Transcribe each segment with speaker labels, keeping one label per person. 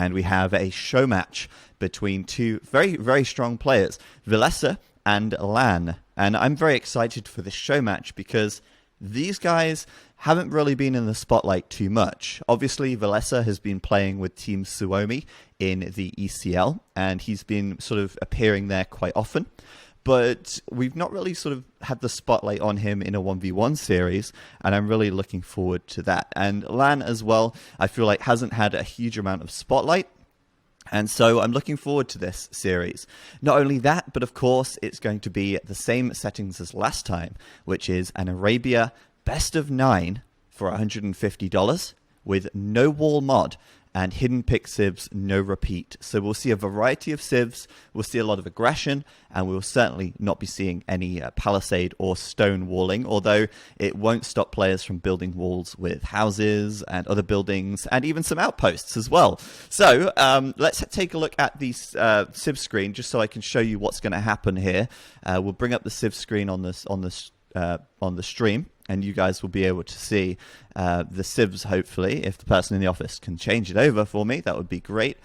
Speaker 1: and we have a show match between two very, very strong players, Villese and LaaaaaN. And I'm very excited for this show match because these guys haven't really been in the spotlight too much. Obviously, Villese has been playing with Team Suomi in the ECL, and he's been sort of appearing there quite often. But we've not really sort of had the spotlight on him in a 1v1 series, and I'm really looking forward to that. And LaaaaaN as well, I feel like hasn't had a huge amount of spotlight, and so I'm looking forward to this series. Not only that, but of course, it's going to be the same settings as last time, which is an Arabia best of 9 for $150 with no wall mod and hidden pick civs, no repeat. So we'll see a variety of civs, we'll see a lot of aggression, and we'll certainly not be seeing any palisade or stone walling, although it won't stop players from building walls with houses and other buildings, and even some outposts as well. So let's take a look at the civ screen, just so I can show you what's going to happen here. We'll bring up the civ screen on the stream, and you guys will be able to see the civs, hopefully. If the person in the office can change it over for me, that would be great.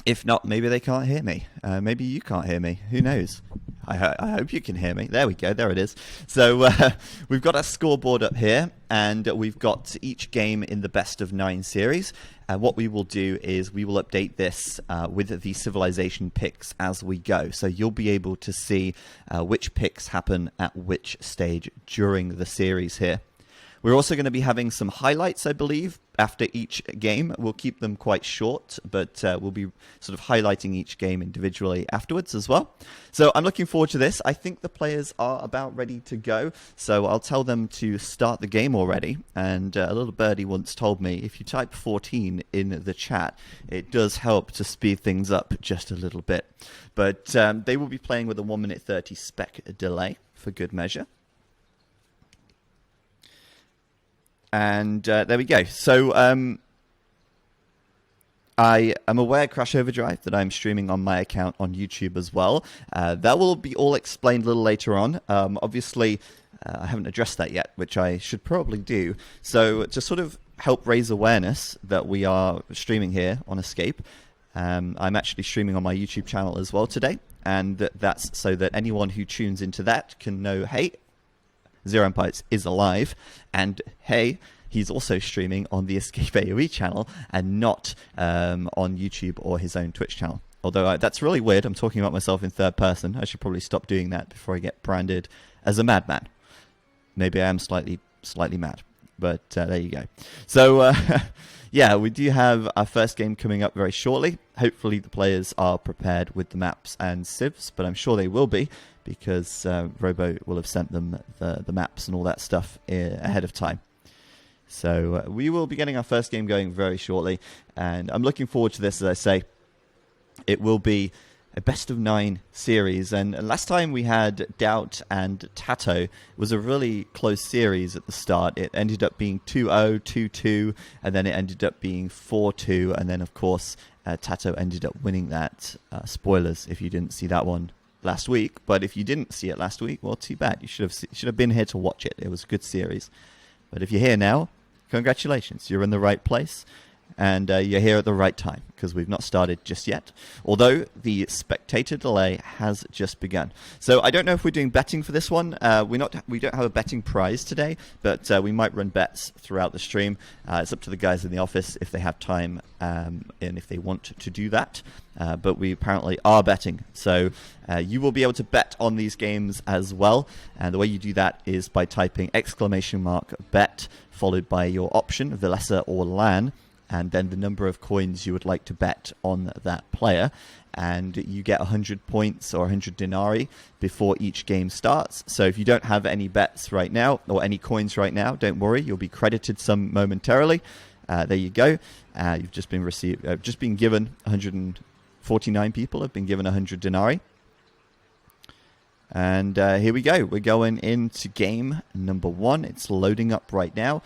Speaker 1: If not, maybe they can't hear me. Maybe you can't hear me. Who knows? I hope you can hear me. There we go. There it is. So we've got our scoreboard up here, and we've got each game in the best of 9 series. What we will do is we will update this with the civilization picks as we go. So you'll be able to see which picks happen at which stage during the series here. We're also going to be having some highlights, I believe, after each game. We'll keep them quite short, but we'll be sort of highlighting each game individually afterwards as well. So I'm looking forward to this. I think the players are about ready to go, so I'll tell them to start the game already. And a little birdie once told me, if you type 14 in the chat, it does help to speed things up just a little bit. But they will be playing with a 1 minute 30 spec delay for good measure. And there we go. So I am aware, Crash Overdrive, that I'm streaming on my account on YouTube as well. That will be all explained a little later on. Obviously, I haven't addressed that yet, which I should probably do. So to sort of help raise awareness that we are streaming here on Escape, I'm actually streaming on my YouTube channel as well today. And that's so that anyone who tunes into that can know, hey, ZeroEmpires is alive, and hey, he's also streaming on the EscapeAoE channel and not on YouTube or his own Twitch channel. Although that's really weird. I'm talking about myself in third person. I should probably stop doing that before I get branded as a madman. Maybe I am slightly mad, but there you go. So yeah, we do have our first game coming up very shortly. Hopefully the players are prepared with the maps and civs, but I'm sure they will be, because Robo will have sent them the maps and all that stuff ahead of time. So we will be getting our first game going very shortly, and I'm looking forward to this. As I say, it will be a best of 9 series, and last time we had Doubt and Tato. It was a really close series at the start. It ended up being 2-0, 2-2, and then it ended up being 4-2, and then of course Tato ended up winning that. Spoilers if you didn't see that one last week, but if you didn't see it last week, well, too bad. You should have been here to watch it. It was a good series. But if you're here now, congratulations. You're in the right place, and you're here at the right time, because we've not started just yet, although the spectator delay has just begun. So I don't know if we're doing betting for this one. We don't have a betting prize today, but we might run bets throughout the stream. It's up to the guys in the office if they have time and if they want to do that. But we apparently are betting. So you will be able to bet on these games as well. And the way you do that is by typing !bet followed by your option, Villese or LaaaaaN, and then the number of coins you would like to bet on that player. And you get 100 points or 100 denarii before each game starts. So if you don't have any bets right now, or any coins right now, don't worry, you'll be credited some momentarily. There you go. You've just been given 149 people have been given 100 denarii. And here we go. We're going into game number 1. It's loading up right now.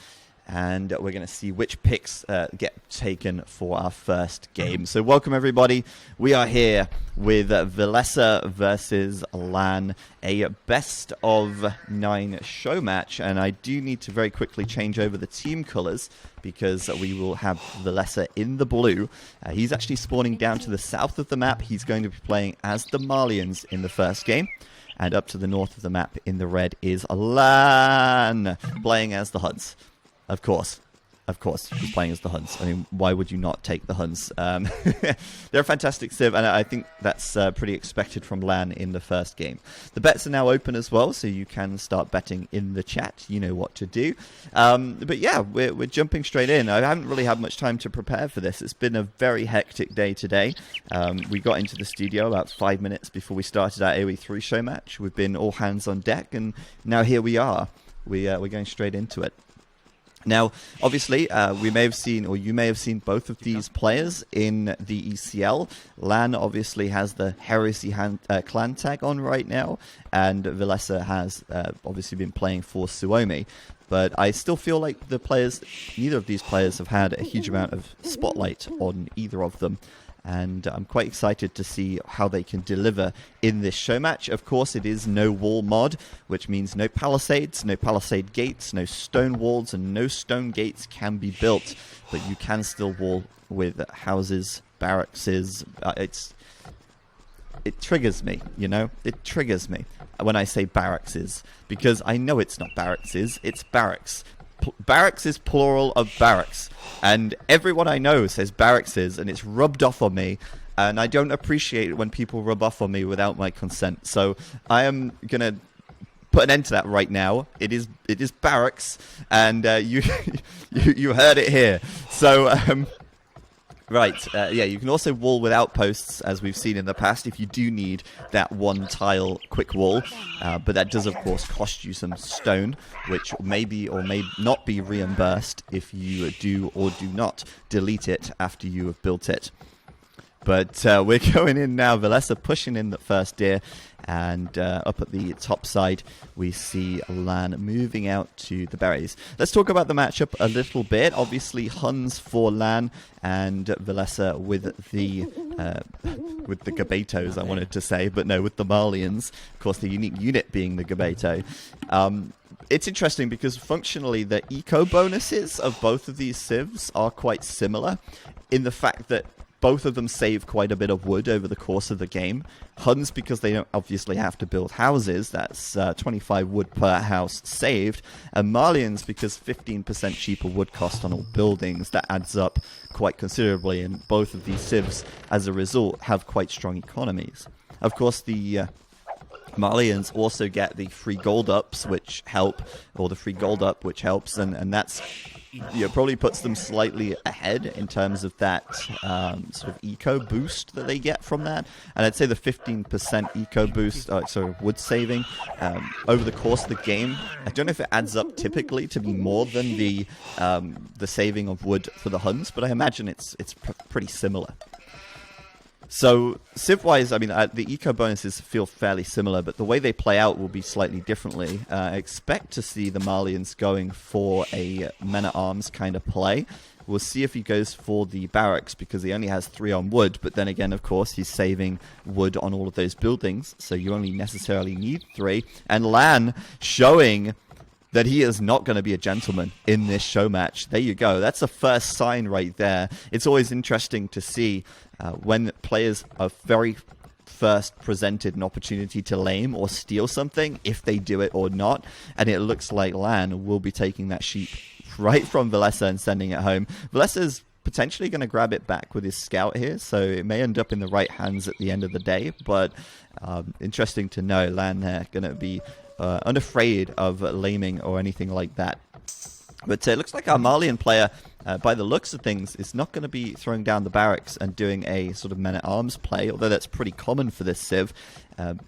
Speaker 1: and we're going to see which picks get taken for our first game. So welcome everybody. We are here with Villese versus LaaaaaN, a best of 9 show match, and I do need to very quickly change over the team colors because we will have Villese in the blue. He's actually spawning down to the south of the map. He's going to be playing as the LaaaaaNs in the first game. And up to the north of the map in the red is LaaaaaN, playing as the Huns. Of course, he's playing as the Huns. I mean, why would you not take the Huns? They're a fantastic civ, and I think that's pretty expected from LaaaaaN in the first game. The bets are now open as well, so you can start betting in the chat. You know what to do. But yeah, we're jumping straight in. I haven't really had much time to prepare for this. It's been a very hectic day today. We got into the studio about 5 minutes before we started our AoE3 show match. We've been all hands on deck, and now here we are. We're going straight into it. Now, obviously, we may have seen, or you may have seen both of these players in the ECL. LaaaaaN obviously has the Heresy clan tag on right now, and Villese has obviously been playing for Suomi. But I still feel like neither of these players have had a huge amount of spotlight on either of them. And I'm quite excited to see how they can deliver in this show match. Of course, it is no wall mod, which means no palisades, no palisade gates, no stone walls, and no stone gates can be built. But you can still wall with houses, barracks. It triggers me, you know? It triggers me when I say barracks, because I know it's not barracks, it's barracks. Barracks is plural of barracks, and everyone I know says barracks, and it's rubbed off on me, and I don't appreciate it when people rub off on me without my consent. So I am gonna put an end to that right now. It is barracks, and you heard it here. So right, yeah, you can also wall with outposts, as we've seen in the past, if you do need that one tile quick wall. But that does, of course, cost you some stone, which may be or may not be reimbursed if you do or do not delete it after you have built it. But we're going in now. Villese pushing in the first deer. And up at the top side, we see LaaaaaN moving out to the berries. Let's talk about the matchup a little bit. Obviously, Huns for LaaaaaN and Villese with the Gabetos, I wanted to say, but no, with the LaaaaaNs. Of course, the unique unit being the Gabeto. It's interesting because functionally, the eco bonuses of both of these civs are quite similar in the fact that both of them save quite a bit of wood over the course of the game. Huns, because they don't obviously have to build houses, that's 25 wood per house saved. And LaaaaaNs, because 15% cheaper wood cost on all buildings, that adds up quite considerably. And both of these civs, as a result, have quite strong economies. Of course, the LaaaaaNs also get the free gold ups, which help, or the free gold up, which helps, and that's probably puts them slightly ahead in terms of that sort of eco boost that they get from that. And I'd say the 15% eco boost, wood saving, over the course of the game, I don't know if it adds up typically to be more than the saving of wood for the Huns, but I imagine it's pretty similar. So, civ-wise, I mean, the eco bonuses feel fairly similar, but the way they play out will be slightly differently. I expect to see the LaaaaaNs going for a men-at-arms kind of play. We'll see if he goes for the barracks, because he only has 3 on wood, but then again, of course, he's saving wood on all of those buildings, so you only necessarily need 3. And LaaaaaN showing that he is not going to be a gentleman in this show match. There you go. That's a first sign right there. It's always interesting to see when players are very first presented an opportunity to lame or steal something, if they do it or not. And it looks like LaaaaaN will be taking that sheep right from Villese and sending it home. Villese is potentially going to grab it back with his scout here, so it may end up in the right hands at the end of the day. But interesting to know, LaaaaaN there going to be unafraid of laming or anything like that. But it looks like our LaaaaaN player, by the looks of things, is not going to be throwing down the barracks and doing a sort of men-at-arms play, although that's pretty common for this civ,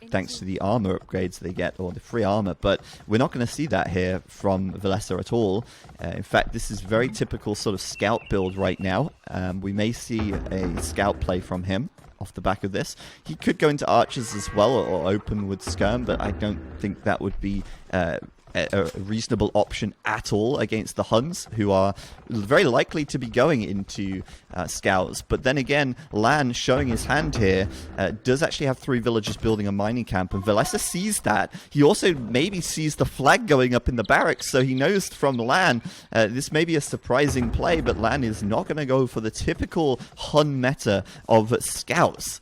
Speaker 1: thanks to the armor upgrades they get, or the free armor. But we're not going to see that here from Villese at all. In fact, this is very typical sort of scout build right now. We may see a scout play from him off the back of this. He could go into archers as well, or open with skirm, but I don't think that would be a reasonable option at all against the Huns, who are very likely to be going into scouts. But then again, LaaaaaN, showing his hand here, does actually have 3 villagers building a mining camp, and Villese sees that. He also maybe sees the flag going up in the barracks, so he knows from LaaaaaN this may be a surprising play, but LaaaaaN is not going to go for the typical Hun meta of scouts.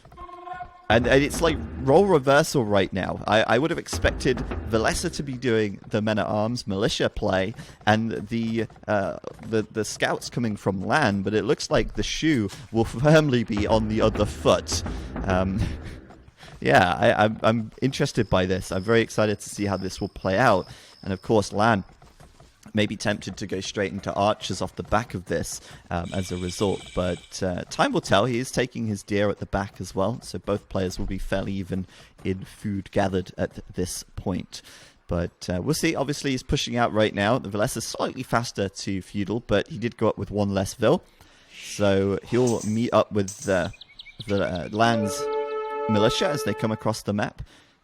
Speaker 1: And it's like role reversal right now. I would have expected Villese to be doing the men-at-arms militia play and the scouts coming from LaaaaaN, but it looks like the shoe will firmly be on the other foot. Yeah, I'm interested by this. I'm very excited to see how this will play out. And of course, LaaaaaN may be tempted to go straight into archers off the back of this as a result, but time will tell. He is taking his deer at the back as well, so both players will be fairly even in food gathered at this point. But we'll see. Obviously, he's pushing out right now. The Villese is slightly faster to feudal, but he did go up with 1 less Vil, so he'll meet up with the LaaaAN's militia as they come across the map,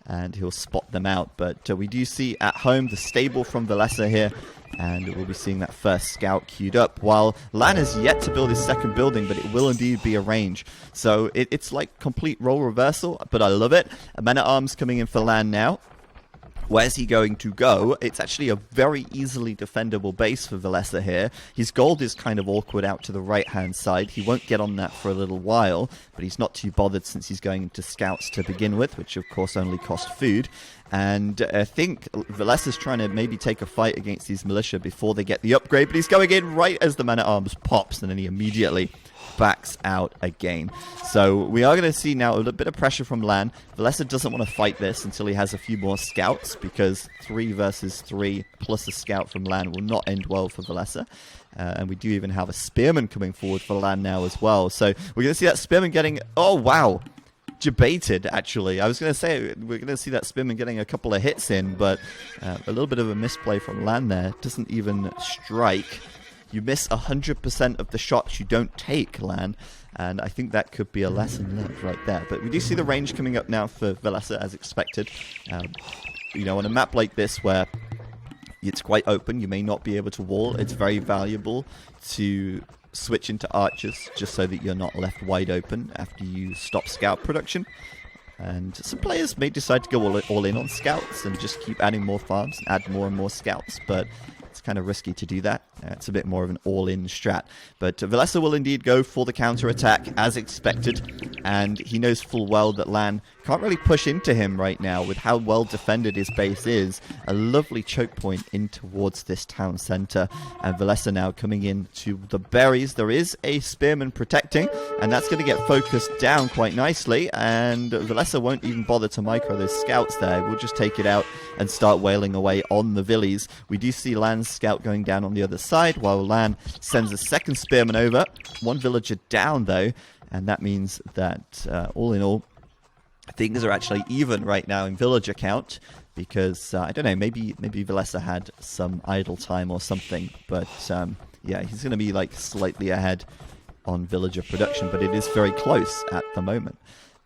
Speaker 1: and he'll spot them out. But we do see at home the stable from Villese here, and we'll be seeing that first scout queued up, while LaaaaaN is yet to build his second building, but it will indeed be a range. So it's like complete role reversal, but I love it. Men-at-arms coming in for LaaaaaN now. Where's he going to go? It's actually a very easily defendable base for Villese here. His gold is kind of awkward out to the right-hand side. He won't get on that for a little while, but he's not too bothered since he's going into scouts to begin with, which of course only cost food. And I think Villese is trying to maybe take a fight against these militia before they get the upgrade, but he's going in right as the man-at-arms pops, and then he immediately backs out again. So we are going to see now a little bit of pressure from LaaaaaN. Villese doesn't want to fight this until he has a few more scouts, because 3 versus 3 plus a scout from LaaaaaN will not end well for Villese. And we do even have a spearman coming forward for LaaaaaN now as well. So we're going to see that spearman getting... Oh, wow. Debated, actually. I was going to say we're going to see that spearman getting a couple of hits in, but a little bit of a misplay from LaaaaaN there. Doesn't even strike. You miss 100% of the shots you don't take, LaaaaaN, and I think that could be a lesson learned right there. But we do see the range coming up now for Villese as expected. You know, on a map like this where it's quite open, you may not be able to wall. It's very valuable to switch into archers just so that you're not left wide open after you stop scout production. And some players may decide to go all in on scouts and just keep adding more farms and add more and more scouts, but it's kind of risky to do that. It's a bit more of an all-in strat. But Villese will indeed go for the counter-attack as expected, and he knows full well that LaaaaaN can't really push into him right now with how well defended his base is. A lovely choke point in towards this town center, and Villese now coming in to the berries. There is a spearman protecting, and that's going to get focused down quite nicely, and Villese won't even bother to micro those scouts there. We'll just take it out and start wailing away on the Villese. We do see LaaaAN's scout going down on the other side, while LaaaAN sends a second spearman over. 1 villager down, though, and that means that all in all, things are actually even right now in villager count, because I don't know, maybe Villese had some idle time or something, but yeah, he's going to be like slightly ahead on villager production, but it is very close at the moment.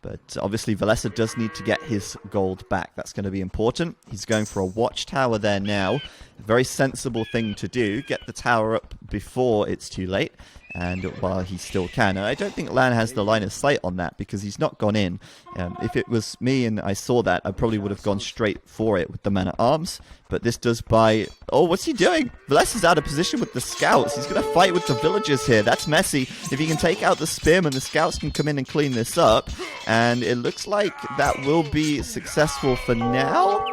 Speaker 1: But obviously Villese does need to get his gold back. That's going to be important. He's going for a watchtower there now. Very sensible thing to do. Get the tower up before it's too late, and while he still can. And I don't think LaaaaaN has the line of sight on that, because he's not gone in. If it was me and I saw that, I probably would have gone straight for it with the man-at-arms. But this does buy... Oh, what's he doing? Villese is out of position with the scouts. He's going to fight with the villagers here. That's messy. If he can take out the spearman, the scouts can come in and clean this up. And it looks like that will be successful for now.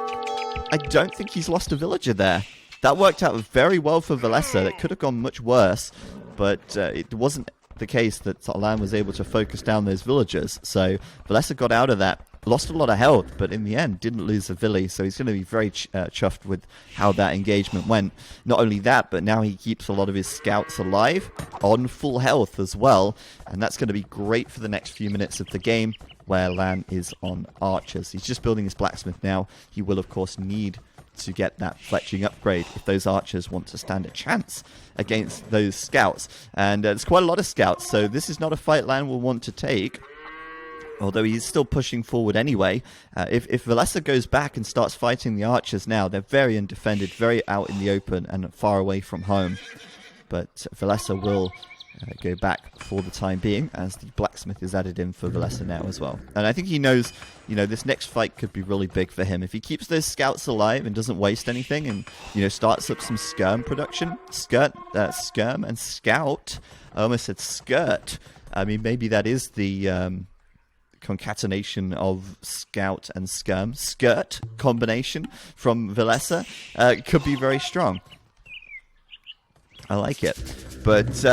Speaker 1: I don't think he's lost a villager there. That worked out very well for Villese. It could have gone much worse, but it wasn't the case that LaaaaaN was able to focus down those villagers. So Villese got out of that, lost a lot of health, but in the end didn't lose a Villi. So he's going to be very chuffed with how that engagement went. Not only that, but now he keeps a lot of his scouts alive on full health as well. And that's going to be great for the next few minutes of the game, where LaaaaaN is on archers. He's just building his blacksmith now. He will, of course, need to get that fletching upgrade if those archers want to stand a chance against those scouts. And there's quite a lot of scouts, so this is not a fight LaaaaaN will want to take. Although he's still pushing forward anyway. If Villese goes back and starts fighting the archers now, they're very undefended, very out in the open and far away from home. But Villese will go back for the time being, as the blacksmith is added in for Villese now as well. And I think he knows, this next fight could be really big for him. If he keeps those scouts alive and doesn't waste anything and, starts up some skirm production, skirm and scout. I almost said skirt. I mean, maybe that is the concatenation of scout and skirm. Skirt combination from Villese could be very strong. I like it. But,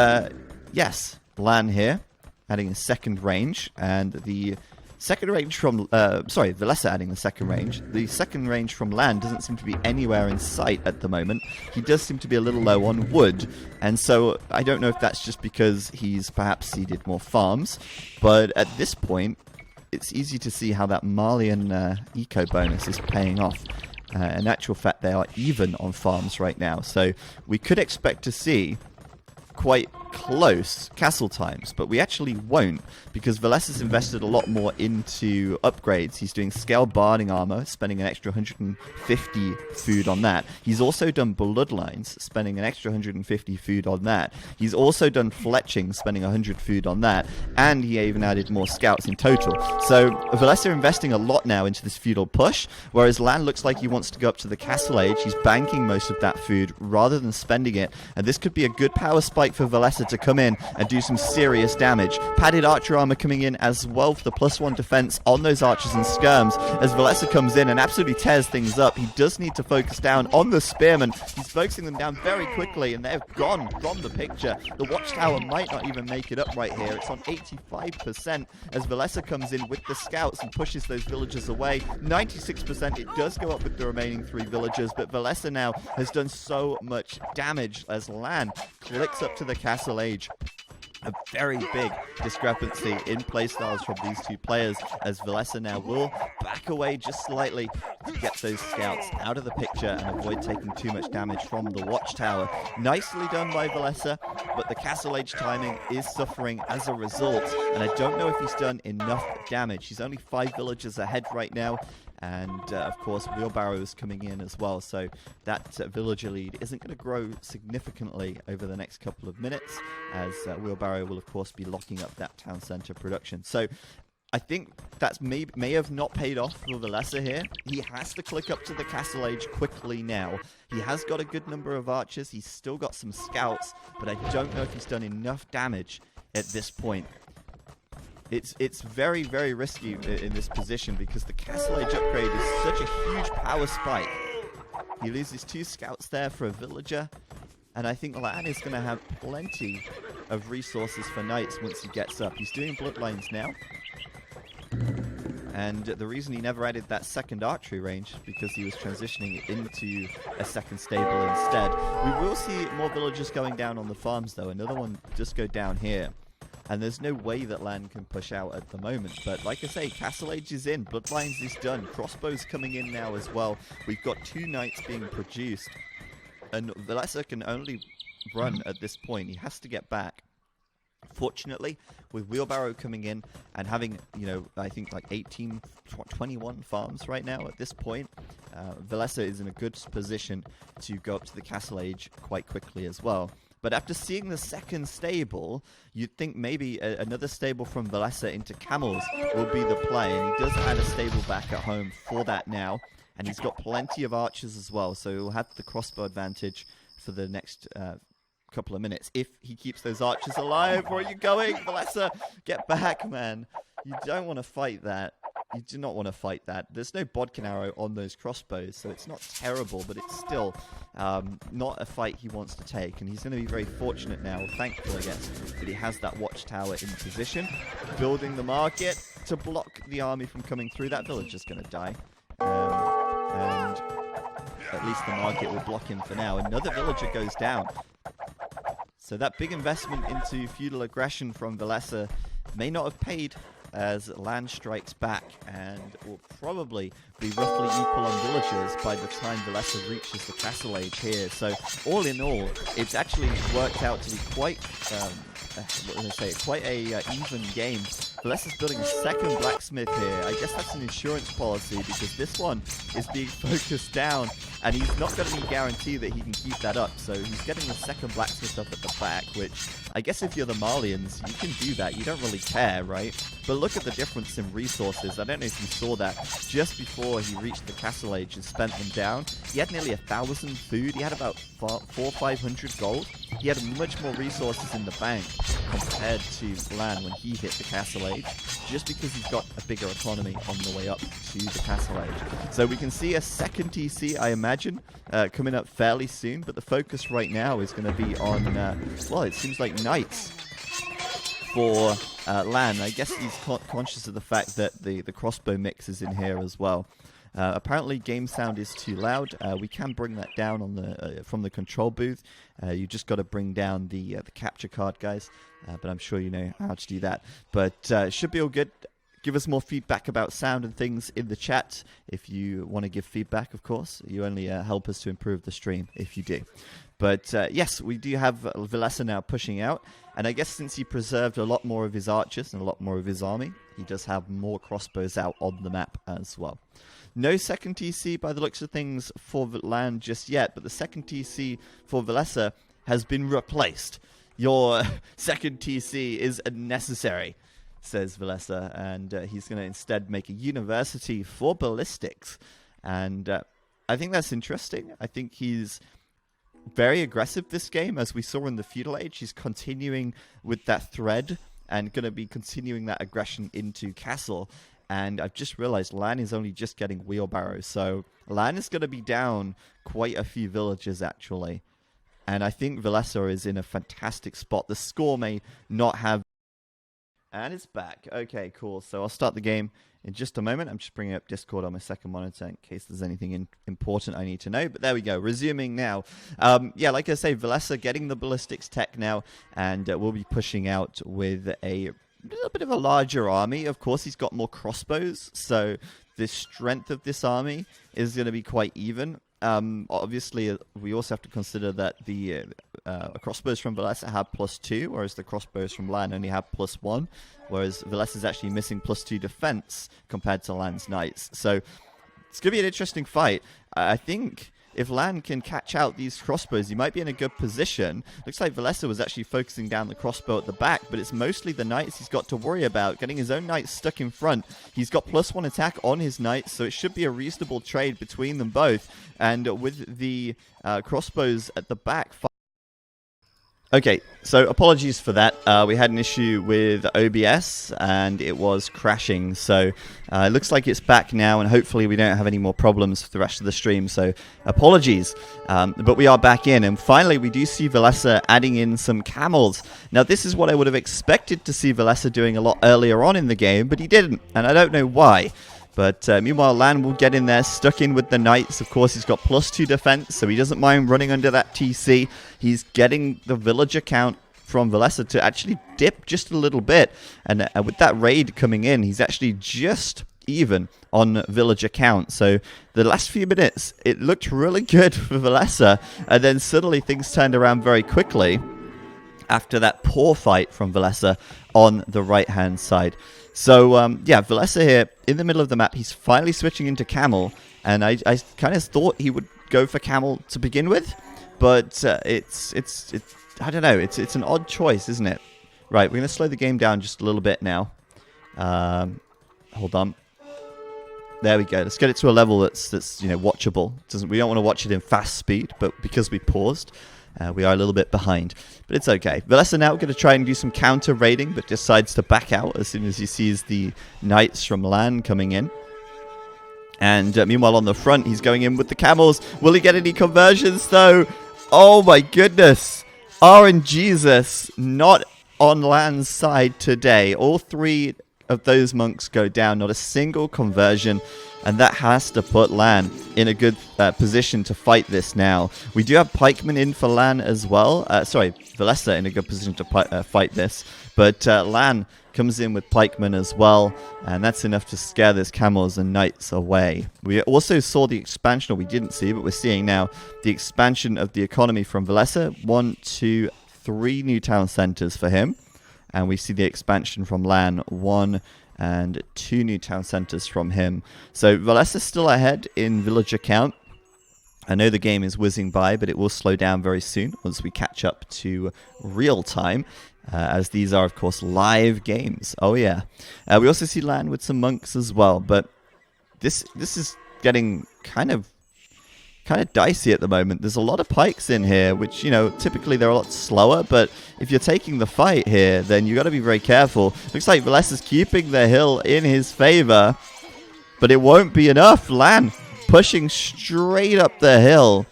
Speaker 1: yes, LaaaN here, adding a second range, and the second range from, Villese adding the second range. The second range from LaaaN doesn't seem to be anywhere in sight at the moment. He does seem to be a little low on wood, and so I don't know if that's just because he's perhaps seeded more farms, but at this point, it's easy to see how that Malian eco bonus is paying off. In actual fact, they are even on farms right now, so we could expect to see quite close castle times, but we actually won't, because Villese has invested a lot more into upgrades. He's doing scale barding armor, spending an extra 150 food on that. He's also done bloodlines, spending an extra 150 food on that. He's also done fletching, spending 100 food on that, and he even added more scouts in total. So Villese are investing a lot now into this feudal push, whereas LaaaN looks like he wants to go up to the castle age. He's banking most of that food rather than spending it, and this could be a good power spike for Villese to come in and do some serious damage. Padded archer armor coming in as well for the +1 defense on those archers and skirms as Villese comes in and absolutely tears things up. He does need to focus down on the spearmen. He's focusing them down very quickly and they're gone from the picture. The watchtower might not even make it up right here. It's on 85% as Villese comes in with the scouts and pushes those villagers away. 96% it does go up with the remaining 3 villagers, but Villese now has done so much damage as LaaaN clicks up to the castle age. A very big discrepancy in playstyles from these two players as Villese now will back away just slightly to get those scouts out of the picture and avoid taking too much damage from the watchtower. Nicely done by Villese, but the castle age timing is suffering as a result, and I don't know if he's done enough damage. He's only 5 villagers ahead right now, and of course Wheelbarrow is coming in as well, so that villager lead isn't going to grow significantly over the next couple of minutes, as Wheelbarrow will of course be locking up that town centre production. So I think that may have not paid off for Villese here. He has to click up to the castle age quickly now. He has got a good number of archers, he's still got some scouts, but I don't know if he's done enough damage at this point. It's very, very risky in this position because the castle age upgrade is such a huge power spike. He loses 2 scouts there for a villager, and I think LaaaN is going to have plenty of resources for knights once he gets up. He's doing bloodlines now, and the reason he never added that second archery range because he was transitioning into a second stable instead. We will see more villagers going down on the farms though. Another one just go down here. And there's no way that LaaaN can push out at the moment. But like I say, Castle Age is in. Bloodlines is done. Crossbows coming in now as well. We've got 2 knights being produced. And Villese can only run at this point. He has to get back. Fortunately, with Wheelbarrow coming in and having, I think like 18, 21 farms right now at this point, Villese is in a good position to go up to the Castle Age quite quickly as well. But after seeing the second stable, you'd think maybe another stable from Villese into camels will be the play. And he does add a stable back at home for that now. And he's got plenty of archers as well. So he'll have the crossbow advantage for the next couple of minutes. If he keeps those archers alive, where are you going? Villese, get back, man. You don't want to fight that. You do not want to fight that. There's no bodkin arrow on those crossbows, so it's not terrible, but it's still not a fight he wants to take. And he's going to be very fortunate now, thankful, I guess, that he has that watchtower in position, building the market to block the army from coming through. That villager's going to die. And at least the market will block him for now. Another villager goes down. So that big investment into feudal aggression from Villese may not have paid, as LaaaN strikes back and will probably be roughly equal on villagers by the time Villese reaches the castle age here. So all in all, it's actually worked out to be quite, quite a even game. Villese's building a second blacksmith here. I guess that's an insurance policy because this one is being focused down and he's not got any guarantee that he can keep that up. So he's getting the second blacksmith up at the back, which I guess if you're the Malians, you can do that. You don't really care, right? But look at the difference in resources. I don't know if you saw that. Just before he reached the castle age and spent them down, he had nearly 1,000 food. He had about 400-500 gold. He had much more resources in the bank compared to LaaaN when he hit the castle age, just because he's got a bigger economy on the way up to the castle age. So we can see a second TC, I imagine, coming up fairly soon, but the focus right now is going to be on, well, it seems like knights for LaaaN. I guess he's conscious of the fact that the crossbow mix is in here as well. Apparently game sound is too loud. We can bring that down on the from the control booth. You just got to bring down the capture card, guys. But I'm sure you know how to do that. But it should be all good. Give us more feedback about sound and things in the chat if you want to give feedback, of course. You only help us to improve the stream if you do. But yes, we do have Villese now pushing out. And I guess since he preserved a lot more of his archers and a lot more of his army, he does have more crossbows out on the map as well. No second TC by the looks of things for LaaaN just yet, but the second TC for Villese has been replaced. Your second TC is unnecessary, says Villese, and he's going to instead make a university for ballistics. And I think that's interesting. I think he's very aggressive this game, as we saw in the feudal age. He's continuing with that thread and going to be continuing that aggression into castle. And I've just realized LaaaN is only just getting wheelbarrows. So LaaaN is going to be down quite a few villagers, actually. And I think Villese is in a fantastic spot. The score may not have... And it's back. Okay, cool. So I'll start the game in just a moment. I'm just bringing up Discord on my second monitor in case there's anything important I need to know. But there we go. Resuming now. Yeah, like I say, Villese getting the ballistics tech now. And we'll be pushing out with a little bit of a larger army. Of course, he's got more crossbows, so the strength of this army is going to be quite even. Obviously, we also have to consider that the crossbows from Villese have +2, whereas the crossbows from LaaaN only have +1, whereas Villese is actually missing +2 defense compared to LaaaN's knights. So it's going to be an interesting fight. I think if LaaaN can catch out these crossbows, he might be in a good position. Looks like Villese was actually focusing down the crossbow at the back, but it's mostly the knights he's got to worry about. Getting his own knights stuck in front. He's got +1 attack on his knights, so it should be a reasonable trade between them both. And with the crossbows at the back... Okay, so apologies for that. We had an issue with OBS and it was crashing. So it looks like it's back now and hopefully we don't have any more problems for the rest of the stream. So apologies, but we are back in. And finally, we do see Villese adding in some camels. Now, this is what I would have expected to see Villese doing a lot earlier on in the game, but he didn't. And I don't know why. But meanwhile, LaaaN will get in there, stuck in with the knights. Of course, he's got +2 defense, so he doesn't mind running under that TC. He's getting the villager count from Villese to actually dip just a little bit. And with that raid coming in, he's actually just even on villager count. So the last few minutes, it looked really good for Villese. And then suddenly things turned around very quickly after that poor fight from Villese on the right-hand side. So, yeah, Villese here in the middle of the map. He's finally switching into camel, and I kind of thought he would go for camel to begin with, but it's I don't know. It's an odd choice, isn't it? Right, we're going to slow the game down just a little bit now. Hold on. There we go. Let's get it to a level that's watchable. We don't want to watch it in fast speed, but because we paused, we are a little bit behind, but it's okay. Villese now going to try and do some counter raiding, but decides to back out as soon as he sees the knights from LaaaN coming in. And meanwhile on the front, he's going in with the camels. Will he get any conversions though? Oh my goodness. RNGesus not on LaaaN's side today. All 3 of those monks go down, not a single conversion. And that has to put LaaaN in a good position to fight this now. We do have pikemen in for LaaaN as well. Sorry, Villese in a good position to fight this. But LaaaN comes in with pikemen as well, and that's enough to scare those camels and knights away. We also saw the expansion, or we didn't see, but we're seeing now, the expansion of the economy from Villese. 1, 2, 3 new town centers for him. And we see the expansion from LaaaN, 1 and 2 new town centers from him. So Villese is still ahead in villager count. I know the game is whizzing by, but it will slow down very soon once we catch up to real time, as these are, of course, live games. Oh, yeah. We also see LaaaN with some monks as well, but this is getting kind of dicey at the moment. There's a lot of pikes in here, which, you know, typically they're a lot slower, but if you're taking the fight here, then you got to be very careful. Looks like Villese is keeping the hill in his favor, but it won't be enough. LaaaN pushing straight up the hill.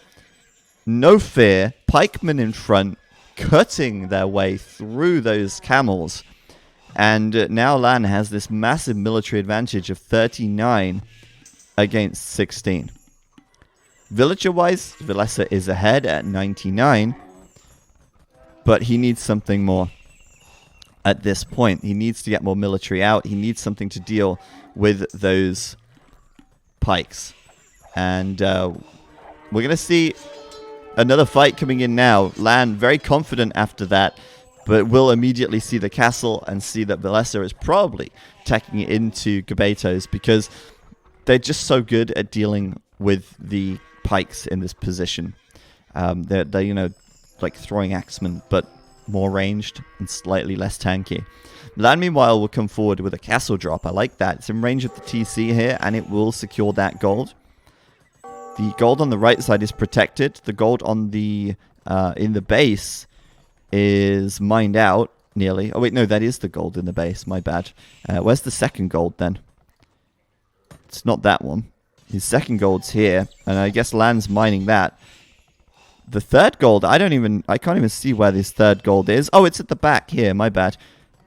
Speaker 1: No fear. Pikemen in front, cutting their way through those camels. And now LaaaN has this massive military advantage of 39 against 16. Villager-wise, Villese is ahead at 99, but he needs something more at this point. He needs to get more military out. He needs something to deal with those pikes. And we're going to see another fight coming in now. LaaaN very confident after that, but will immediately see the castle and see that Villese is probably taking it into Gabetos, because they're just so good at dealing with the pikes in this position. They're you know, like throwing axemen, but more ranged and slightly less tanky. LaaaN, meanwhile, will come forward with a castle drop. I like that. It's in range of the TC here, and it will secure that gold. The gold on the right side is protected. The gold on the in the base is mined out nearly. Oh wait, no, that is the gold in the base. My bad. Where's the second gold then? It's not that one. His second gold's here, and I guess LaaaN's mining that. The third gold, I can't even see where this third gold is. Oh, it's at the back here. My bad.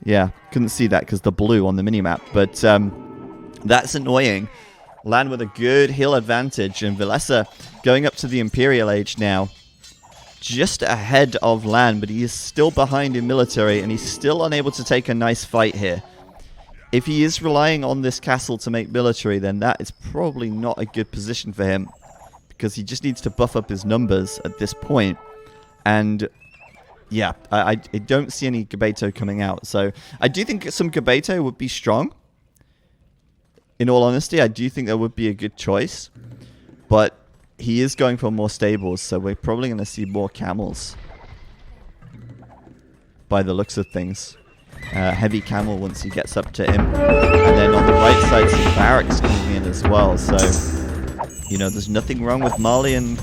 Speaker 1: Yeah, couldn't see that because the blue on the minimap. But that's annoying. LaaaN with a good hill advantage, and Villese going up to the Imperial Age now. Just ahead of LaaaN, but he is still behind in military, and he's still unable to take a nice fight here. If he is relying on this castle to make military, then that is probably not a good position for him, because he just needs to buff up his numbers at this point. And yeah, I don't see any Gabeto coming out. So I do think some Gabeto would be strong. In all honesty, I do think that would be a good choice. But he is going for more stables, so we're probably going to see more camels by the looks of things. Heavy camel once he gets up to him. And then on the right side, some barracks coming in as well. So, you know, there's nothing wrong with Mali and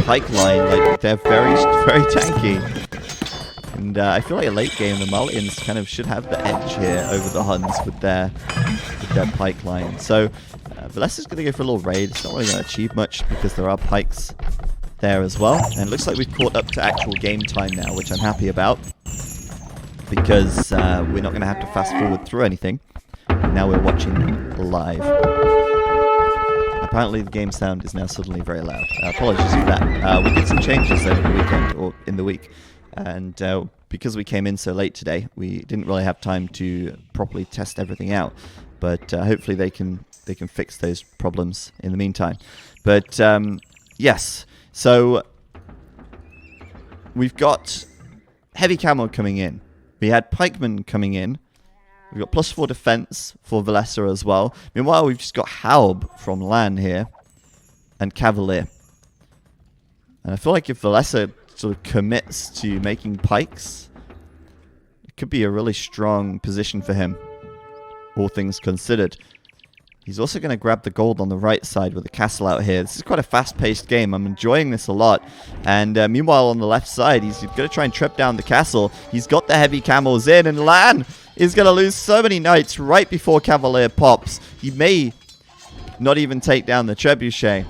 Speaker 1: Pike line. Like, they're very, very tanky. And I feel like a late game, the Malians kind of should have the edge here over the Huns with their Pike line. So, Villese is going to go for a little raid. It's not really going to achieve much because there are pikes there as well. And it looks like we've caught up to actual game time now, which I'm happy about, because we're not going to have to fast forward through anything. Now we're watching live. Apparently the game sound is now suddenly very loud. Apologies for that. We did some changes over the weekend, or in the week, and because we came in so late today, we didn't really have time to properly test everything out. But hopefully they can fix those problems in the meantime. But yes, so we've got heavy camo coming in. We had pikemen coming in. We've got +4 defense for Villese as well. Meanwhile, we've just got Haub from LaaaN here and Cavalier. And I feel like if Villese sort of commits to making pikes, it could be a really strong position for him, all things considered. He's also going to grab the gold on the right side with the castle out here. This is quite a fast-paced game. I'm enjoying this a lot. And meanwhile, on the left side, he's going to try and trip down the castle. He's got the heavy camels in, and LaaaN is going to lose so many knights right before Cavalier pops. He may not even take down the trebuchet.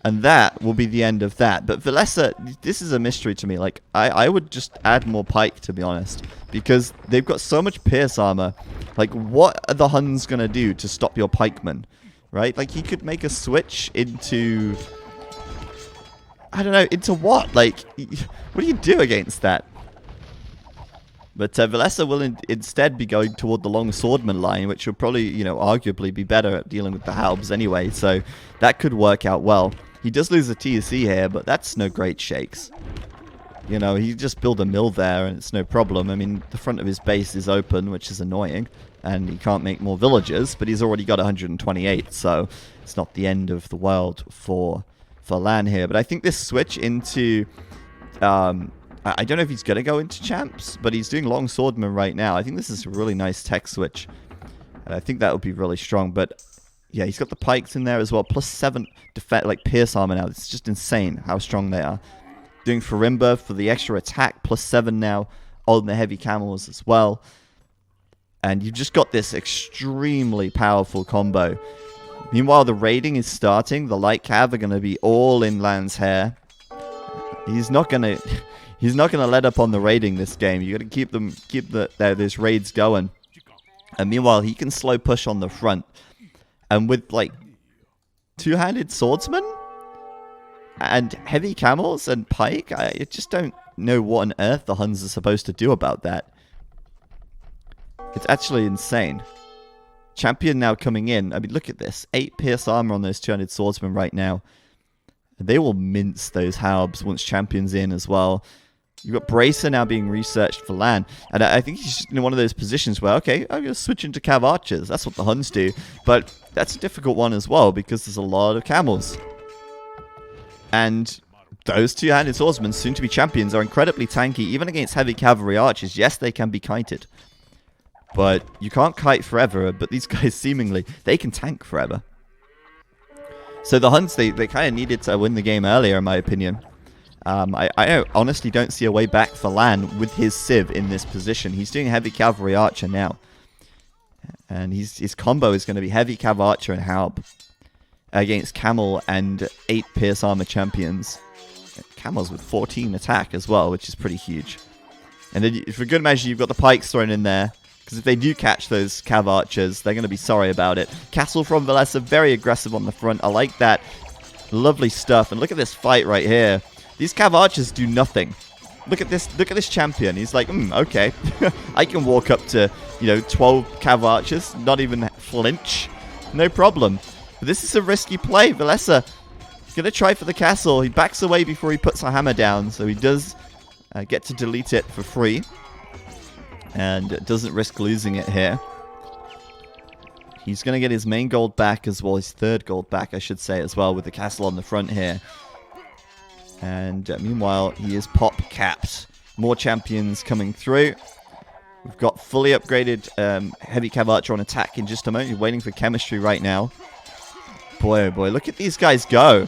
Speaker 1: And that will be the end of that. But Villese, this is a mystery to me. Like, I would just add more pike, to be honest. Because they've got so much pierce armor. Like, what are the Huns going to do to stop your pikemen? Right? Like, he could make a switch into... I don't know, into what? Like, what do you do against that? But Villese will instead be going toward the long swordman line, which will probably, arguably be better at dealing with the halbs anyway. So that could work out well. He does lose a TSC here, but that's no great shakes. He just built a mill there, and it's no problem. I mean, the front of his base is open, which is annoying, and he can't make more villagers, but he's already got 128, so it's not the end of the world for LaaaN here. But I think this switch into... I don't know if he's going to go into champs, but he's doing long swordman right now. I think this is a really nice tech switch, and I think that would be really strong. But yeah, he's got the pikes in there as well, plus 7 pierce armor now. It's just insane how strong they are. Doing Farimba for the extra attack, plus 7 now on the heavy camels as well. And you've just got this extremely powerful combo. Meanwhile, the raiding is starting. The light cav are going to be all in LaaaN's hair. He's not going to let up on the raiding this game. You got to keep those raids going. And meanwhile, he can slow push on the front. And with two-handed swordsman and heavy camels and pike, I just don't know what on earth the Huns are supposed to do about that. It's actually insane. Champion now coming in. I mean, look at this. 8 pierce armor on those two-handed swordsmen right now. They will mince those halbs once Champion's in as well. You've got Bracer now being researched for LaaaN. And I think he's just in one of those positions where, okay, I'm going to switch into cav archers. That's what the Huns do. But that's a difficult one as well, because there's a lot of camels. And those two-handed swordsmen, soon to be champions, are incredibly tanky, even against heavy cavalry archers. Yes, they can be kited. But you can't kite forever, but these guys seemingly, they can tank forever. So the Huns, they kind of needed to win the game earlier, in my opinion. I honestly don't see a way back for LaaaN with his Civ in this position. He's doing heavy cavalry archer now. And his combo is going to be heavy cav archer and halb against camel and 8 pierce armor champions. Camels with 14 attack as well, which is pretty huge. And then for good measure, you've got the pikes thrown in there. Because if they do catch those cav archers, they're going to be sorry about it. Castle from Villese, very aggressive on the front. I like that. Lovely stuff. And look at this fight right here. These cav archers do nothing. Look at this champion. He's like, okay. I can walk up to, 12 cav archers, not even flinch. No problem. But this is a risky play. Villese going to try for the castle. He backs away before he puts a hammer down. So he does get to delete it for free. And doesn't risk losing it here. He's going to get his main gold back as well. His third gold back, I should say, as well, with the castle on the front here. And meanwhile, he is pop capped. More champions coming through. We've got fully upgraded heavy cav archer on attack in just a moment. You're waiting for chemistry right now. Boy, oh boy, look at these guys go.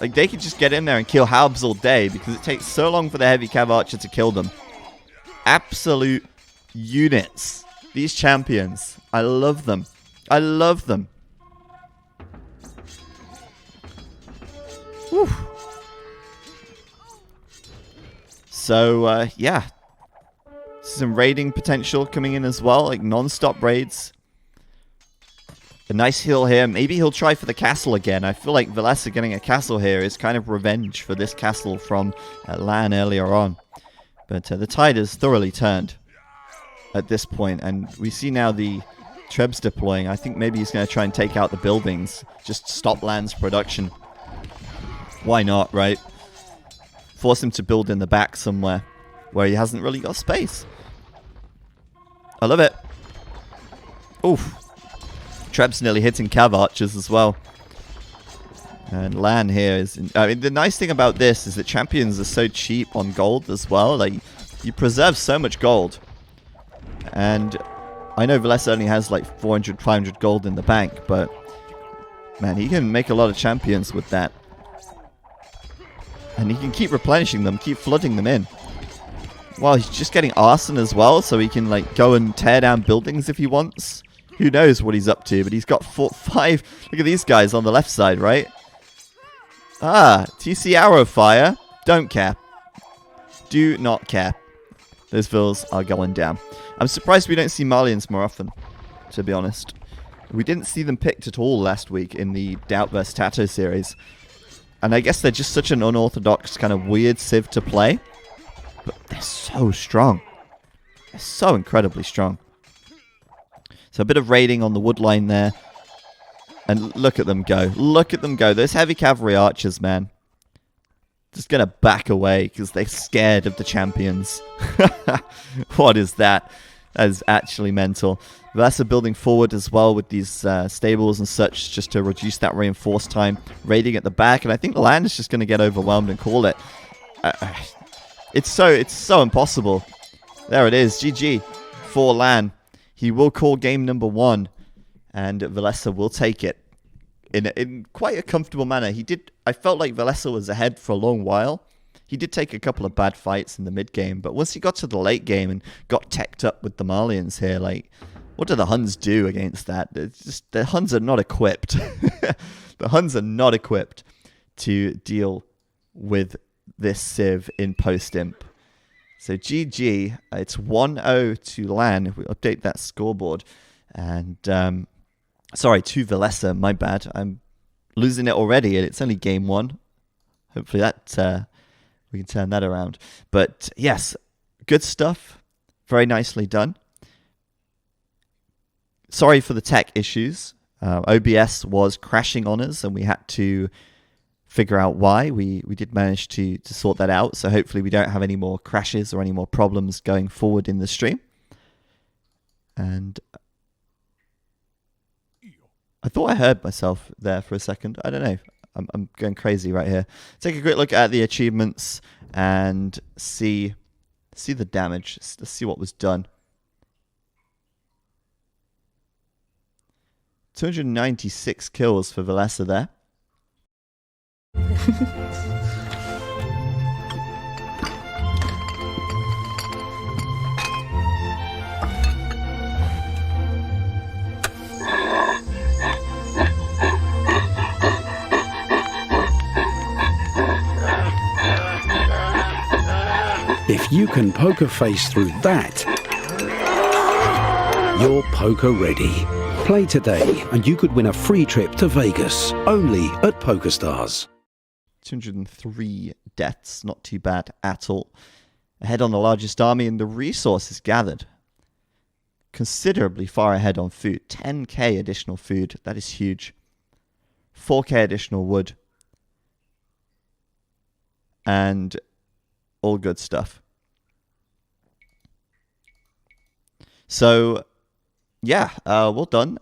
Speaker 1: They could just get in there and kill halbs all day because it takes so long for the heavy cav archer to kill them. Absolute units. These champions. I love them. I love them. Whew. So, yeah. Some raiding potential coming in as well. Non-stop raids. A nice hill here. Maybe he'll try for the castle again. I feel like Villese getting a castle here is kind of revenge for this castle from LaaaN earlier on. But the tide has thoroughly turned at this point, and we see now the Trebs deploying. I think maybe he's going to try and take out the buildings, just stop LaaaN's production. Why not, right? Force him to build in the back somewhere where he hasn't really got space. I love it. Oof. Trebs nearly hitting cav archers as well. And LaaaN here is... I mean, the nice thing about this is that champions are so cheap on gold as well. You preserve so much gold. And I know Villese only has 400, 500 gold in the bank, but... man, he can make a lot of champions with that. And he can keep replenishing them, keep flooding them in. Well, he's just getting arson as well, so he can go and tear down buildings if he wants. Who knows what he's up to, but he's got 5... Look at these guys on the left side, right? Ah, TC arrow fire. Don't care. Do not care. Those vills are going down. I'm surprised we don't see Malians more often, to be honest. We didn't see them picked at all last week in the Doubt vs. Tato series. And I guess they're just such an unorthodox kind of weird civ to play. But they're so strong. so incredibly strong. So a bit of raiding on the wood line there. And look at them go. Look at them go. Those heavy cavalry archers, man. Just going to back away because they're scared of the champions. What is that? That is actually mental. Villese building forward as well with these stables and such just to reduce that reinforced time. Raiding at the back. And I think LaaaaaN is just going to get overwhelmed and call it. It's so impossible. There it is. GG for LaaaaaN. He will call game number 1. And Villese will take it in quite a comfortable manner. I felt like Villese was ahead for a long while. He did take a couple of bad fights in the mid game, but once he got to the late game and got teched up with the Malians here, like, what do the Huns do against that? It's just, the Huns are not equipped. The Huns are not equipped to deal with this Civ in post-imp. So GG, it's 1-0 to LaaaaaN. If we update that scoreboard. And sorry, to Villese, my bad. I'm losing it already, and it's only game 1. Hopefully that we can turn that around. But yes, good stuff. Very nicely done. Sorry for the tech issues. OBS was crashing on us, and we had to figure out why. We did manage to sort that out, so hopefully we don't have any more crashes or any more problems going forward in the stream. And I thought I heard myself there for a second. I don't know. I'm going crazy right here. Take a quick look at the achievements and see the damage. Let's see what was done. 296 kills for Villese there.
Speaker 2: If you can poker face through that, you're poker ready. Play today and you could win a free trip to Vegas, only at PokerStars.
Speaker 1: 203 deaths, not too bad at all. Ahead on the largest army and the resources gathered. Considerably far ahead on food. 10k additional food, that is huge. 4k additional wood. And all good stuff. So, yeah, well done.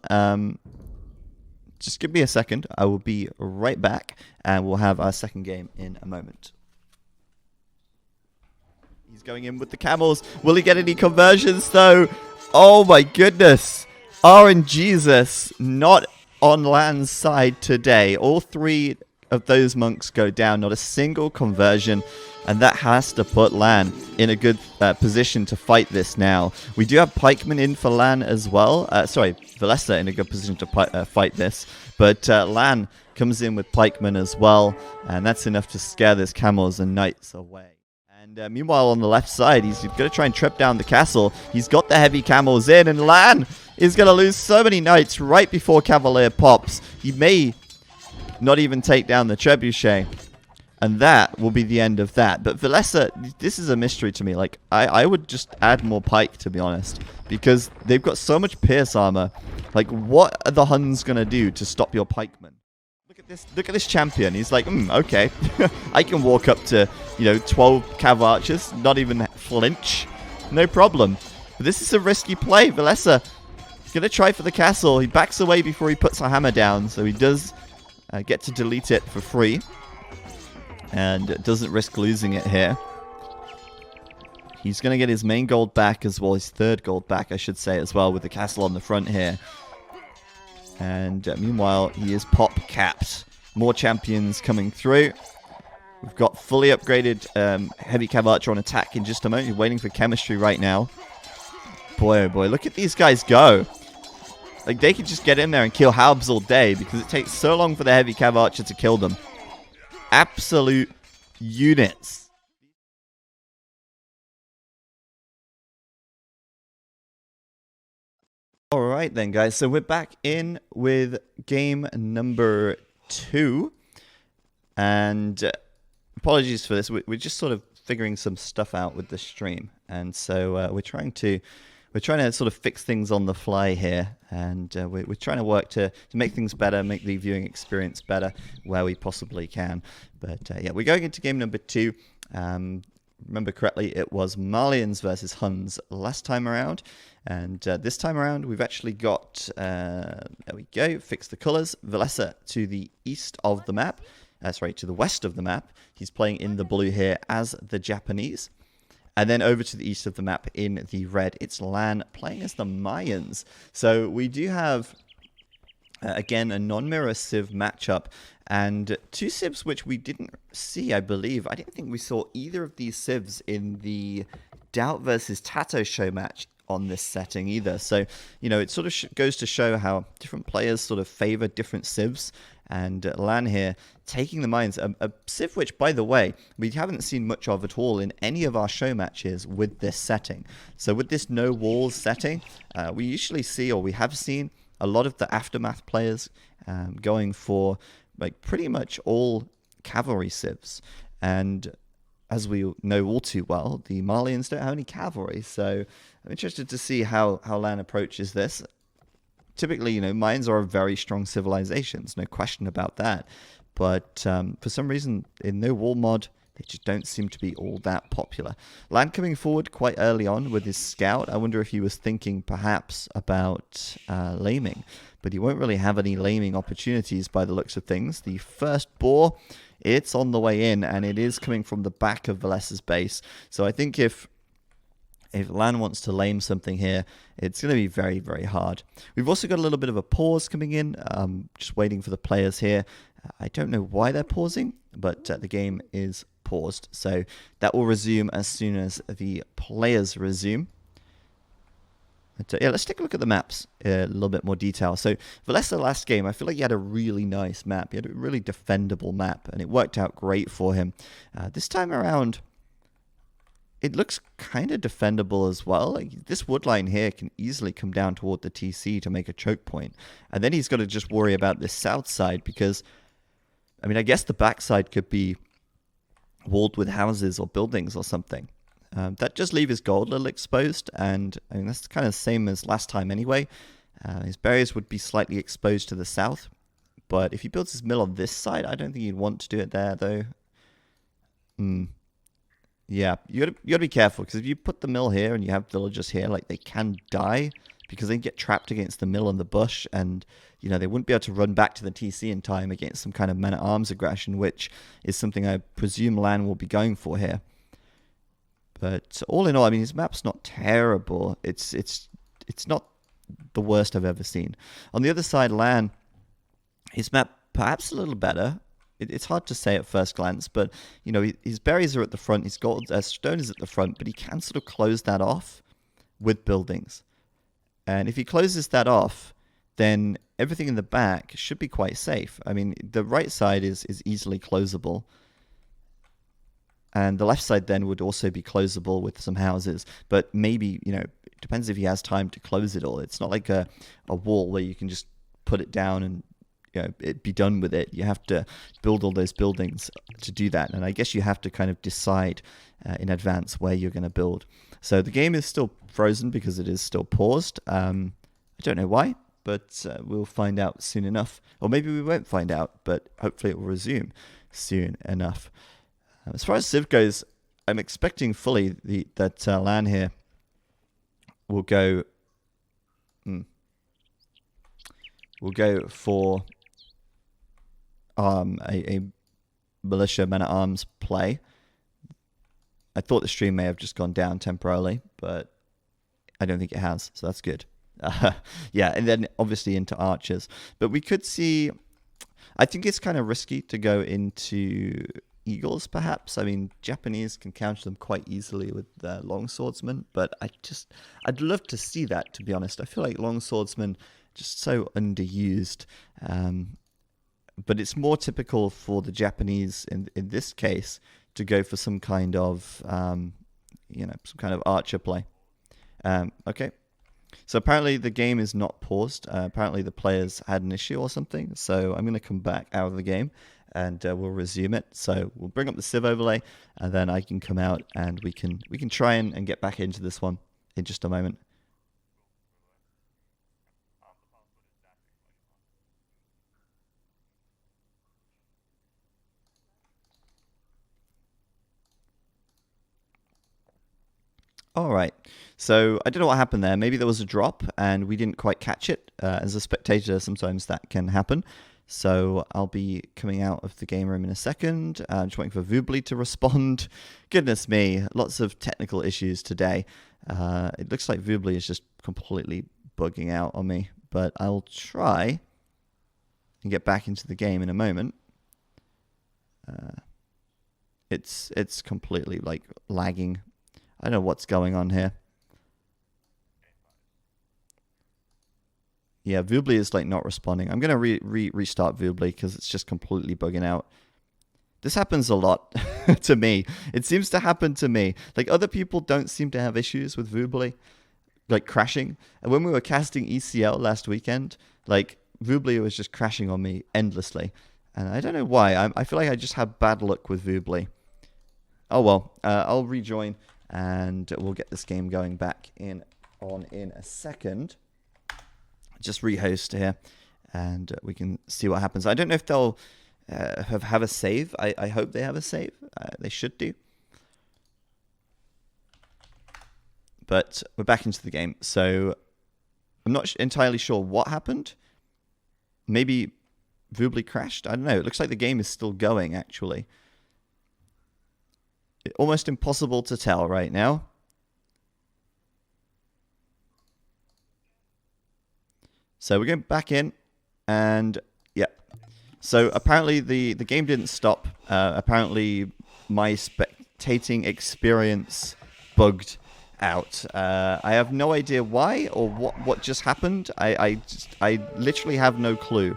Speaker 1: Just give me a second. I will be right back, and we'll have our second game in a moment. He's going in with the camels. Will he get any conversions, though? Oh, my goodness. RNGesus not on LaaaAAN's side today. All 3 of those monks go down. Not a single conversion. And that has to put LaaaAAN in a good position to fight this now. We do have pikemen in for LaaaAAN as well. Sorry, Villese in a good position to fight this. But LaaaAAN comes in with pikemen as well. And that's enough to scare those camels and knights away. And meanwhile, on the left side, he's going to try and trip down the castle. He's got the heavy camels in. And LaaaAAN is going to lose so many knights right before Cavalier pops. He may not even take down the trebuchet. And that will be the end of that. But Villese, this is a mystery to me. Like, I would just add more pike, to be honest. Because they've got so much pierce armor. Like, what are the Huns going to do to stop your pikemen? Look at this champion. He's like, okay. I can walk up to, 12 cav archers. Not even flinch. No problem. But this is a risky play. Villese going to try for the castle. He backs away before he puts a hammer down. So he does get to delete it for free. And doesn't risk losing it here. He's going to get his main gold back as well, his third gold back, I should say, as well, with the castle on the front here. And meanwhile, he is pop capped. More champions coming through. We've got fully upgraded heavy cav archer on attack in just a moment. He's waiting for chemistry right now. Boy, oh boy, look at these guys go. Like, they could just get in there and kill halbs all day because it takes so long for the heavy cav archer to kill them. Absolute units. Alright then, guys. So we're back in with game number 2. And apologies for this. We're just sort of figuring some stuff out with the stream. and so we're trying to sort of fix things on the fly here, and we're trying to work to make things better, make the viewing experience better where we possibly can. But yeah, we're going into game number 2. Remember correctly, it was Malians versus Huns last time around, and this time around we've actually got, there we go, fix the colors, Villese to the east of the map, to the west of the map. He's playing in the blue here as the Japanese. And then over to the east of the map in the red, it's LaaaaaN playing as the Mayans. So we do have, again, a non-mirror Civ matchup, and 2 Civs which we didn't see, I believe. I didn't think we saw either of these Civs in the Doubt versus Tato show match on this setting either. So, you know, it sort of goes to show how different players sort of favor different Civs. And LaaaaaN here taking the Mayans, a Civ which, by the way, we haven't seen much of at all in any of our show matches with this setting. So with this no walls setting, we usually see, or we have seen, a lot of the Aftermath players going for like pretty much all cavalry Civs. And as we know all too well, the Malians don't have any cavalry. So I'm interested to see how LaaaaaN approaches this. Typically, you know, Mayans are very strong civilizations, no question about that. But for some reason, in no wall mod, they just don't seem to be all that popular. LaaaaaN coming forward quite early on with his scout. I wonder if he was thinking perhaps about laming, but he won't really have any laming opportunities by the looks of things. The first boar, it's on the way in, and it is coming from the back of Vilese's base. So I think if LaaaaaN wants to lame something here, it's going to be very, very hard. We've also got a little bit of a pause coming in, just waiting for the players here. I don't know why they're pausing, but the game is paused. So that will resume as soon as the players resume. But, yeah, let's take a look at the maps in a little bit more detail. So Villese last game, I feel like he had a really nice map. He had a really defendable map, and it worked out great for him. This time around, it looks kind of defendable as well. Like, this wood line here can easily come down toward the TC to make a choke point. And then he's got to just worry about this south side because, I mean, I guess the backside could be walled with houses or buildings or something. That does leave his gold a little exposed, and I mean, that's kind of the same as last time anyway. His barriers would be slightly exposed to the south, but if he builds his mill on this side, I don't think he'd want to do it there, though. Yeah, you gotta be careful, because if you put the mill here and you have villagers here, like, they can die because they get trapped against the mill and the bush, and, you know, they wouldn't be able to run back to the TC in time against some kind of man-at-arms aggression, which is something I presume LaaaaaN will be going for here. But all in all, I mean, his map's not terrible. It's not the worst I've ever seen. On the other side, LaaaaaN, his map perhaps a little better. It's hard to say at first glance, but, you know, his berries are at the front, his gold stone is at the front, but he can sort of close that off with buildings. And if he closes that off, then everything in the back should be quite safe. I mean, the right side is easily closable. And the left side then would also be closable with some houses. But maybe, you know, it depends if he has time to close it all. It's not like a wall where you can just put it down and, you know, it be done with it. You have to build all those buildings to do that. And I guess you have to kind of decide in advance where you're going to build. So the game is still frozen because it is still paused. I don't know why, but we'll find out soon enough. Or maybe we won't find out, but hopefully it will resume soon enough. As far as Civ goes, I'm expecting fully that LaaaaaN here will go for a militia man-at-arms play. I thought the stream may have just gone down temporarily, but I don't think it has, so that's good. Yeah, and then obviously into archers. But we could see, I think it's kind of risky to go into eagles, perhaps. I mean, Japanese can counter them quite easily with their longswordsmen, but I'd love to see that, to be honest. I feel like longswordsmen just so underused. But it's more typical for the Japanese in this case to go for some kind of some kind of archer play. Okay. So apparently the game is not paused. Apparently the players had an issue or something. So I'm going to come back out of the game and we'll resume it. So we'll bring up the Civ overlay, and then I can come out and we can try and get back into this one in just a moment. All right, so I don't know what happened there. Maybe there was a drop and we didn't quite catch it. As a spectator, sometimes that can happen. So I'll be coming out of the game room in a second. Just waiting for Vubli to respond. Goodness me, lots of technical issues today. It looks like Vubli is just completely bugging out on me, but I'll try and get back into the game in a moment. It's completely like lagging. I don't know what's going on here. Yeah, Vubli is like not responding. I'm gonna restart Vubli because it's just completely bugging out. This happens a lot to me. It seems to happen to me. Like other people don't seem to have issues with Vubli, like crashing. And when we were casting ECL last weekend, like Vubli was just crashing on me endlessly, and I don't know why. I feel like I just have bad luck with Vubli. Oh well, I'll rejoin. And we'll get this game going back in a second. Just rehost here, and we can see what happens. I don't know if they'll have a save. I hope they have a save. They should do. But we're back into the game, so I'm not entirely sure what happened. Maybe Vubli crashed? I don't know. It looks like the game is still going, actually. Almost impossible to tell right now. So we're going back in, and yeah. So apparently the game didn't stop. Apparently my spectating experience bugged out. I have no idea why or what just happened. I literally have no clue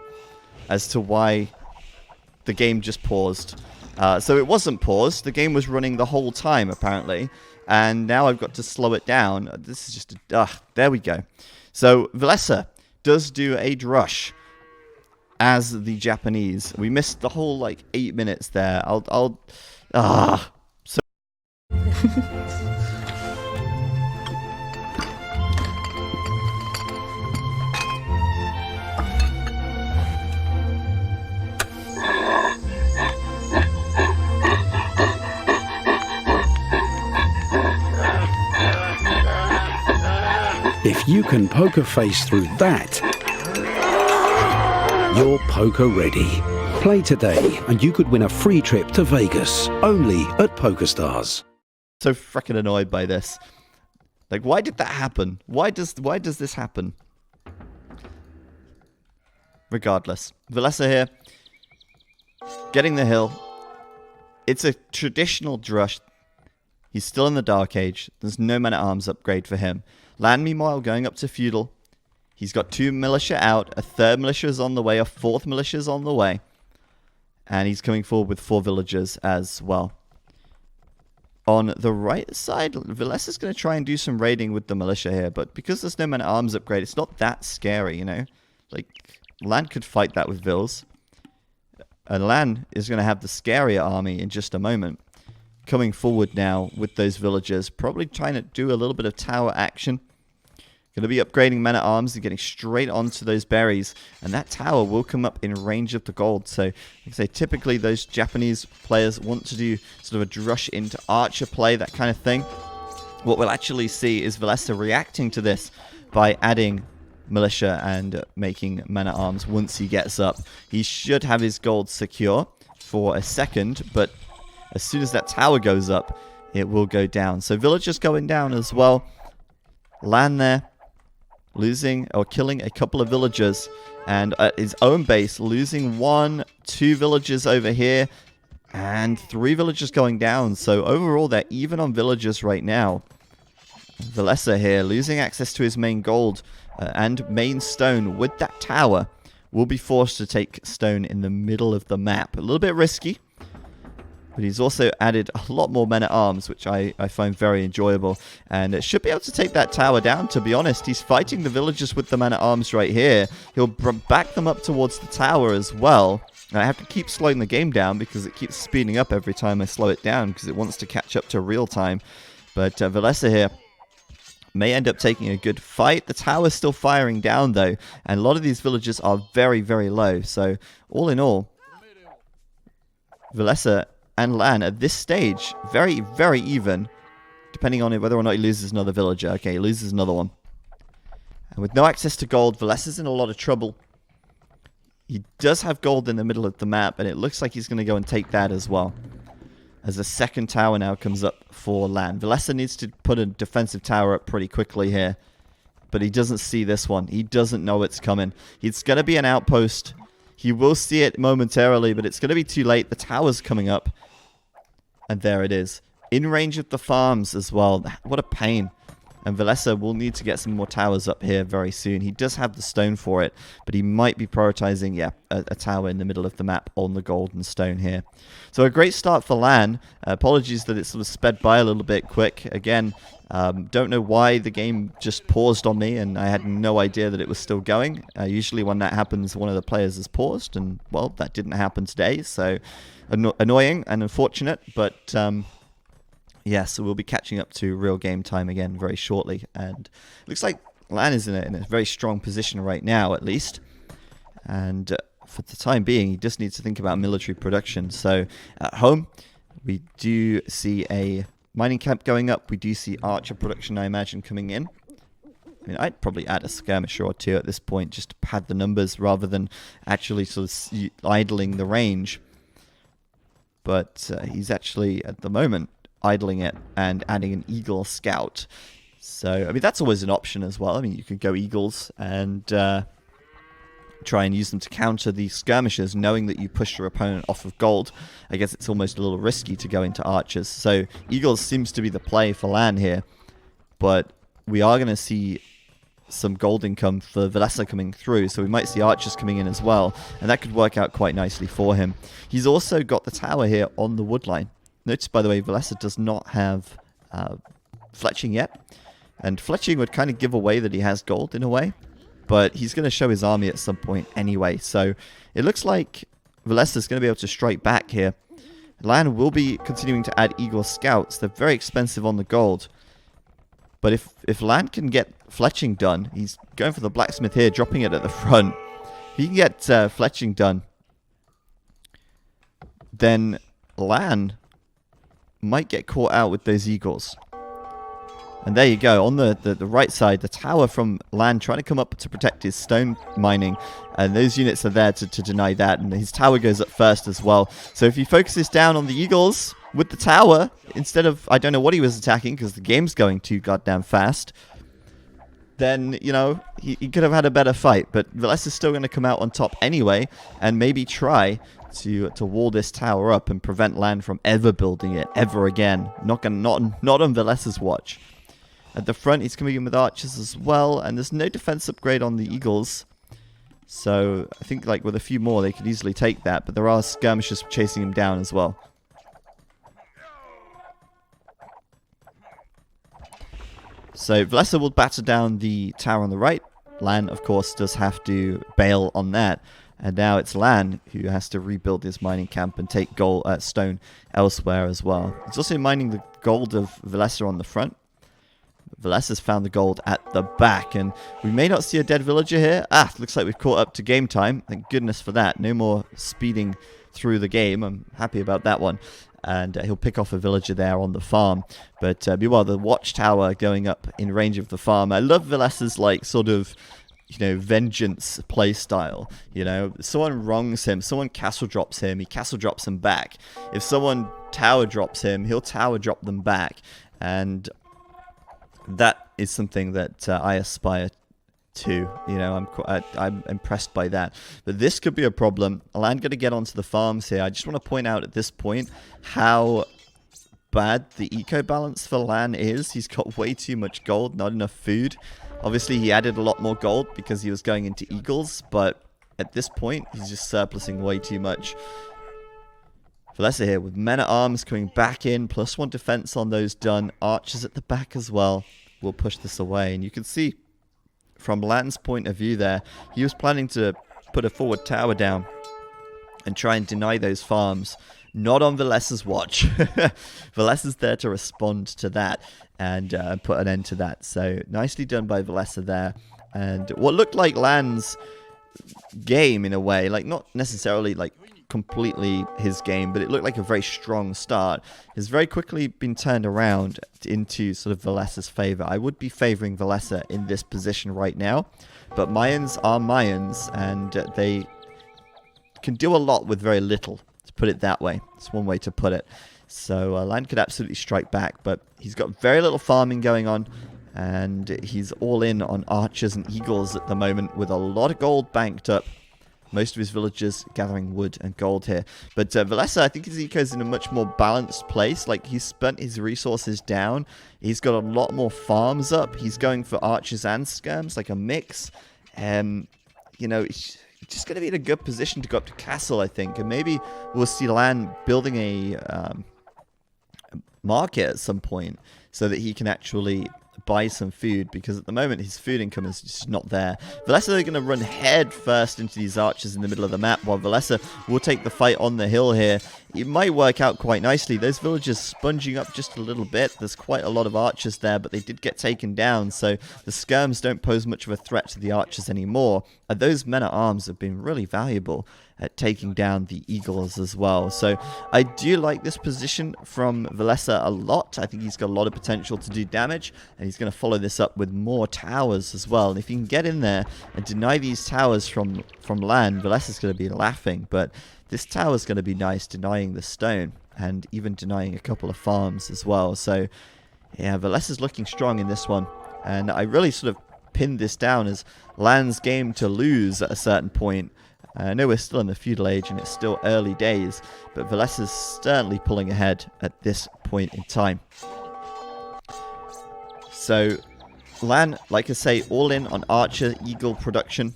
Speaker 1: as to why the game just paused. So it wasn't paused. The game was running the whole time, apparently. And now I've got to slow it down. This is just... there we go. So Villese does do a drush as the Japanese. We missed the whole, 8 minutes there. So...
Speaker 2: If you can poker face through that, you're poker ready. Play today and you could win a free trip to Vegas, only at PokerStars.
Speaker 1: So freaking annoyed by this. Why did that happen? Why does this happen? Regardless. Villese here. Getting the hill. It's a traditional drush. He's still in the Dark Age. There's no man-at-arms upgrade for him. LaaaaaN, meanwhile, going up to Feudal. He's got 2 militia out. A 3rd militia is on the way. A 4th militia is on the way. And he's coming forward with 4 villagers as well. On the right side, Villese is going to try and do some raiding with the militia here. But because there's no man-at-arms upgrade, it's not that scary, you know? LaaaaaN could fight that with Vils. And LaaaaaN is going to have the scarier army in just a moment. Coming forward now with those villagers, probably trying to do a little bit of tower action. Going to be upgrading men-at-arms and getting straight onto those berries, and that tower will come up in range of the gold. So, like I say, typically those Japanese players want to do sort of a drush into archer play, that kind of thing. What we'll actually see is Villese reacting to this by adding militia and making men-at-arms once he gets up. He should have his gold secure for a second, but as soon as that tower goes up, it will go down. So villagers going down as well. LaaaaaN there, losing or killing a couple of villagers. And at his own base, losing 1, 2 villagers over here. And 3 villagers going down. So overall, they're even on villagers right now. Villese here, losing access to his main gold and main stone with that tower. Will be forced to take stone in the middle of the map. A little bit risky. But he's also added a lot more men-at-arms, which I find very enjoyable. And it should be able to take that tower down, to be honest. He's fighting the villagers with the men-at-arms right here. He'll back them up towards the tower as well. And I have to keep slowing the game down because it keeps speeding up every time I slow it down because it wants to catch up to real time. But Villese here may end up taking a good fight. The tower's still firing down though, and a lot of these villagers are very, very low. So all in all, Villese and LaaaN at this stage, very, very even, depending on whether or not he loses another villager. Okay, he loses another one. And with no access to gold, Vilese's in a lot of trouble. He does have gold in the middle of the map, and it looks like he's going to go and take that as well. As a second tower now comes up for LaaaN. Villese needs to put a defensive tower up pretty quickly here. But he doesn't see this one. He doesn't know it's coming. It's going to be an outpost. He will see it momentarily, but it's going to be too late. The tower's coming up. And there it is. In range of the farms as well. What a pain. And Villese will need to get some more towers up here very soon. He does have the stone for it, but he might be prioritizing, yeah, a tower in the middle of the map on the golden stone here. So a great start for LaaaN. Apologies that it sort of sped by a little bit quick. Again, don't know why the game just paused on me, and I had no idea that it was still going. Usually when that happens, one of the players is paused, and, well, that didn't happen today. So annoying and unfortunate, but... yeah, so we'll be catching up to real game time again very shortly. And it looks like LaaaN is in a very strong position right now, at least. And for the time being, he just needs to think about military production. So at home, we do see a mining camp going up. We do see archer production, I imagine, coming in. I mean, I'd probably add a skirmisher or two at this point just to pad the numbers rather than actually sort of idling the range. But he's actually, at the moment, idling it and adding an eagle scout. So, I mean, that's always an option as well. I mean, you could go eagles and try and use them to counter the skirmishers, knowing that you push your opponent off of gold. I guess it's almost a little risky to go into archers. So, eagles seems to be the play for LaaaN here. But we are going to see some gold income for Villese coming through, so we might see archers coming in as well, and that could work out quite nicely for him. He's also got the tower here on the wood line. Notice, by the way, Villese does not have fletching yet. And fletching would kind of give away that he has gold in a way. But he's going to show his army at some point anyway. So it looks like Villese is going to be able to strike back here. LaaaN will be continuing to add eagle scouts. They're very expensive on the gold. But if LaaaN can get fletching done, he's going for the blacksmith here, dropping it at the front. If he can get fletching done, then LaaaN might get caught out with those eagles. And there you go, on the right side, the tower from LaaaN trying to come up to protect his stone mining, and those units are there to deny that, and his tower goes up first as well. So if he focuses down on the eagles with the tower, instead of, I don't know what he was attacking, because the game's going too goddamn fast, then, you know, he could have had a better fight. But Villese is still going to come out on top anyway, and maybe try to wall this tower up and prevent LaaaN from ever building it ever again. Not on Vilese's watch. At the front, he's coming in with archers as well, and there's no defense upgrade on the eagles. So I think like with a few more, they could easily take that. But there are skirmishers chasing him down as well. So Villese will batter down the tower on the right. LaaaN, of course, does have to bail on that. And now it's LaaaN who has to rebuild his mining camp and take gold, stone elsewhere as well. He's also mining the gold of Villese on the front. Villese has found the gold at the back, and we may not see a dead villager here. Looks like we've caught up to game time. Thank goodness for that. No more speeding through the game. I'm happy about that one. And he'll pick off a villager there on the farm. But meanwhile, the watchtower going up in range of the farm. I love Vilese's, like, sort of, you know, vengeance play style. You know, someone wrongs him, someone castle drops him, he castle drops him back. If someone tower drops him, he'll tower drop them back. And that is something that I aspire to. You know, I'm impressed by that. But this could be a problem. I'm going to get onto the farms here. I just want to point out at this point how bad the eco balance for LaaaN is. He's got way too much gold, not enough food. Obviously, he added a lot more gold because he was going into eagles, but at this point, he's just surplusing way too much. Villese here with men-at-arms coming back in, +1 defense on those done. Archers at the back as well will push this away. And you can see from LaaaN's point of view there, he was planning to put a forward tower down and try and deny those farms. Not on Vilese's watch. Vilese's there to respond to that and put an end to that. So nicely done by Villese there. And what looked like LaaaAN's game in a way, like not necessarily like completely his game, but it looked like a very strong start, has very quickly been turned around into sort of Vilese's favor. I would be favoring Villese in this position right now, but Mayans are Mayans, and they can do a lot with very little, to put it that way. It's one way to put it. So LaaaAN could absolutely strike back, but he's got very little farming going on, and he's all in on archers and eagles at the moment with a lot of gold banked up. Most of his villagers gathering wood and gold here. But Villese, I think his eco's in a much more balanced place. Like, he's spent his resources down. He's got a lot more farms up. He's going for archers and skirms, like a mix. You know, it's just going to be in a good position to go up to castle, I think. And maybe we'll see LaaaAN building a market at some point so that he can actually buy some food, because at the moment his food income is just not there. Villese are going to run head first into these archers in the middle of the map, while Villese will take the fight on the hill here. It might work out quite nicely. Those villagers sponging up just a little bit. There's quite a lot of archers there, but they did get taken down, so the skirms don't pose much of a threat to the archers anymore. And those men-at-arms have been really valuable at taking down the eagles as well. So I do like this position from Villese a lot. I think he's got a lot of potential to do damage, and he's going to follow this up with more towers as well. And if he can get in there and deny these towers from LaaaAN, Villese is going to be laughing. But this tower is going to be nice, denying the stone and even denying a couple of farms as well. So yeah, Villese is looking strong in this one, and I really sort of pinned this down as LaaaAN's game to lose at a certain point. I know we're still in the feudal age and it's still early days, but Villese is certainly pulling ahead at this point in time. So LaaaAN, like I say, all in on archer eagle production,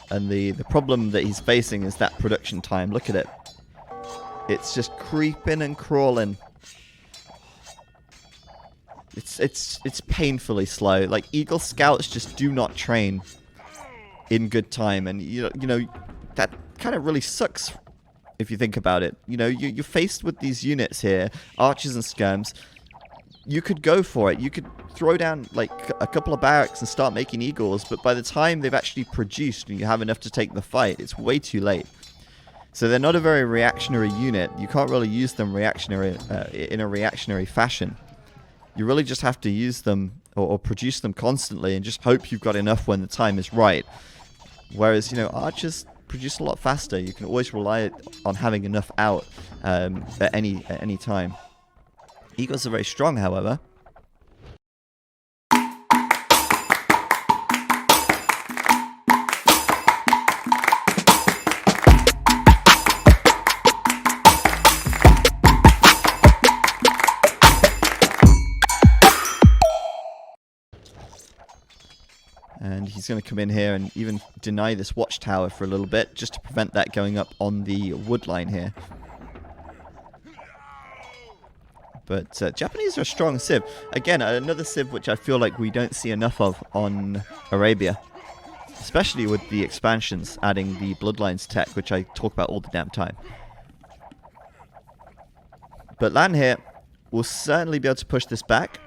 Speaker 1: and the problem that he's facing is that production time. Look at it. It's just creeping and crawling. It's painfully slow. Like, eagle scouts just do not train in good time, and you know that kind of really sucks if you think about it. You know, you're faced with these units here, archers and skirms. You could go for it. You could throw down like a couple of barracks and start making eagles, but by the time they've actually produced and you have enough to take the fight, it's way too late. So they're not a very reactionary unit. You can't really use them in a reactionary fashion. You really just have to use them or produce them constantly and just hope you've got enough when the time is right. Whereas, you know, archers produce a lot faster. You can always rely on having enough out at any time. Eagles are very strong, however. And he's going to come in here and even deny this watchtower for a little bit, just to prevent that going up on the wood line here. But Japanese are a strong civ. Again, another civ which I feel like we don't see enough of on Arabia. Especially with the expansions, adding the Bloodlines tech, which I talk about all the damn time. But LaaaAN here will certainly be able to push this back.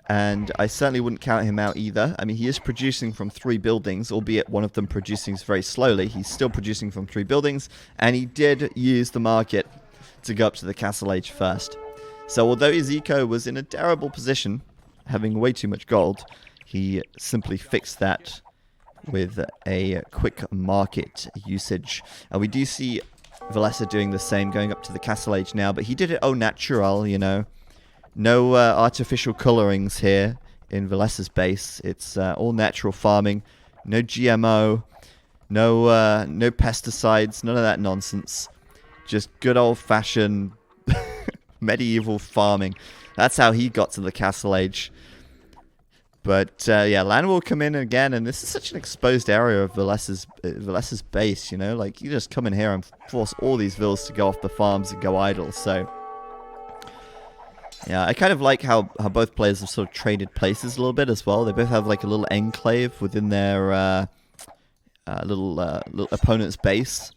Speaker 1: And I certainly wouldn't count him out either. I mean, he is producing from 3 buildings, albeit one of them producing very slowly. He's still producing from 3 buildings, and he did use the market to go up to the castle age first. So although his eco was in a terrible position, having way too much gold, he simply fixed that with a quick market usage. And we do see Villese doing the same, going up to the castle age now, but he did it au natural, you know. No artificial colorings here in Vilese's base. It's all natural farming, no GMO, no pesticides, none of that nonsense. Just good old-fashioned medieval farming. That's how he got to the castle age. But yeah, LaaaAN will come in again, and this is such an exposed area of Vilese's base, you know? Like, you just come in here and force all these villas to go off the farms and go idle, so... Yeah, I kind of like how both players have sort of traded places a little bit as well. They both have like a little enclave within their little opponent's base.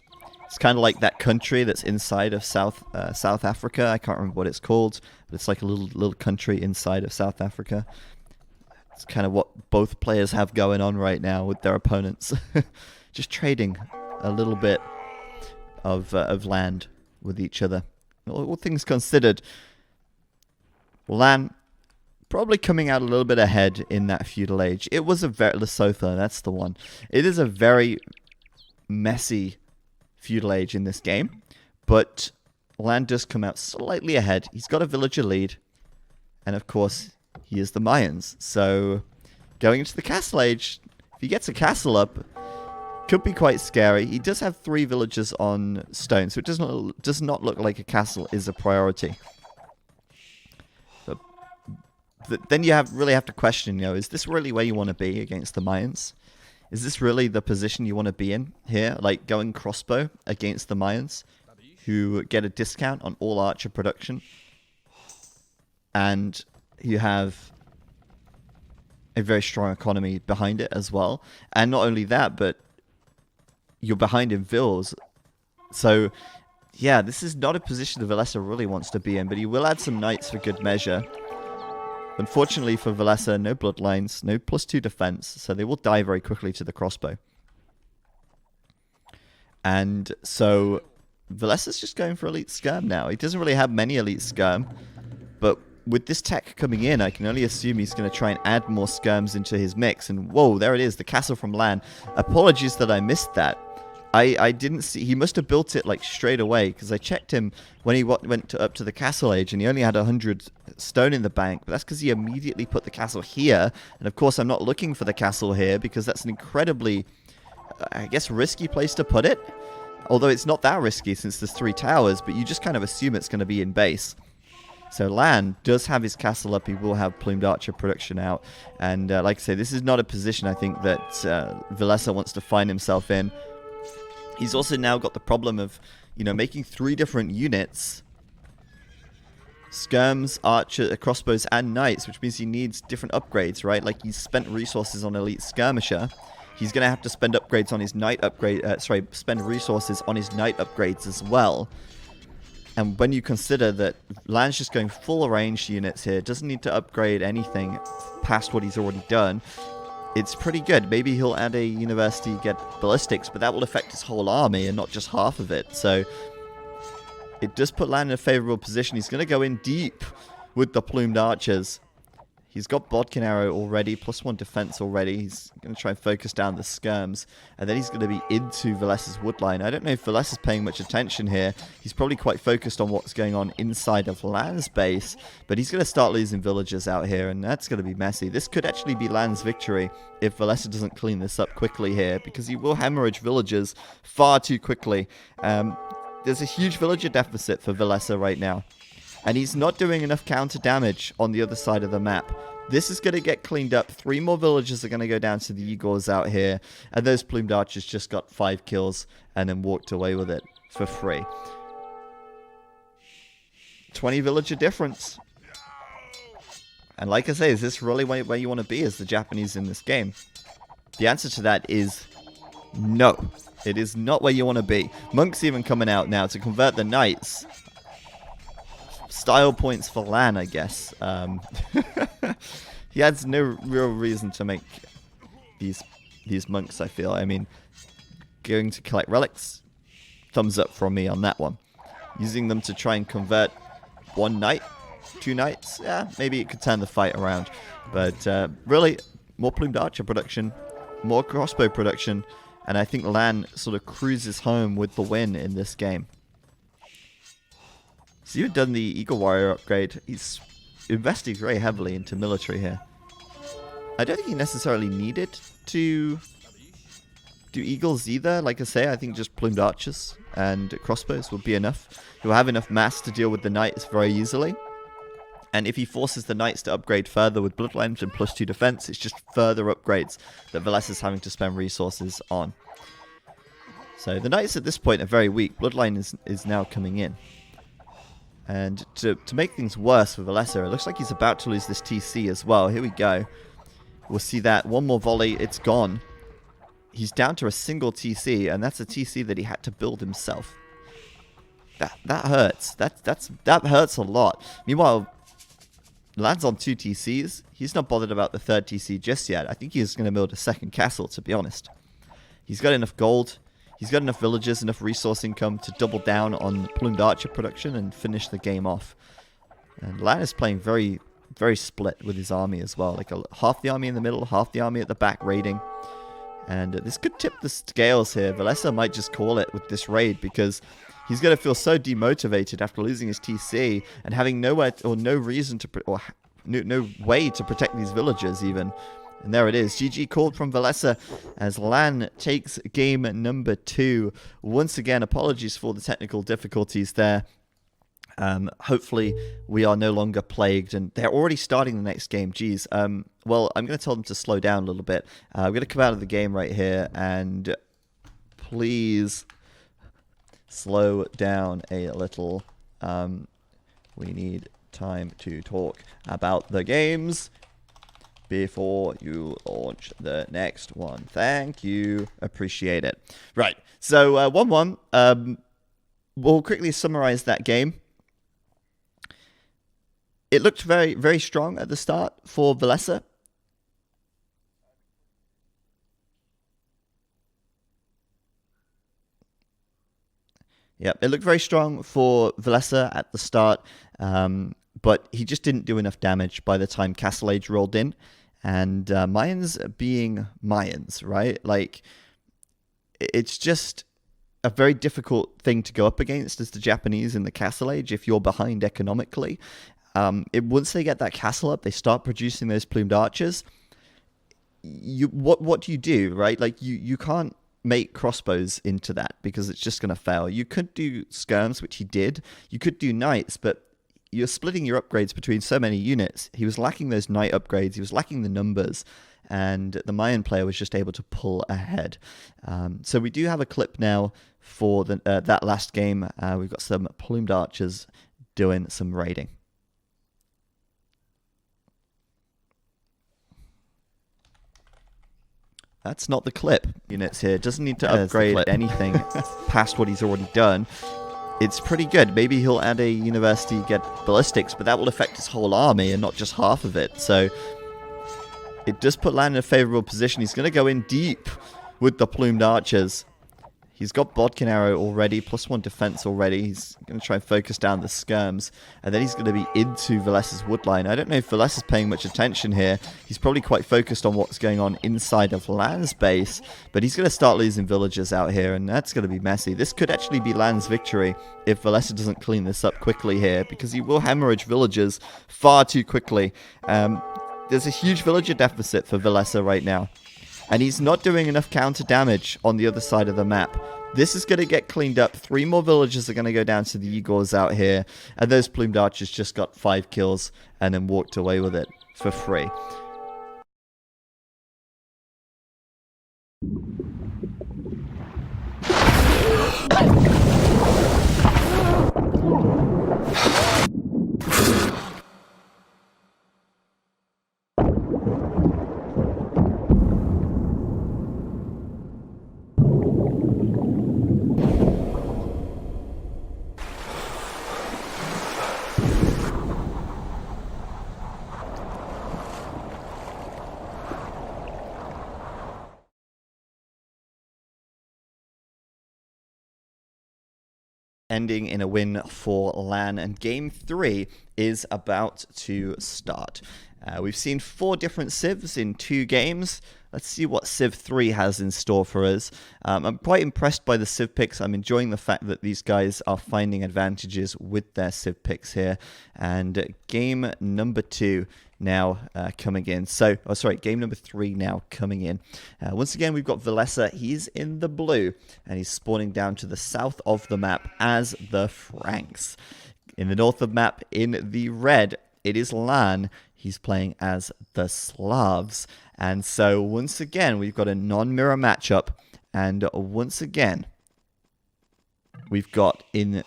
Speaker 1: It's kind of like that country that's inside of South Africa. I can't remember what it's called, but it's like a little country inside of South Africa. It's kind of what both players have going on right now with their opponents. Just trading a little bit of land with each other. All things considered, LaaaN probably coming out a little bit ahead in that feudal age. It was a very... Lesotho, that's the one. It is a very messy feudal age in this game, but LaaaN does come out slightly ahead. He's got a villager lead, and of course, he is the Mayans. So, going into the castle age, if he gets a castle up, could be quite scary. He does have 3 villagers on stone, so it does not look like a castle is a priority. But then you really have to question, is this really where you want to be against the Mayans? Is this really the position you want to be in here? Like going crossbow against the Mayans, who get a discount on all archer production, and you have a very strong economy behind it as well. And not only that, but you're behind in vills. So, yeah, this is not a position that Villese really wants to be in, but he will add some knights for good measure. Unfortunately for Villese, no bloodlines, no +2 defense, so they will die very quickly to the crossbow. And so Villese is just going for elite skirm now. He doesn't really have many elite skirm, but with this tech coming in, I can only assume he's going to try and add more skirms into his mix. And whoa, there it is, the castle from LaaaN. Apologies that I missed that. I didn't see... He must have built it like straight away, because I checked him when he went up to the castle age, and he only had 100 stone in the bank. But that's because he immediately put the castle here. And of course, I'm not looking for the castle here, because that's an incredibly, I guess, risky place to put it. Although it's not that risky since there's 3 towers, but you just kind of assume it's going to be in base. So LaaaN does have his castle up. He will have plumed archer production out. And like I say, this is not a position I think that Villese wants to find himself in. He's also now got the problem of, making 3 different units. Skirms, archer, crossbows, and knights, which means he needs different upgrades, right? Like, he's spent resources on elite skirmisher. He's going to have to spend upgrades on his knight spend resources on his knight upgrades as well. And when you consider that LaaaN's just going full ranged units here, doesn't need to upgrade anything past what he's already done, it's pretty good. Maybe he'll add a university, get ballistics, but that will affect his whole army and not just half of it. So it does put LaaaN in a favorable position. He's going to go in deep with the plumed archers. He's got Bodkin Arrow already, +1 defense already. He's going to try and focus down the skirms. And then he's going to be into Villese's woodline. I don't know if Villese is paying much attention here. He's probably quite focused on what's going on inside of LaaaN's base. But he's going to start losing villagers out here, and that's going to be messy. This could actually be LaaaN's victory if Villese doesn't clean this up quickly here, because he will hemorrhage villagers far too quickly. There's a huge villager deficit for Villese right now. And he's not doing enough counter damage on the other side of the map. This is going to get cleaned up. 3 more villagers are going to go down to the Igors out here. And those plumed archers just got 5 kills and then walked away with it for free. 20 villager difference. And like I say, is this really where you want to be as the Japanese in this game? The answer to that is no. It is not where you want to be. Monk's even coming out now to convert the knights. Style points for LaaaN, I guess. He has no real reason to make these monks, I feel. I mean, going to collect relics, thumbs up from me on that one. Using them to try and convert 1 knight, 2 knights, yeah, maybe it could turn the fight around. But really, more plumed archer production, more crossbow production, and I think LaaaN sort of cruises home with the win in this game. So you've done the Eagle Warrior upgrade. He's investing very heavily into military here. I don't think he necessarily needed to do eagles either. Like I say, I think just plumed archers and crossbows would be enough. He'll have enough mass to deal with the knights very easily. And if he forces the knights to upgrade further with bloodlines and +2 defense, it's just further upgrades that Villese is having to spend resources on. So the knights at this point are very weak. Bloodline is now coming in. And to make things worse for Villese, it looks like he's about to lose this TC as well. Here we go. We'll see that. 1 more volley. It's gone. he's down to a single TC, and that's a TC that he had to build himself. That hurts. That hurts a lot. Meanwhile, LaaaAAN's on 2 TCs. He's not bothered about the 3rd TC just yet. I think he's going to build a 2nd castle, to be honest. He's got enough gold. He's got enough villagers, enough resource income to double down on plumed archer production and finish the game off. And LaaaAAN is playing very, very split with his army as well. Like half the army in the middle, half the army at the back raiding. And this could tip the scales here. Villese might just call it with this raid because he's going to feel so demotivated after losing his TC and having nowhere or no reason to no way to protect these villagers even. And there it is. GG called from Villese as LaaaAAN takes game number 2. Once again, apologies for the technical difficulties there. Hopefully we are no longer plagued, and they're already starting the next game. Geez. Well, I'm going to tell them to slow down a little bit. I'm going to come out of the game right here, and please slow down a little. We need time to talk about the games before you launch the next one. Thank you. Appreciate it. Right. So 1-1. We'll quickly summarize that game. It looked very, very strong at the start for Villese. Yep, it looked very strong for Villese at the start, but he just didn't do enough damage by the time Castle Age rolled in. And Mayans being Mayans, right? Like, it's just a very difficult thing to go up against as the Japanese in the Castle Age if you're behind economically. Once they get that castle up, they start producing those plumed archers. What do you do, right? Like, you can't make crossbows into that because it's just going to fail. You could do skirms, which he did. You could do knights, but you're splitting your upgrades between so many units. He was lacking those knight upgrades. He was lacking the numbers, and the Mayan player was just able to pull ahead. So we do have a clip now for that last game. We've got some plumed archers doing some raiding. That's not the clip. Units here. Doesn't need to upgrade anything past what he's already done. It's pretty good. Maybe he'll add a university, get ballistics, but that will affect his whole army and not just half of it. So it does put LaaaAAN in a favorable position. He's going to go in deep with the plumed archers. He's got Bodkin Arrow already, +1 defense already. He's going to try and focus down the skirms. And then he's going to be into Villese's woodline. I don't know if Villese is paying much attention here. He's probably quite focused on what's going on inside of LaaaAAN's base. But he's going to start losing villagers out here, and that's going to be messy. This could actually be LaaaAAN's victory if Villese doesn't clean this up quickly here, because he will hemorrhage villagers far too quickly. There's a huge villager deficit for Villese right now. And he's not doing enough counter damage on the other side of the map. This is going to get cleaned up. 3 more villagers are going to go down to the Igors out here. And those plumed archers just got 5 kills and then walked away with it for free. Ending in a win for LaaaAAN, and game 3 is about to start. We've seen 4 different civs in 2 games. Let's see what Civ 3 has in store for us. I'm quite impressed by the Civ picks. I'm enjoying the fact that these guys are finding advantages with their Civ picks here. And game number 2 now coming in. Game number 3 now coming in. Once again, we've got Villese. He's in the blue, and he's spawning down to the south of the map as the Franks. In the north of the map, in the red, it is LaaaAAN. He's playing as the Slavs. And so, once again, we've got a non-mirror matchup. And once again, we've got in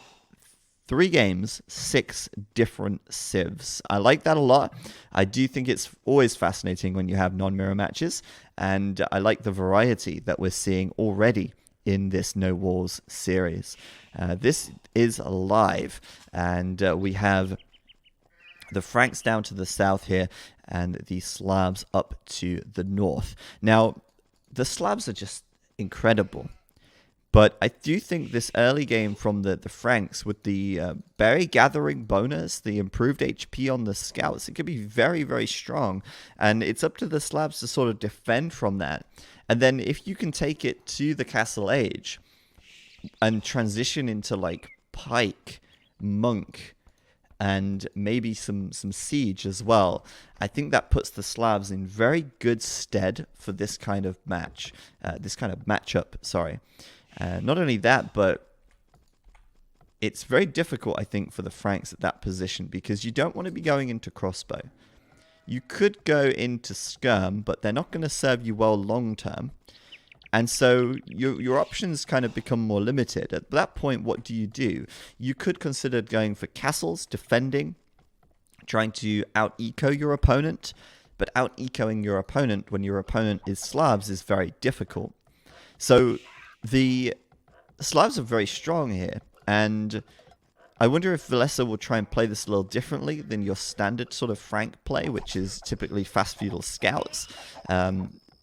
Speaker 1: 3 games, 6 different civs. I like that a lot. I do think it's always fascinating when you have non-mirror matches. And I like the variety that we're seeing already in this No Wars series. This is live, and we have the Franks down to the south here, and the Slavs up to the north. Now, the Slavs are just incredible. But I do think this early game from the Franks with the berry gathering bonus, the improved HP on the scouts, it could be very, very strong. And it's up to the Slavs to sort of defend from that. And then if you can take it to the Castle Age and transition into like Pike, Monk, and maybe some siege as well, I think that puts the Slavs in very good stead for this kind of matchup, sorry. Not only that, but it's very difficult, I think, for the Franks at that position, because you don't want to be going into crossbow. You could go into skirm, but they're not going to serve you well long term. And so your options kind of become more limited. At that point, what do? You could consider going for castles, defending, trying to out-eco your opponent. But out-ecoing your opponent when your opponent is Slavs is very difficult. So the Slavs are very strong here, and I wonder if Villese will try and play this a little differently than your standard sort of Frank play, which is typically fast feudal scouts,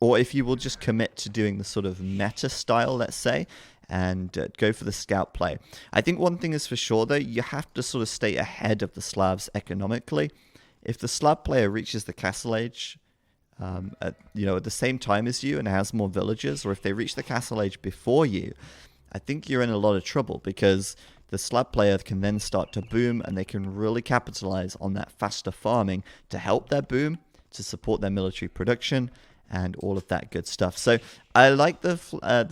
Speaker 1: or if you will just commit to doing the sort of meta style, let's say, and go for the scout play. I think one thing is for sure, though, you have to sort of stay ahead of the Slavs economically. If the Slav player reaches the Castle Age at the same time as you and has more villagers, or if they reach the Castle Age before you, I think you're in a lot of trouble, because the Slav player can then start to boom, and they can really capitalize on that faster farming to help their boom, to support their military production, and all of that good stuff. So I like the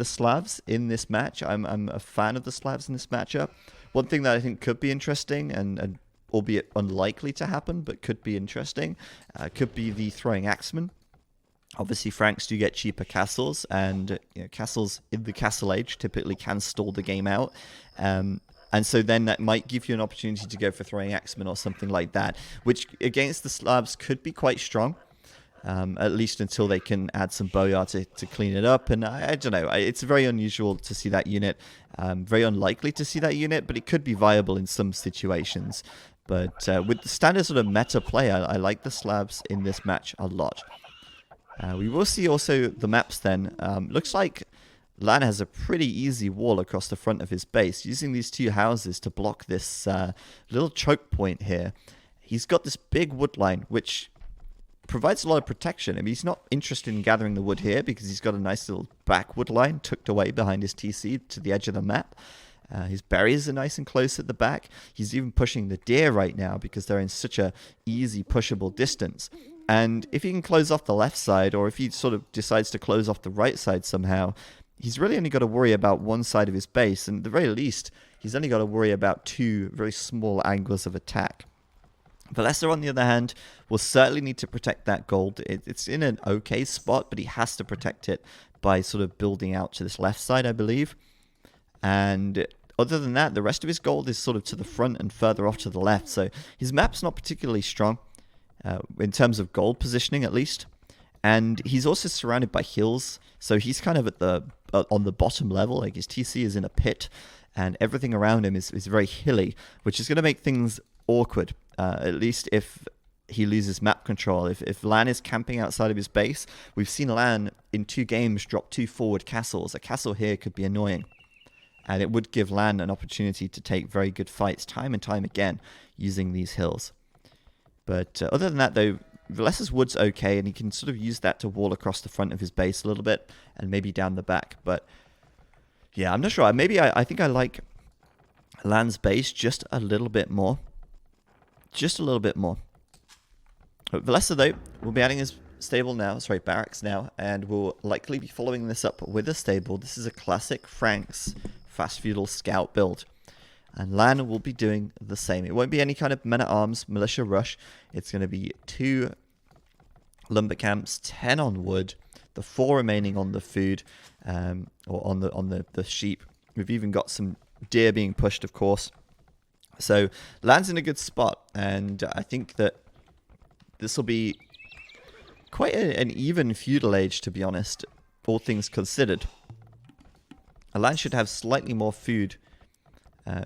Speaker 1: Slavs in this match. I'm a fan of the Slavs in this matchup. One thing that I think could be interesting, and albeit unlikely to happen, but could be interesting, could be the throwing axeman. Obviously, Franks do get cheaper castles, and castles in the Castle Age typically can stall the game out. And so then that might give you an opportunity to go for throwing axemen or something like that, which against the Slavs could be quite strong, at least until they can add some boyar to clean it up. And I don't know, it's very unusual to see that unit, very unlikely to see that unit, but it could be viable in some situations. But with the standard sort of meta play, I like the Slavs in this match a lot. We will see also the maps then. Looks like LaaaaaN has a pretty easy wall across the front of his base, using these two houses to block this little choke point here. He's got this big wood line, which provides a lot of protection. I mean, he's not interested in gathering the wood here because he's got a nice little back wood line tucked away behind his TC to the edge of the map. His berries are nice and close at the back. He's even pushing the deer right now because they're in such a easy pushable distance. And if he can close off the left side, or if he sort of decides to close off the right side somehow, he's really only got to worry about one side of his base. And at the very least, he's only got to worry about two very small angles of attack. Villese, on the other hand, will certainly need to protect that gold. It's in an okay spot, but he has to protect it by sort of building out to this left side, I believe. And other than that, the rest of his gold is sort of to the front and further off to the left. So his map's not particularly strong. In terms of gold positioning, at least. And he's also surrounded by hills, so he's kind of at the on the bottom level. Like, his TC is in a pit, and everything around him is very hilly, which is going to make things awkward, at least if he loses map control. If LaaaaaN is camping outside of his base, we've seen LaaaaaN in 2 games drop 2 forward castles. A castle here could be annoying, and it would give LaaaaaN an opportunity to take very good fights time and time again using these hills. But other than that, though, Villese's wood's okay, and he can sort of use that to wall across the front of his base a little bit, and maybe down the back. But yeah, I'm not sure. Maybe I think I like LaaaAN's base just a little bit more. Just a little bit more. But Villese, though, will be adding his barracks now, and we'll likely be following this up with a stable. This is a classic Franks fast feudal scout build. And LaaaaaN will be doing the same. It won't be any kind of men-at-arms militia rush. It's going to be 2 lumber camps, 10 on wood, the 4 remaining on the food, or on the sheep. We've even got some deer being pushed, of course. So LaaaAN's in a good spot, and I think that this will be quite an even feudal age, to be honest, all things considered. LaaaN should have slightly more food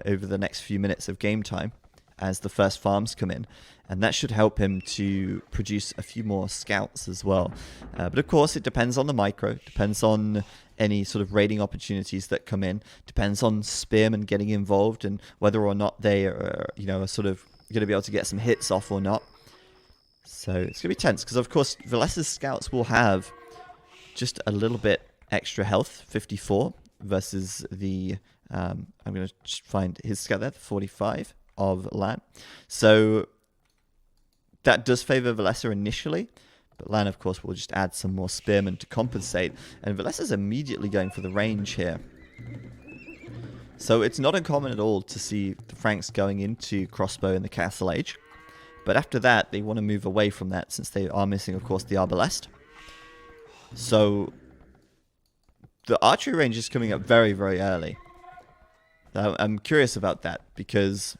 Speaker 1: over the next few minutes of game time as the first farms come in, and that should help him to produce a few more scouts as well. But of course, it depends on the micro, depends on any sort of raiding opportunities that come in, depends on spearmen getting involved and whether or not they are, are sort of going to be able to get some hits off or not. So it's going to be tense because, of course, Vilese's scouts will have just a little bit extra health, 54, versus the, I'm going to find his scout there, 45 of LaaaN. So that does favor Villese initially, but LaaaN, of course, will just add some more spearmen to compensate. And Villese is immediately going for the range here. So it's not uncommon at all to see the Franks going into crossbow in the Castle Age. But after that, they want to move away from that since they are missing, of course, the Arbalest. So the archery range is coming up very, very early. I'm curious about that because...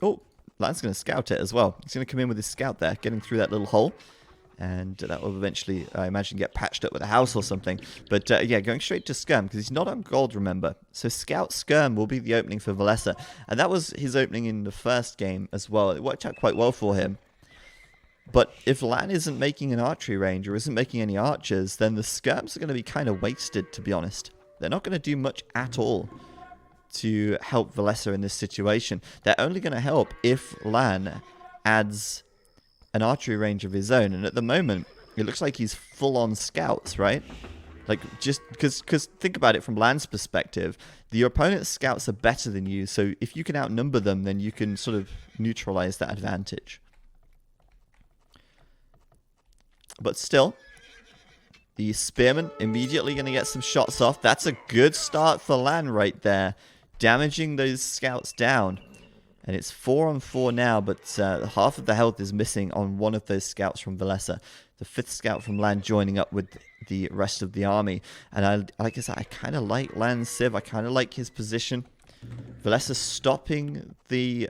Speaker 1: Oh, LaaaN's going to scout it as well. He's going to come in with his scout there, getting through that little hole. And that will eventually, I imagine, get patched up with a house or something. But yeah, going straight to Skirm, because he's not on gold, remember. So Scout Skirm will be the opening for Villese. And that was his opening in the first game as well. It worked out quite well for him. But if LaaaN isn't making an archery range or isn't making any archers, then the Skirms are going to be kind of wasted, to be honest. They're not going to do much at all to help Villese in this situation. They're only going to help if LaaaN adds an archery range of his own, and at the moment it looks like he's full on scouts, right? Like, just because think about it from LaaaN's perspective, your opponent's scouts are better than you, so if you can outnumber them, then you can sort of neutralize that advantage. But still, the spearmen immediately going to get some shots off. That's a good start for LaaaN right there, damaging those scouts down. And it's 4-on-4 now, but half of the health is missing on one of those scouts from Villese. The 5th scout from LaaaN joining up with the rest of the army. And like I said, I kind of like LaaaN's Civ. I kind of like his position. Villese stopping the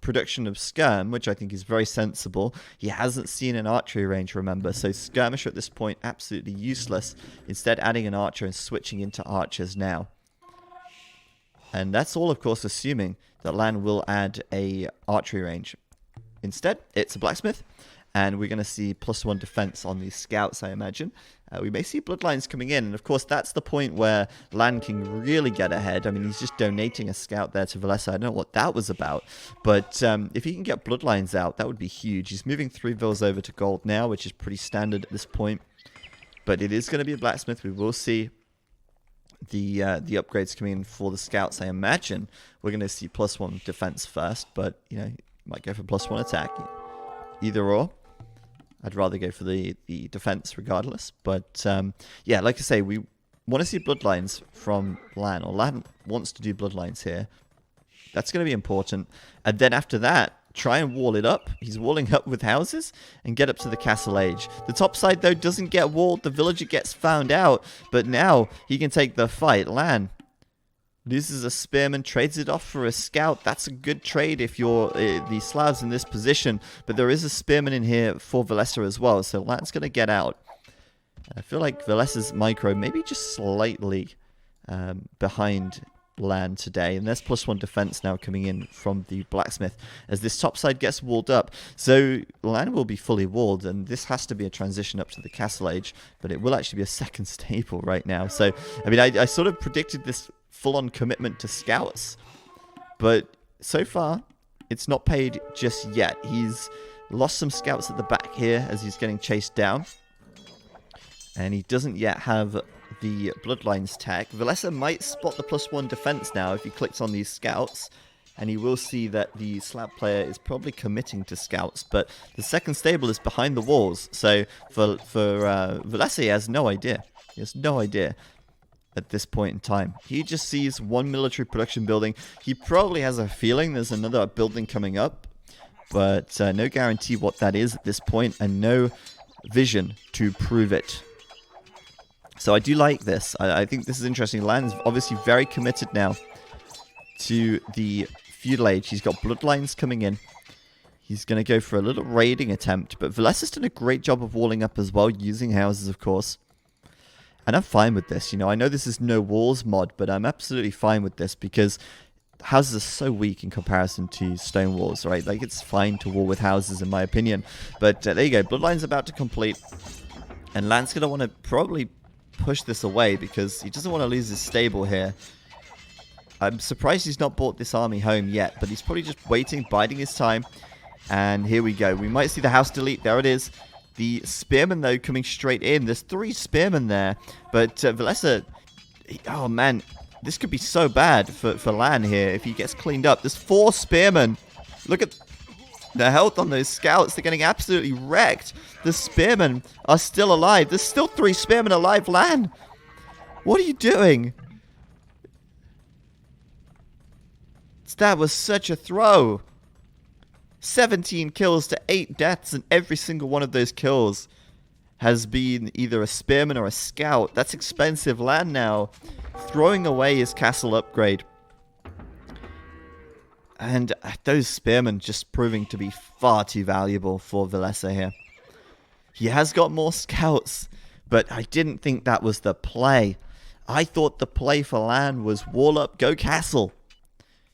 Speaker 1: production of Skirm, which I think is very sensible. He hasn't seen an archery range, remember, so Skirmish at this point absolutely useless. Instead, adding an archer and switching into archers now. And that's all, of course, assuming that LaaaN will add a archery range. Instead, it's a blacksmith, and we're going to see +1 defense on these scouts, I imagine. We may see bloodlines coming in, and of course, that's the point where LaaaN can really get ahead. I mean, he's just donating a scout there to Villese. I don't know what that was about, but if he can get bloodlines out, that would be huge. He's moving 3 vills over to gold now, which is pretty standard at this point. But it is going to be a blacksmith. We will see the upgrades coming in for the scouts. I imagine we're going to see +1 defense first, but you might go for +1 attack, either or. I'd rather go for the defense regardless, but yeah, like I say, we want to see bloodlines from LaaaN, or LaaaN wants to do bloodlines here. That's going to be important. And then after that, try and wall it up. He's walling up with houses and get up to the Castle Age. The top side, though, doesn't get walled. The villager gets found out, but now he can take the fight. LaaaN loses a spearman, trades it off for a scout. That's a good trade if you're the Slavs in this position, but there is a spearman in here for Villese as well, so LaaaN's going to get out. I feel like Vilese's micro maybe just slightly behind LaaaN today, and there's +1 defense now coming in from the blacksmith as this top side gets walled up. So LaaaN will be fully walled, and this has to be a transition up to the Castle Age, but it will actually be a second staple right now. So I mean, I sort of predicted this full-on commitment to scouts, but so far it's not paid just yet. He's lost some scouts at the back here as he's getting chased down, and he doesn't yet have the bloodlines tag. Villese might spot the +1 defense now if he clicks on these scouts, and he will see that the Slav player is probably committing to scouts, but the second stable is behind the walls, so for Villese, he has no idea. He has no idea at this point in time. He just sees one military production building. He probably has a feeling there's another building coming up, but no guarantee what that is at this point, and no vision to prove it. So I do like this. I think this is interesting. LaaaN's obviously very committed now to the feudal age. He's got bloodlines coming in. He's going to go for a little raiding attempt, but Vilese's done a great job of walling up as well, using houses, of course. And I'm fine with this. You know, I know this is no walls mod, but I'm absolutely fine with this because houses are so weak in comparison to stone walls, right? Like, it's fine to wall with houses, in my opinion. But there you go. Bloodline's about to complete. And LaaaAN's going to want to probably push this away because he doesn't want to lose his stable here. I'm surprised he's not brought this army home yet, but he's probably just waiting, biding his time. And here we go. We might see the house delete. There it is. The spearmen, though, coming straight in. There's 3 spearmen there. But Villese... Oh, man. This could be so bad for LaaaAN here if he gets cleaned up. There's 4 spearmen. Look at the health on those scouts. They're getting absolutely wrecked. The spearmen are still alive. There's still 3 spearmen alive. LaaaAN, what are you doing? That was such a throw. 17 kills to 8 deaths, and every single one of those kills has been either a spearman or a scout. That's expensive land now. Throwing away his castle upgrade. And those spearmen just proving to be far too valuable for Villese here. He has got more scouts, but I didn't think that was the play. I thought the play for LaaaAN was wall up, go castle.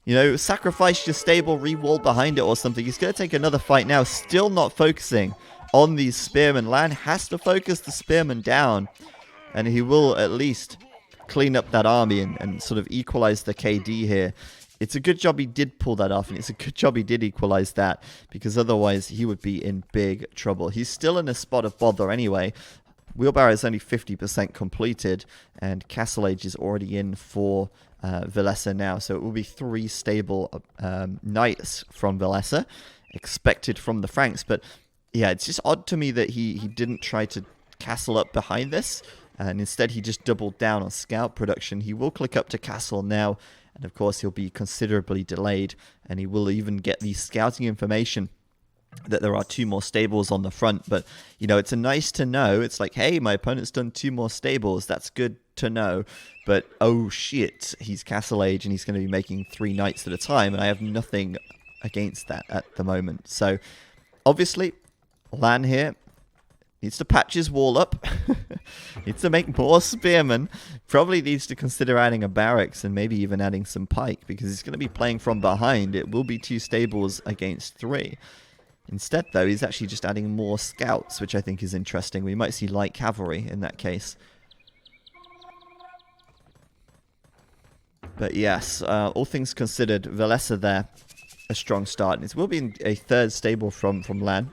Speaker 1: You know, sacrifice your stable, re-wall behind it or something. He's going to take another fight now, still not focusing on these spearmen. LaaaAN has to focus the spearmen down, and he will at least clean up that army and sort of equalize the KD here. It's a good job he did pull that off, and it's a good job he did equalize that, because otherwise he would be in big trouble. He's still in a spot of bother anyway. Wheelbarrow is only 50% completed, and Castle Age is already in for Villese now. So it will be 3 stable knights from Villese, expected from the Franks. But yeah, it's just odd to me that he didn't try to castle up behind this, and instead he just doubled down on scout production. He will click up to castle now, and of course he'll be considerably delayed, and he will even get the scouting information that there are 2 more stables on the front. But, you know, it's a nice to know. It's like, hey, my opponent's done 2 more stables. That's good to know. But, oh, shit, he's Castle Age, and he's going to be making 3 knights at a time, and I have nothing against that at the moment. So, obviously, LaaaAN here needs to patch his wall up. Needs to make more spearmen. Probably needs to consider adding a barracks and maybe even adding some pike, because he's going to be playing from behind. It will be 2 stables against 3. Instead, though, he's actually just adding more scouts, which I think is interesting. We might see light cavalry in that case. But yes, all things considered, Villese there, a strong start. And it will be a 3rd stable from LaaaAN.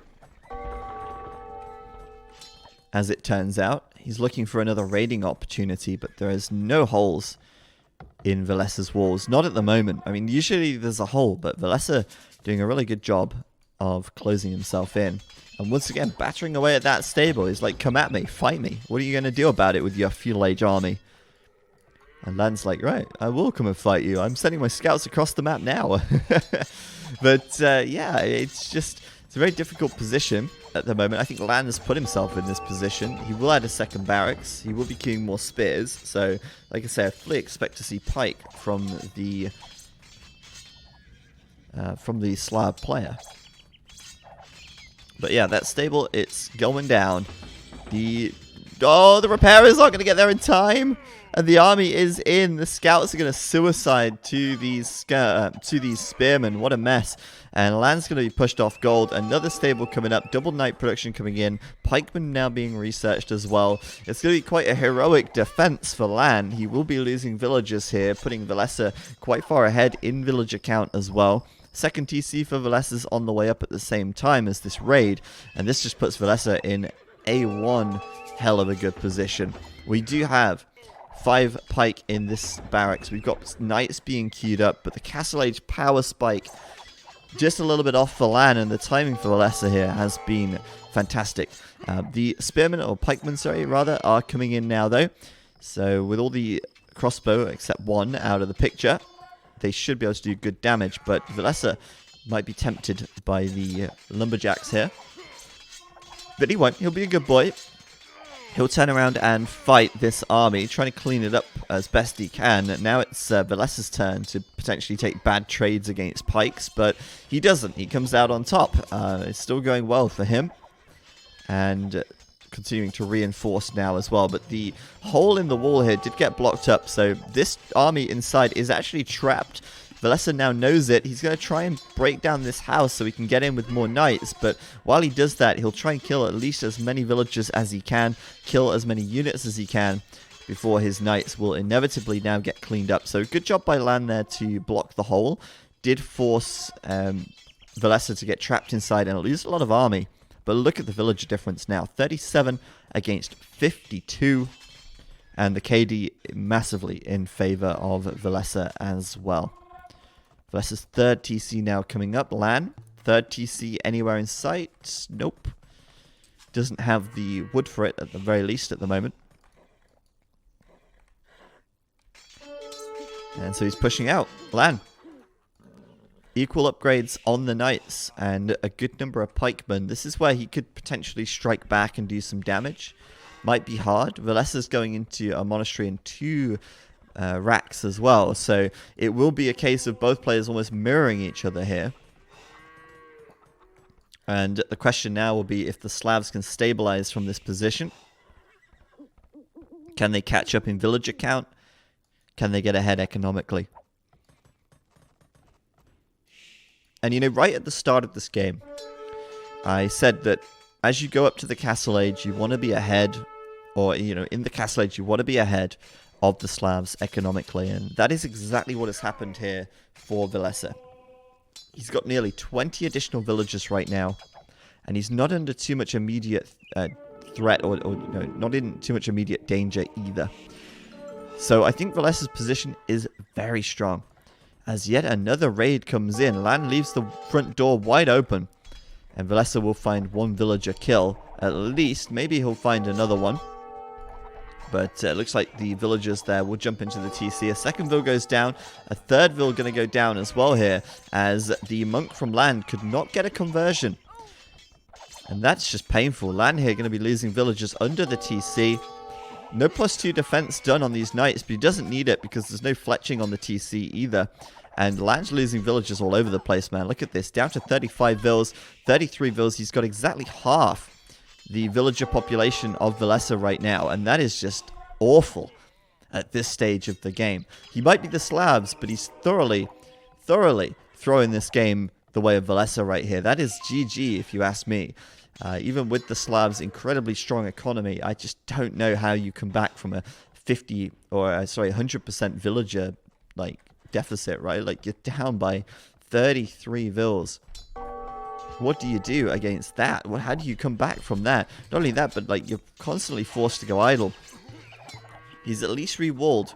Speaker 1: As it turns out, he's looking for another raiding opportunity, but there is no holes in Villese's walls. Not at the moment. I mean, usually there's a hole, but Villese doing a really good job of closing himself in. And once again, battering away at that stable. He's like, come at me, fight me. What are you going to do about it with your feudal age army? And LaaaAN's like, right, I will come and fight you. I'm sending my scouts across the map now. But yeah, it's a very difficult position at the moment. I think LaaaAN has put himself in this position. He will add a 2nd barracks. He will be queuing more spears. So, like I say, I fully expect to see pike from the Slav player. But yeah, that stable, it's going down. The repairers aren't going to get there in time. And the army is in. The scouts are going to suicide to these spearmen. What a mess. And LaaaAN's going to be pushed off gold. Another stable coming up. Double knight production coming in. Pikemen now being researched as well. It's going to be quite a heroic defense for LaaaAN. He will be losing villagers here, putting Villese quite far ahead in villager count as well. 2nd TC for Villese is on the way up at the same time as this raid. And this just puts Villese in a one hell of a good position. We do have 5 pike in this barracks. We've got knights being queued up, but the Castle Age power spike just a little bit off for LaaaAN, and the timing for Villese here has been fantastic. The spearmen, or pikemen, sorry, rather, are coming in now, though. So with all the crossbow, except 1, out of the picture, they should be able to do good damage, but Villese might be tempted by the lumberjacks here. But he won't. He'll be a good boy. He'll turn around and fight this army, trying to clean it up as best he can. Now it's Vilese's turn to potentially take bad trades against pikes, but he doesn't. He comes out on top. It's still going well for him. And continuing to reinforce now as well. But the hole in the wall here did get blocked up, so this army inside is actually trapped. Villese now knows it. He's going to try and break down this house so he can get in with more knights, but while he does that, he'll try and kill at least as many villagers as he can, kill as many units as he can, before his knights will inevitably now get cleaned up. So good job by LaaaaaN there to block the hole. Did force Villese to get trapped inside and lose a lot of army. But look at the villager difference now. 37 against 52. And the KD massively in favor of Villese as well. Vilese's third TC now coming up. LaaaaaN, third TC anywhere in sight? Nope. Doesn't have the wood for it at the very least at the moment. And so he's pushing out. LaaaaaN. Equal upgrades on the knights and a good number of pikemen. This is where he could potentially strike back and do some damage. Might be hard. Vilese's going into a monastery in 2 racks as well. So it will be a case of both players almost mirroring each other here. And the question now will be if the Slavs can stabilize from this position. Can they catch up in villager count? Can they get ahead economically? And you know, right at the start of this game, I said that as you go up to the castle age, you want to be ahead, or, you know, in the castle age, you want to be ahead of the Slavs economically. And that is exactly what has happened here for Villese. He's got nearly 20 additional villagers right now, and he's not under too much immediate threat, or you know, not in too much immediate danger either. So I think Vilese's position is very strong. As yet another raid comes in, LaaaaaN leaves the front door wide open, and Villese will find 1 villager kill. At least, maybe he'll find another one. But it looks like the villagers there will jump into the TC. A second vill goes down, a third vill going to go down as well here, as the monk from LaaaaaN could not get a conversion. And that's just painful. LaaaaaN here going to be losing villagers under the TC. No +2 defense done on these knights, but he doesn't need it because there's no fletching on the TC either. And LaaaAAN's losing villagers all over the place, man. Look at this. Down to 35 vills, 33 vills. He's got exactly half the villager population of Villese right now. And that is just awful at this stage of the game. He might be the Slavs, but he's thoroughly throwing this game the way of Villese right here. That is GG if you ask me. Even with the Slavs' incredibly strong economy, I just don't know how you come back from a 100% villager like deficit, right? Like, you're down by 33 vills. What do you do against that? How do you come back from that? Not only that, but like, you're constantly forced to go idle. He's at least re-walled.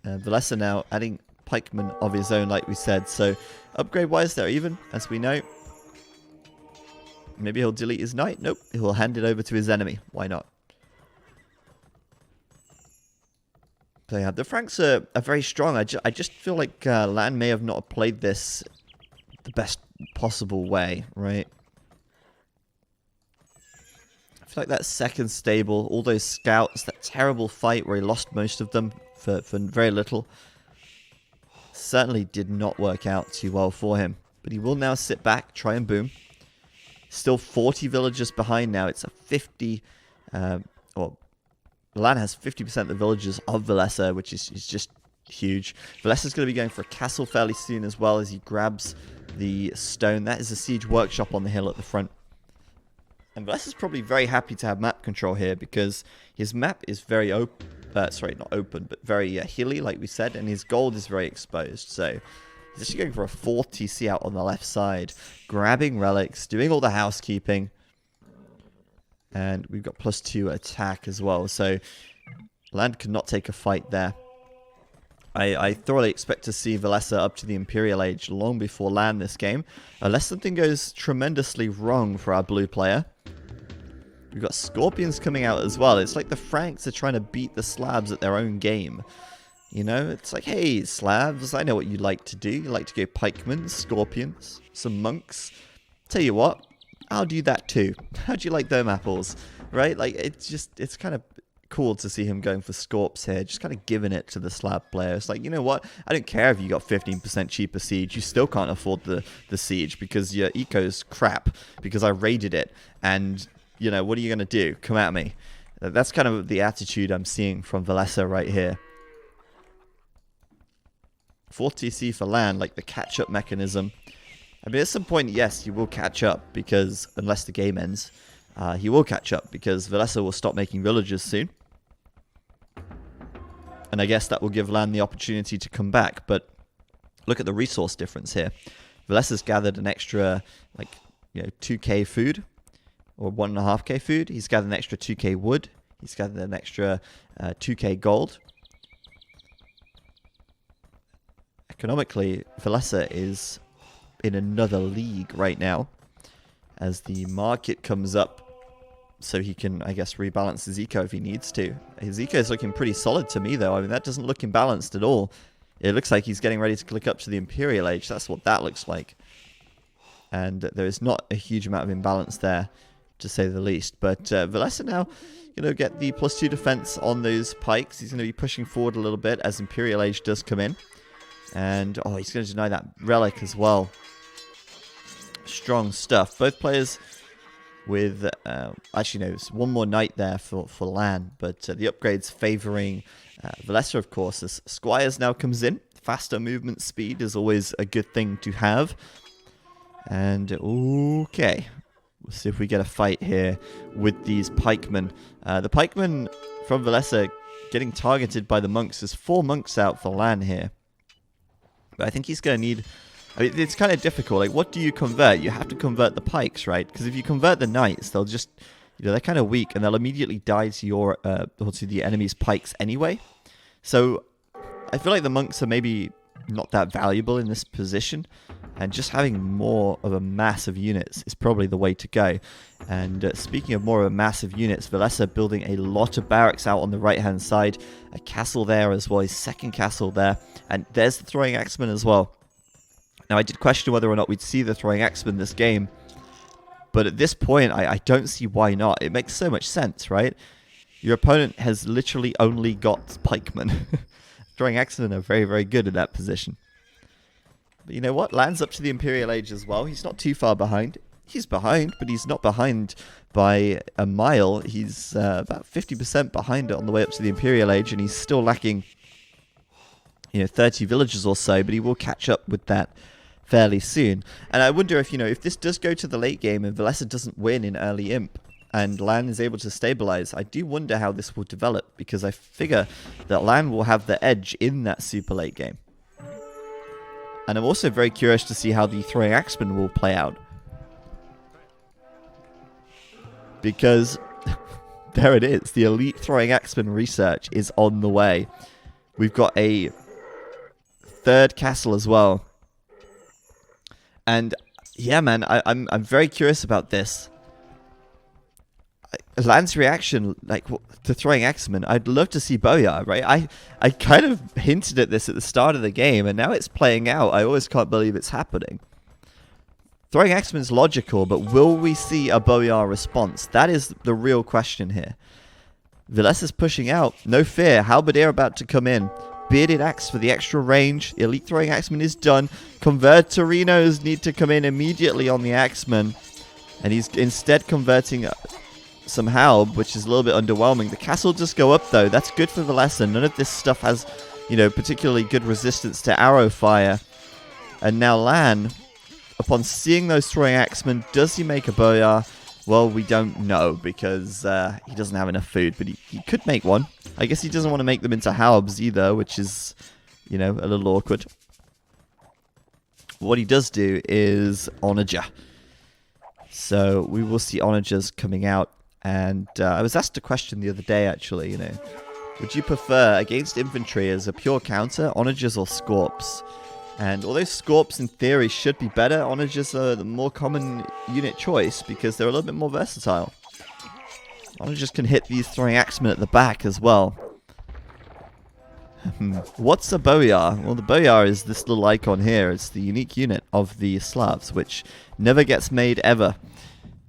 Speaker 1: Villese now adding pikemen of his own, like we said. So upgrade-wise, they're even, as we know. Maybe he'll delete his knight. Nope, he'll hand it over to his enemy. Why not? So yeah, the Franks are very strong. I just feel like LaaaaaN may have not played this the best possible way, right? I feel like that second stable, all those scouts, that terrible fight where he lost most of them for very little, certainly did not work out too well for him. But he will now sit back, try and boom. Still 40 villagers behind now. It's a 50... LaaaaaN has 50% of the villagers of Villese, which is just huge. Villese is going to be going for a castle fairly soon as well as he grabs the stone. That is a siege workshop on the hill at the front. And Villese is probably very happy to have map control here because his map is very open. Sorry, not open, but very hilly, like we said, and his gold is very exposed. So he's actually going for a 4th TC out on the left side, grabbing relics, doing all the housekeeping. And we've got +2 attack as well. So LaaaaaN could not take a fight there. I thoroughly expect to see Villese up to the Imperial Age long before LaaaaaN this game. Unless something goes tremendously wrong for our blue player. We've got Scorpions coming out as well. It's like the Franks are trying to beat the Slavs at their own game. You know, it's like, hey, Slavs, I know what you like to do. You like to go pikemen, Scorpions, some monks. Tell you what. I'll do that too. How do you like them apples? Right? Like, it's kind of cool to see him going for Scorps here, just kind of giving it to the slab player. It's like, you know what? I don't care if you got 15% cheaper siege. You still can't afford the siege because your eco's crap because I raided it. And, you know, what are you going to do? Come at me. That's kind of the attitude I'm seeing from Villese right here. 4 TC for LaaaN, like the catch-up mechanism. I mean, at some point, yes, you will catch up because, unless the game ends, he will catch up because Villese will stop making villagers soon. And I guess that will give LaaaN the opportunity to come back. But look at the resource difference here. Villese's gathered an extra, like, 2k food. Or 1.5k food. He's gathered an extra 2k wood. He's gathered an extra 2k gold. Economically, Villese is in another league right now. As the market comes up. So he can, I guess, rebalance his eco if he needs to. His eco is looking pretty solid to me, though. I mean, that doesn't look imbalanced at all. It looks like he's getting ready to click up to the Imperial Age. That's what that looks like. And there is not a huge amount of imbalance there, to say the least. But Villese now, get the +2 defense on those pikes. He's going to be pushing forward a little bit as Imperial Age does come in. And, oh, he's going to deny that relic as well. Strong stuff. Both players with, actually, no, there's one more knight there for LaaaN. But the upgrades favoring Villese, of course, as Squires now comes in. Faster movement speed is always a good thing to have. And, okay. We'll see if we get a fight here with these pikemen. The pikemen from Villese getting targeted by the monks. There's 4 monks out for LaaaN here. But I think he's going to need... I mean, it's kind of difficult. Like, what do you convert? You have to convert the pikes, right? Because if you convert the knights, they'll just... they're kind of weak, and they'll immediately die to your... or to the enemy's pikes anyway. So, I feel like the monks are maybe not that valuable in this position. And just having more of a mass of units is probably the way to go. And speaking of more of a mass of units, Villese building a lot of barracks out on the right-hand side. A castle there as well, his second castle there. And there's the Throwing Axeman as well. Now, I did question whether or not we'd see the Throwing Axeman this game. But at this point, I don't see why not. It makes so much sense, right? Your opponent has literally only got pikemen. Throwing Axeman are very, very good in that position. But you know what? LaaaN's up to the Imperial Age as well. He's not too far behind. He's behind, but he's not behind by a mile. He's about 50% behind it on the way up to the Imperial Age, and he's still lacking, 30 villages or so, but he will catch up with that fairly soon. And I wonder if this does go to the late game and Villese doesn't win in early Imp, and LaaaN is able to stabilize, I do wonder how this will develop, because I figure that LaaaN will have the edge in that super late game. And I'm also very curious to see how the Throwing Axeman will play out. Because there it is. The Elite Throwing Axeman research is on the way. We've got a 3rd castle as well. And yeah, man, I'm very curious about this. LaaaN's reaction, to Throwing Axeman, I'd love to see Boyar, right? I kind of hinted at this at the start of the game, and now it's playing out. I always can't believe it's happening. Throwing Axeman's logical, but will we see a Boyar response? That is the real question here. Villese is pushing out. No fear. Halberdier about to come in. Bearded Axe for the extra range. The Elite Throwing Axeman is done. Convertorinos need to come in immediately on the Axeman. And he's instead converting some Halb, which is a little bit underwhelming. The castle does go up, though. That's good for Villese. None of this stuff has, particularly good resistance to arrow fire. And now LaaaN, upon seeing those Throwing Axemen, does he make a Boyar? Well, we don't know, because he doesn't have enough food, but he could make one. I guess he doesn't want to make them into Halbs either, which is, a little awkward. What he does do is Onager. So we will see Onagers coming out. And I was asked a question the other day, actually, would you prefer against infantry as a pure counter, Onagers or Scorps? And although Scorps in theory should be better, Onagers are the more common unit choice because they're a little bit more versatile. Onagers can hit these Throwing Axemen at the back as well. What's a Boyar? Well, the Boyar is this little icon here. It's the unique unit of the Slavs, which never gets made ever.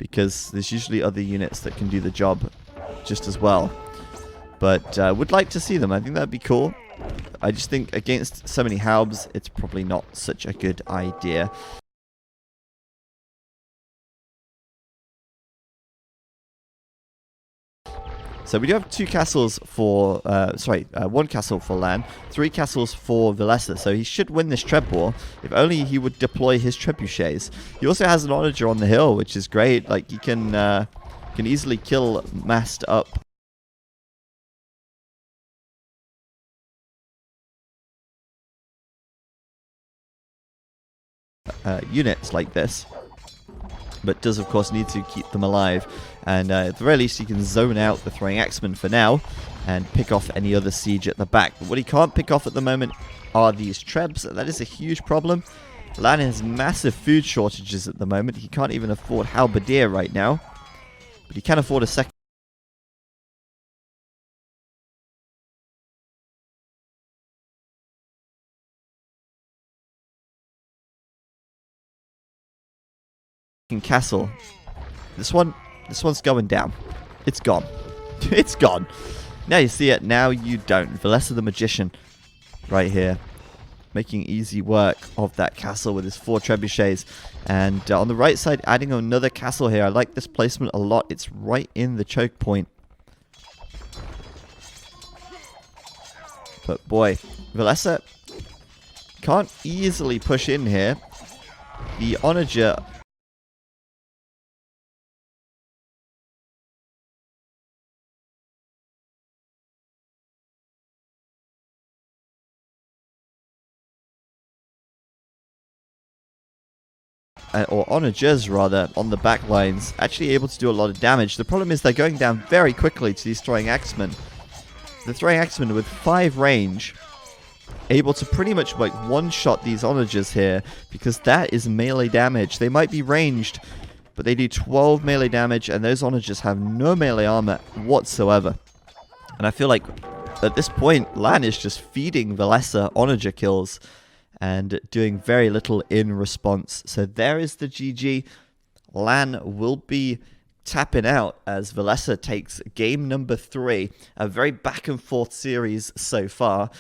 Speaker 1: because there's usually other units that can do the job just as well. But would like to see them. I think that'd be cool. I just think against so many Haubs, it's probably not such a good idea. So we do have two castles for, one castle for LaaaN, 3 castles for Villese, so he should win this Treb War, if only he would deploy his trebuchets. He also has an onager on the hill, which is great. Like, he can easily kill massed up units like this, but does of course need to keep them alive, and at the very least he can zone out the throwing axemen for now and pick off any other siege at the back. But what he can't pick off at the moment are these trebs. That is a huge problem. LaaaN has massive food shortages at the moment. He can't even afford halberdier right now, but he can afford a second castle. This one's going down. It's gone. It's gone. Now you see it, now you don't. Villese the Magician right here, making easy work of that castle with his 4 trebuchets. And on the right side, adding another castle here. I like this placement a lot. It's right in the choke point. But boy, Villese can't easily push in here. The onager or onagers rather, on the back lines, actually able to do a lot of damage. The problem is they're going down very quickly to these throwing axemen. The throwing axemen with 5 range, able to pretty much like one-shot these onagers here, because that is melee damage. They might be ranged, but they do 12 melee damage, and those onagers have no melee armor whatsoever. And I feel like at this point, LaaaN is just feeding Villese onager kills and doing very little in response. So there is the GG. LaaaN will be tapping out as Villese takes game number 3. A very back and forth series so far.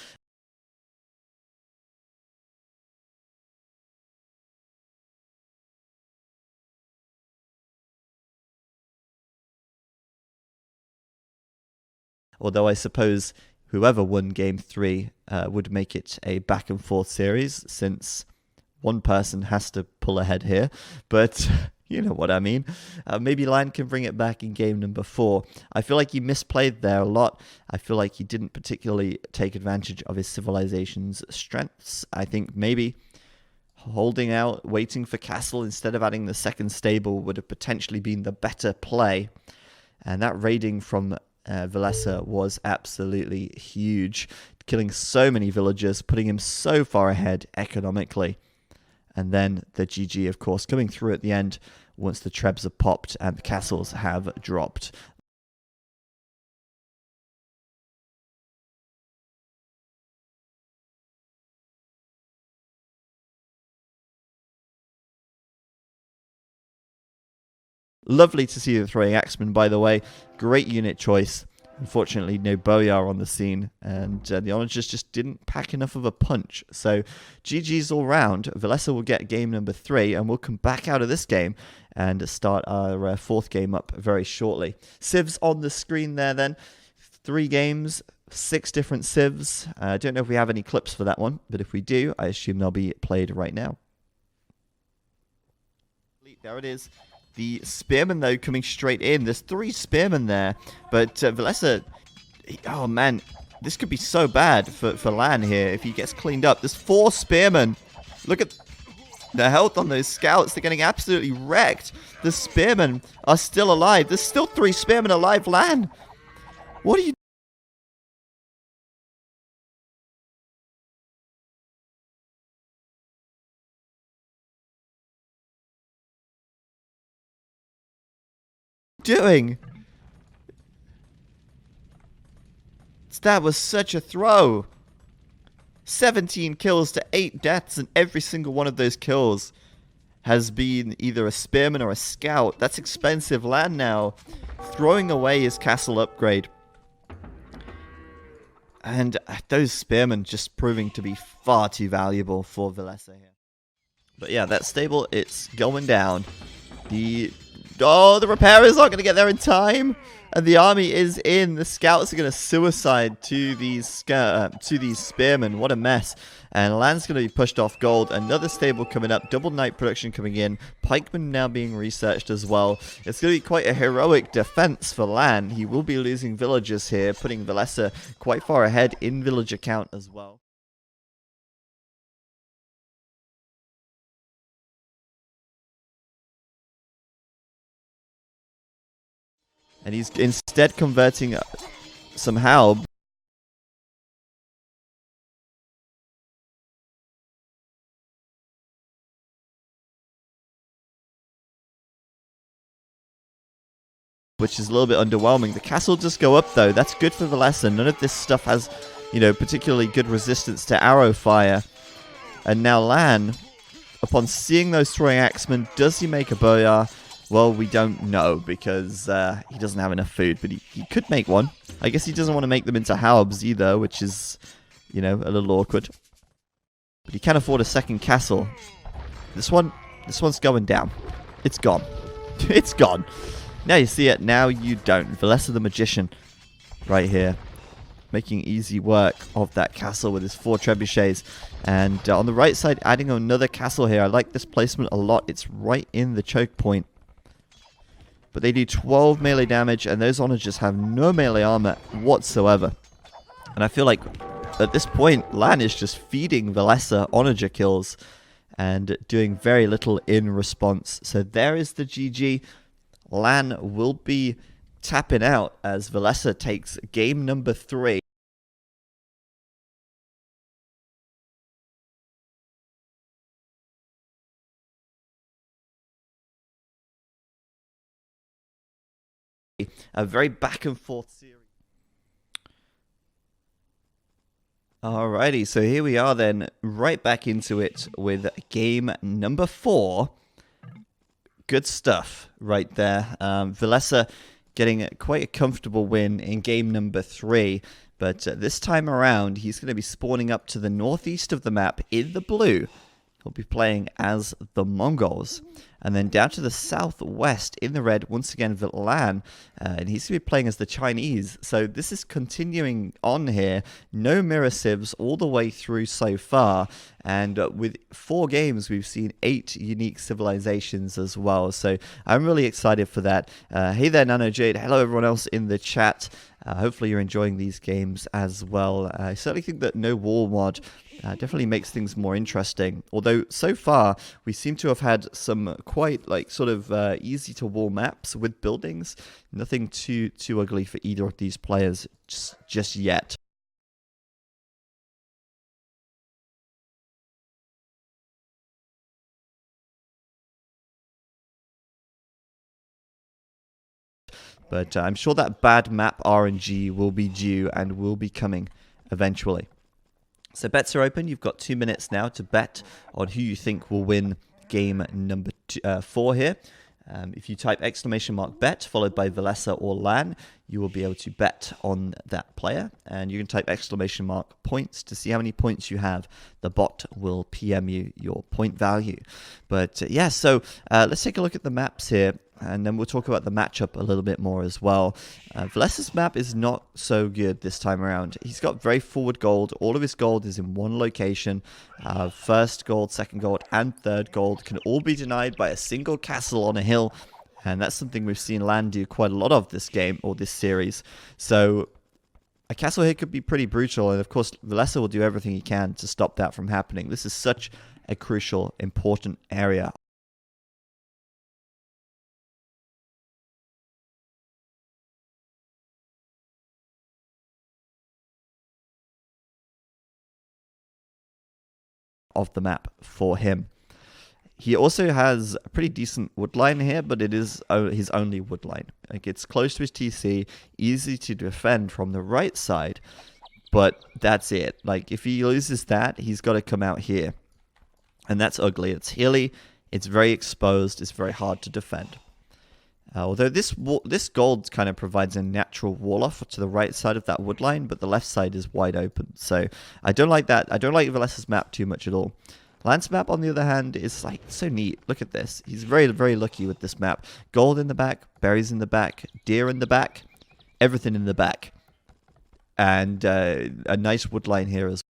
Speaker 1: Although I suppose whoever won Game 3 would make it a back-and-forth series, since one person has to pull ahead here. But you know what I mean. Maybe LaaaN can bring it back in game number 4. I feel like he misplayed there a lot. I feel like he didn't particularly take advantage of his civilization's strengths. I think maybe holding out, waiting for castle instead of adding the second stable would have potentially been the better play. And that raiding from Villese was absolutely huge, killing so many villagers, putting him so far ahead economically. And then the GG, of course, coming through at the end once the trebs have popped and the castles have dropped. Lovely to see the throwing axeman, by the way. Great unit choice. Unfortunately, no Boyar on the scene, and the onagers just didn't pack enough of a punch. So, GG's all round. Villese will get game number 3, and we'll come back out of this game and start our 4th game up very shortly. Civs on the screen there then. 3 games, 6 different civs. I don't know if we have any clips for that one, but if we do, I assume they'll be played right now. There it is. The spearmen, though, coming straight in. There's 3 spearmen there. But Villese, oh man, this could be so bad for LaaaN here if he gets cleaned up. There's 4 spearmen. Look at the health on those scouts. They're getting absolutely wrecked. The spearmen are still alive. There's still 3 spearmen alive, LaaaN. What are you doing? That was such a throw. 17 kills to 8 deaths, and every single one of those kills has been either a spearman or a scout. That's expensive land now. Throwing away his castle upgrade. And those spearmen just proving to be far too valuable for Villese here. But yeah, that stable, it's going down. The repairers aren't going to get there in time. And the army is in. The scouts are going to suicide to these spearmen. What a mess. And land's going to be pushed off gold. Another stable coming up. Double knight production coming in. Pikemen now being researched as well. It's going to be quite a heroic defense for land. He will be losing villagers here, putting Villese quite far ahead in villager count as well. And he's instead converting somehow. Which is a little bit underwhelming. The castle does go up though. That's good for Villese. None of this stuff has, particularly good resistance to arrow fire. And now Lan, upon seeing those throwing axemen, does he make a boyar? Well, we don't know because he doesn't have enough food, but he could make one. I guess he doesn't want to make them into halbs either, which is, a little awkward. But he can afford a second castle. This one's going down. It's gone. It's gone. Now you see it, now you don't. Villese the Magician right here. Making easy work of that castle with his 4 trebuchets. And on the right side, adding another castle here. I like this placement a lot. It's right in the choke point. But they do 12 melee damage, and those onagers have no melee armor whatsoever. And I feel like at this point, Lan is just feeding Villese onager kills and doing very little in response. So there is the GG. Lan will be tapping out as Villese takes game number 3. A very back and forth series. Alrighty, so here we are then, right back into it with game number 4. Good stuff right there. Villese getting quite a comfortable win in game number 3. But this time around, he's going to be spawning up to the northeast of the map in the blue. He'll be playing as the Mongols. And then down to the southwest in the red, once again, Lan. And he's going to be playing as the Chinese. So this is continuing on here. No mirror civs all the way through so far. And with 4 games, we've seen 8 unique civilizations as well. So I'm really excited for that. Hey there, Nano Jade. Hello, everyone else in the chat. Hopefully you're enjoying these games as well. I certainly think that no wall mod definitely makes things more interesting. Although so far we seem to have had some quite easy to wall maps with buildings. Nothing too ugly for either of these players just yet. But I'm sure that bad map RNG will be due and will be coming eventually. So bets are open. You've got 2 minutes now to bet on who you think will win game number 4 here. If you type !bet followed by Villese or Lan, you will be able to bet on that player. And you can type !points to see how many points you have. The bot will PM you your point value. But yeah, so let's take a look at the maps here. And then we'll talk about the matchup a little bit more as well. Villese's map is not so good this time around. He's got very forward gold. All of his gold is in one location. First gold, second gold, and third gold can all be denied by a single castle on a hill. And that's something we've seen Lan do quite a lot of this game, or this series. So a castle here could be pretty brutal. And of course, Villese will do everything he can to stop that from happening. This is such a crucial, important area of the map for him. He also has a pretty decent wood line here, but it is his only wood line. Like, it's close to his TC, easy to defend from the right side, but that's it. Like, if he loses that, he's got to come out here. And that's ugly. It's hilly, It's very exposed. It's very hard to defend. Although this gold kind of provides a natural wall off to the right side of that wood line, but the left side is wide open. So I don't like that. I don't like Vilese's map too much at all. LaaaAN's map, on the other hand, is like so neat. Look at this. He's very, very lucky with this map. Gold in the back, berries in the back, deer in the back, everything in the back. And a nice wood line here as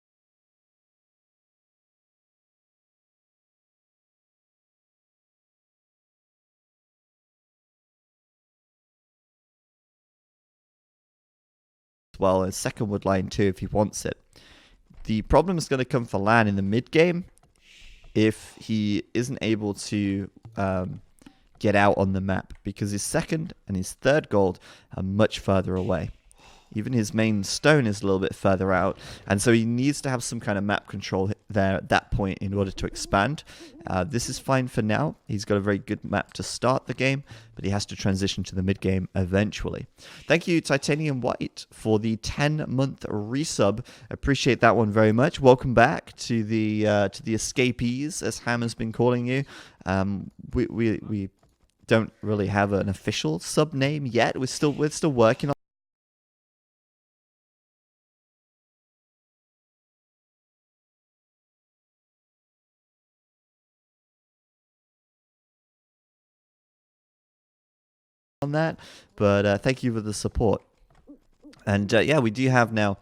Speaker 1: well. A second wood line too if he wants it. The problem is going to come for LaaaAN in the mid game if he isn't able to get out on the map, because his second and his third gold are much further away. Even his main stone is a little bit further out, and so he needs to have some kind of map control there at that point in order to expand. This is fine for now. He's got a very good map to start the game, but he has to transition to the mid game eventually. Thank you, Titanium White, for the 10-month resub. Appreciate that one very much. Welcome back to the escapees, as Ham has been calling you. We don't really have an official sub name yet. We're still working on that, but thank you for the support. And yeah, we do have now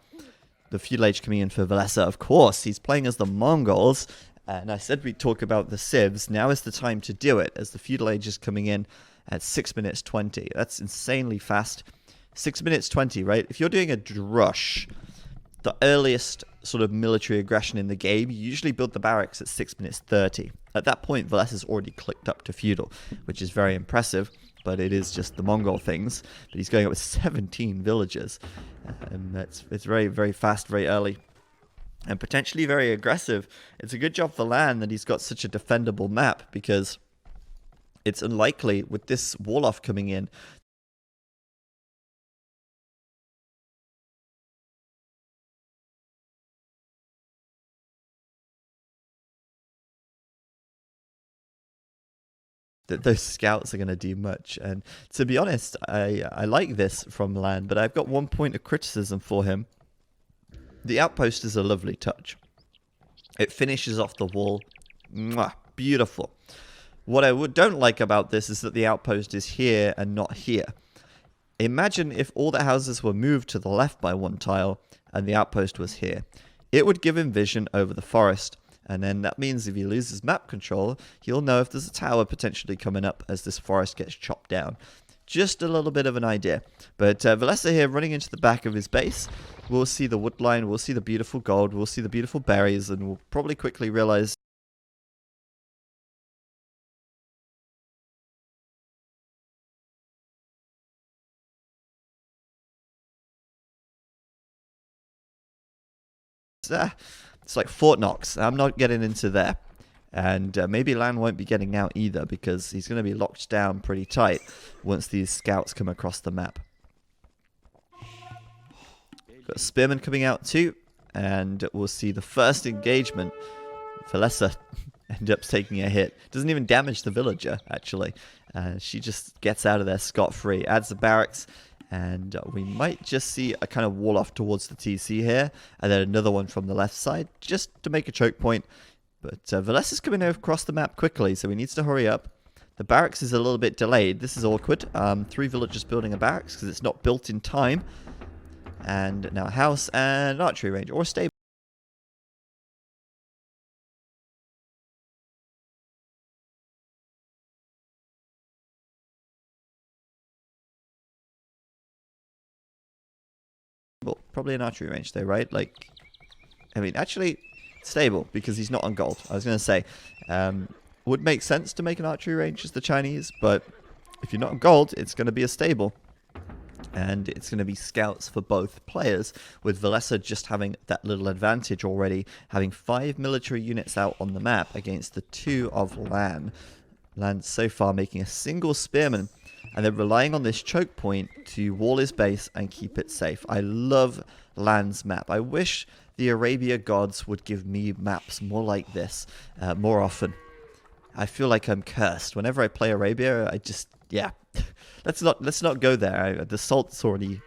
Speaker 1: the feudal age coming in for Villese. Of course, he's playing as the Mongols, and I said we'd talk about the civs. Now is the time to do it, as the feudal age is coming in at 6 minutes 20. That's insanely fast. 6 minutes 20, right? If you're doing a drush, the earliest sort of military aggression in the game, you usually build the barracks at 6 minutes 30. At that point, Vilese's already clicked up to feudal, which is very impressive. But it is just the Mongol things. But he's going up with 17 villages. And it's very, very fast, very early. And potentially very aggressive. It's a good job for LaaaAN that he's got such a defendable map, because it's unlikely with this wall-off coming in that those scouts are going to do much. And to be honest, I like this from LaaaAN, but I've got one point of criticism for him. The outpost is a lovely touch. It finishes off the wall. Mwah, beautiful. What I don't like about this is that the outpost is here and not here. Imagine if all the houses were moved to the left by one tile and the outpost was here. It would give him vision over the forest. And then that means if he loses map control, he'll know if there's a tower potentially coming up as this forest gets chopped down. Just a little bit of an idea. But Villese here running into the back of his base. We'll see the wood line, we'll see the beautiful gold, we'll see the beautiful berries, and we'll probably quickly realize it's like Fort Knox. I'm not getting into there. And maybe LaaaAN won't be getting out either, because he's going to be locked down pretty tight once these scouts come across the map. Got a spearman coming out too, and we'll see the first engagement. Villese ends up taking a hit. Doesn't even damage the villager, actually. She just gets out of there scot-free. Adds the barracks. And we might just see a kind of wall off towards the TC here. And then another one from the left side, just to make a choke point. But Villese is coming across the map quickly, so he needs to hurry up. The barracks is a little bit delayed. This is awkward. 3 villagers building a barracks because it's not built in time. And now a house and an archery range, or a stable. Probably an archery range though, right? Like, I mean, actually, stable, because he's not on gold. I was going to say, would make sense to make an archery range as the Chinese, but if you're not on gold, it's going to be a stable. And it's going to be scouts for both players, with Villese just having that little advantage already, having 5 military units out on the map against the 2 of LaaaAN. LaaaAN so far making a single spearman, and they're relying on this choke point to wall his base and keep it safe. I love LaaaAN's map. I wish the Arabia gods would give me maps more like this more often. I feel like I'm cursed. Whenever I play Arabia, I just, yeah. let's not go there. The salt's already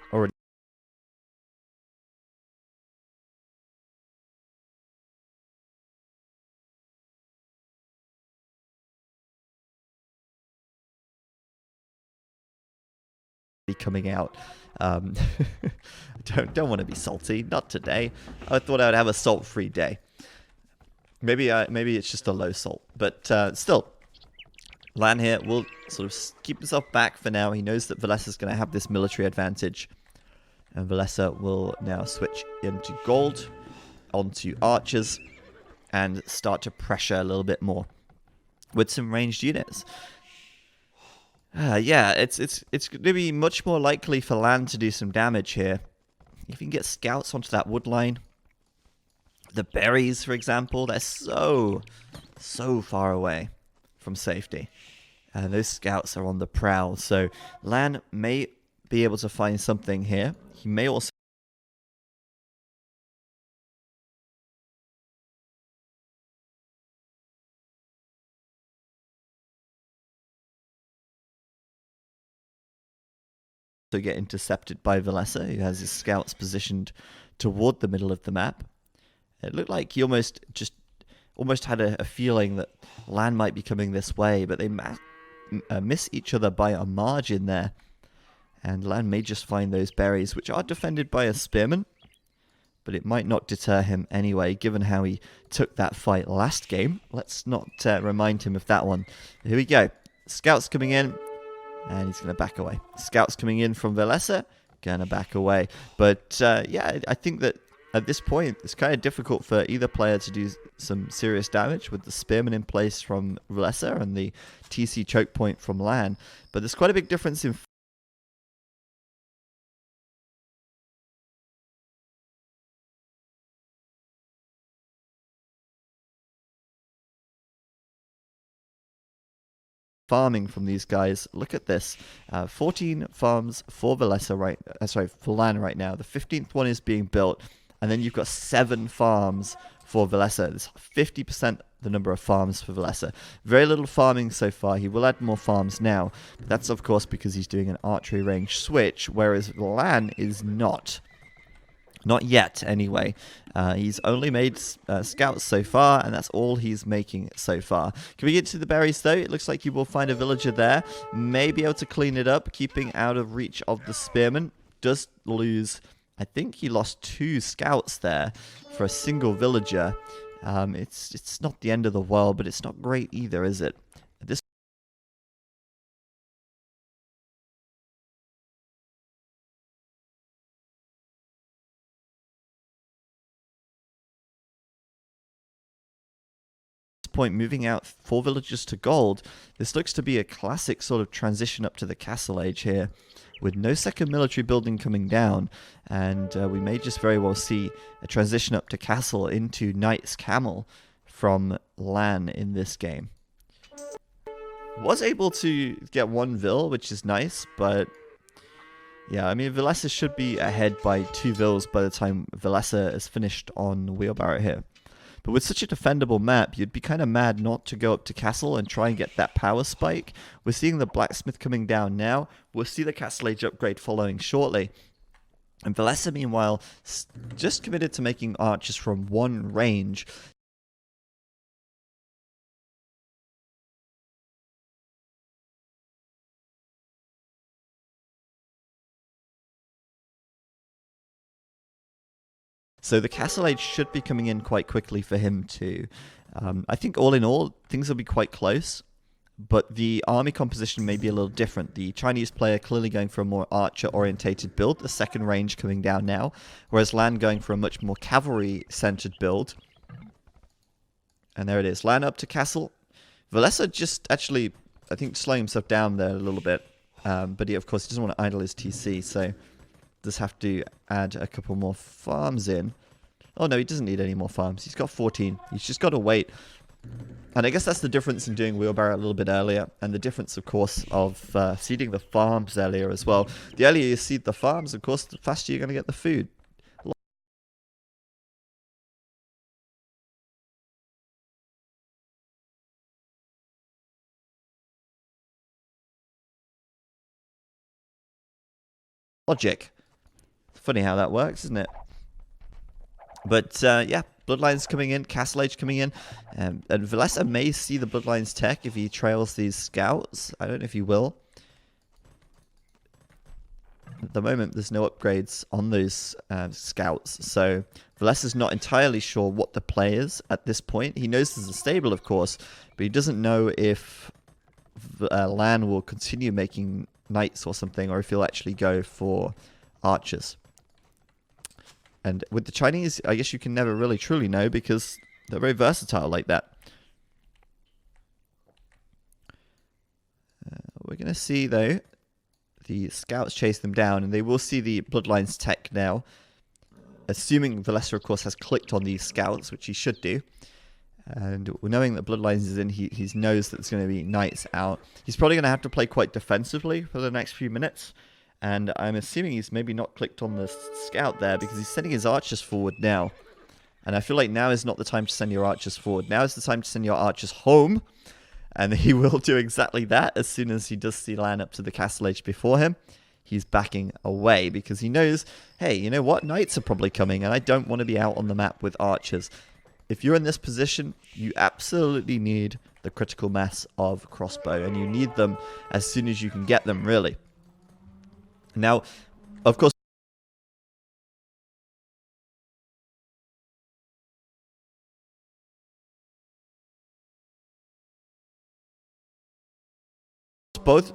Speaker 1: coming out. Don't want to be salty. Not today. I thought I'd have a salt-free day. Maybe it's just a low salt, but still, LaaaN here will sort of keep himself back for now. He knows that Villese is going to have this military advantage, and Villese will now switch into gold, onto archers, and start to pressure a little bit more with some ranged units. Yeah, it's going to be much more likely for LaaaN to do some damage here. If you can get scouts onto that wood line. The berries, for example, they're so far away from safety. And those scouts are on the prowl. So LaaaN may be able to find something here. He may also get intercepted by Villese, who has his scouts positioned toward the middle of the map. It looked like he almost had a feeling that LaaaN might be coming this way, but they miss each other by a margin there. And LaaaN may just find those berries, which are defended by a spearman, but it might not deter him anyway, given how he took that fight last game. Let's not remind him of that one. Here we go. Scouts coming in, and he's going to back away. Scouts coming in from Villese, going to back away. But yeah, I think that at this point, it's kind of difficult for either player to do some serious damage with the spearman in place from Villese and the TC choke point from LaaaN. But there's quite a big difference in farming from these guys. Look at this. 14 farms for Villese for LaaaN right now. The 15th one is being built. And then you've got 7 farms for Villese. It's 50% the number of farms for Villese. Very little farming so far. He will add more farms now. But that's, of course, because he's doing an archery range switch, whereas LaaaN is not. Not yet, anyway. He's only made scouts so far, and that's all he's making so far. Can we get to the berries, though? It looks like you will find a villager there. May be able to clean it up, keeping out of reach of the spearman. Does lose... I think he lost 2 scouts there for a single villager. It's not the end of the world, but it's not great either, is it? At this point, moving out 4 villagers to gold, this looks to be a classic sort of transition up to the castle age here, with no second military building coming down, and we may just very well see a transition up to castle into Knight's Camel from LaaaN in this game. Was able to get 1 Vill, which is nice, but yeah, I mean, Villese should be ahead by 2 Vills by the time Villese is finished on Wheelbarrow here. But with such a defendable map, you'd be kind of mad not to go up to castle and try and get that power spike. We're seeing the blacksmith coming down now. We'll see the castle age upgrade following shortly. And Villese, meanwhile, just committed to making archers from 1 range. So the castle age should be coming in quite quickly for him too. I think all in all, things will be quite close, but the army composition may be a little different. The Chinese player clearly going for a more archer-orientated build, the second range coming down now, whereas LaaaN going for a much more cavalry-centered build. And there it is, LaaaN up to castle. Villese just actually, I think, slowing himself down there a little bit, but he, of course, doesn't want to idle his TC, so does have to add a couple more farms in. Oh no, he doesn't need any more farms. He's got 14. He's just got to wait. And I guess that's the difference in doing Wheelbarrow a little bit earlier, and the difference, of course, of seeding the farms earlier as well. The earlier you seed the farms, of course, the faster you're going to get the food. Logic. Funny how that works, isn't it? But yeah, Bloodlines coming in, Castle Age coming in, and Villese may see the Bloodlines tech if he trails these scouts. I don't know if he will. At the moment, there's no upgrades on those scouts, so Villese is not entirely sure what the play is at this point. He knows there's a stable, of course, but he doesn't know if LaaaaaN will continue making knights or something, or if he'll actually go for archers. And with the Chinese, I guess you can never really truly know because they're very versatile like that. We're going to see, though, the scouts chase them down, and they will see the Bloodlines tech now. Assuming Villese, of course, has clicked on these scouts, which he should do. And knowing that Bloodlines is in, he knows that there's going to be knights out. He's probably going to have to play quite defensively for the next few minutes. And I'm assuming he's maybe not clicked on the scout there because he's sending his archers forward now. And I feel like now is not the time to send your archers forward. Now is the time to send your archers home. And he will do exactly that as soon as he does see LaaaaaN up to the Castle Age before him. He's backing away because he knows, hey, you know what? Knights are probably coming and I don't want to be out on the map with archers. If you're in this position, you absolutely need the critical mass of crossbow. And you need them as soon as you can get them, really. Now, of course, both...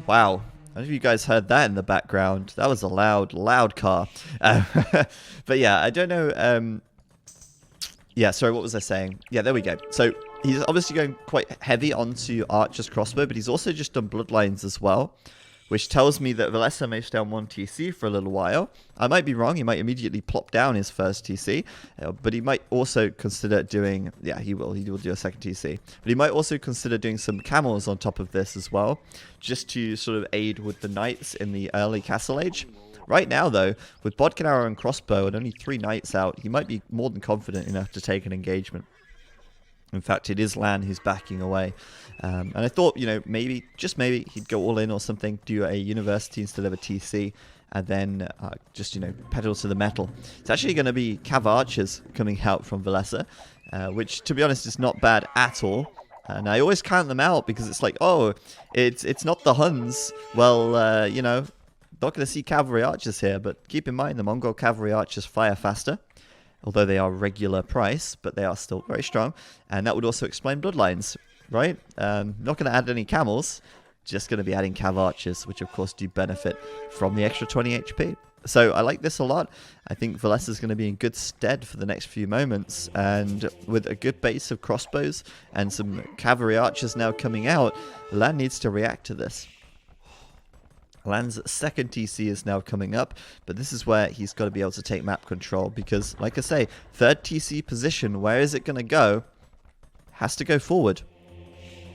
Speaker 1: Wow. I don't know if you guys heard that in the background. That was a loud car. But yeah, I don't know... Yeah, sorry, what was I saying? Yeah, there we go. So, he's obviously going quite heavy onto Archer's crossbow, but he's also just done Bloodlines as well. Which tells me that Villese may stay on 1 TC for a little while. I might be wrong. He might immediately plop down his first TC. But he might also consider doing... Yeah, he will. He will do a second TC. But he might also consider doing some camels on top of this as well. Just to sort of aid with the knights in the early Castle Age. Right now, though, with Bodkin Arrow and Crossbow and only 3 knights out, he might be more than confident enough to take an engagement. In fact, it is LaaaaaN who's backing away. And I thought, you know, maybe, just maybe, he'd go all in or something, do a university instead of a TC, and then just, you know, pedal to the metal. It's actually going to be Cav Archers coming out from Villese, which, to be honest, is not bad at all. And I always count them out because it's like, oh, it's not the Huns. Well, you know, not going to see cavalry archers here, but keep in mind the Mongol cavalry archers fire faster. Although they are regular price, but they are still very strong. And that would also explain Bloodlines, right? Not going to add any camels, just going to be adding Cav Archers, which of course do benefit from the extra 20 HP. So I like this a lot. I think Villese is going to be in good stead for the next few moments. And with a good base of crossbows and some cavalry archers now coming out, LaaaaaN needs to react to this. LaaaAN's second TC is now coming up, but this is where he's got to be able to take map control because, like I say, third TC position, where is it going to go? Has to go forward.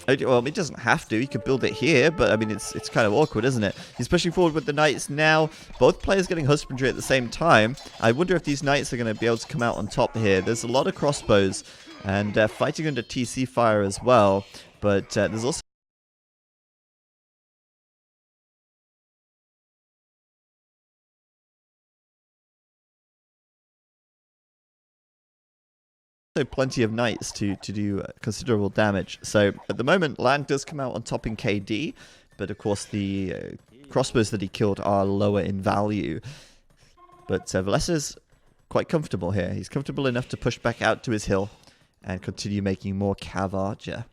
Speaker 1: Well, it doesn't have to. He could build it here, but I mean, it's kind of awkward, isn't it? He's pushing forward with the knights now. Both players getting husbandry at the same time. I wonder if these knights are going to be able to come out on top here. There's a lot of crossbows and fighting under TC fire as well, but there's also plenty of knights to do considerable damage. So at the moment, LaaaaaN does come out on top in KD, but of course the crossbows that he killed are lower in value. But Villese's quite comfortable here. He's comfortable enough to push back out to his hill and continue making more Cav Archer.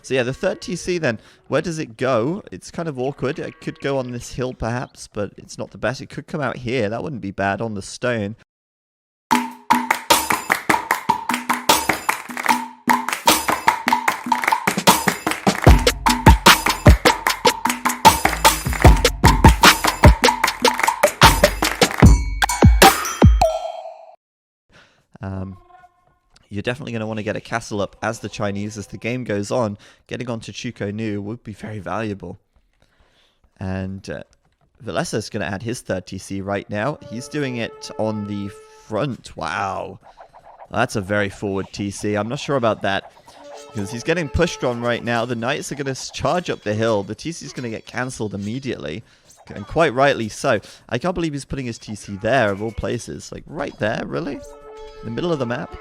Speaker 1: So yeah, the third TC then, where does it go? It's kind of awkward. It could go on this hill perhaps, but it's not the best. It could come out here. That wouldn't be bad on the stone. You're definitely going to want to get a castle up as the Chinese, as the game goes on. Getting onto Chuko Nu would be very valuable. And Villese is going to add his third TC right now. He's doing it on the front. Wow. That's a very forward TC. I'm not sure about that, because he's getting pushed on right now. The knights are going to charge up the hill. The TC is going to get cancelled immediately. And quite rightly so. I can't believe he's putting his TC there, of all places. Like, right there, really? In the middle of the map?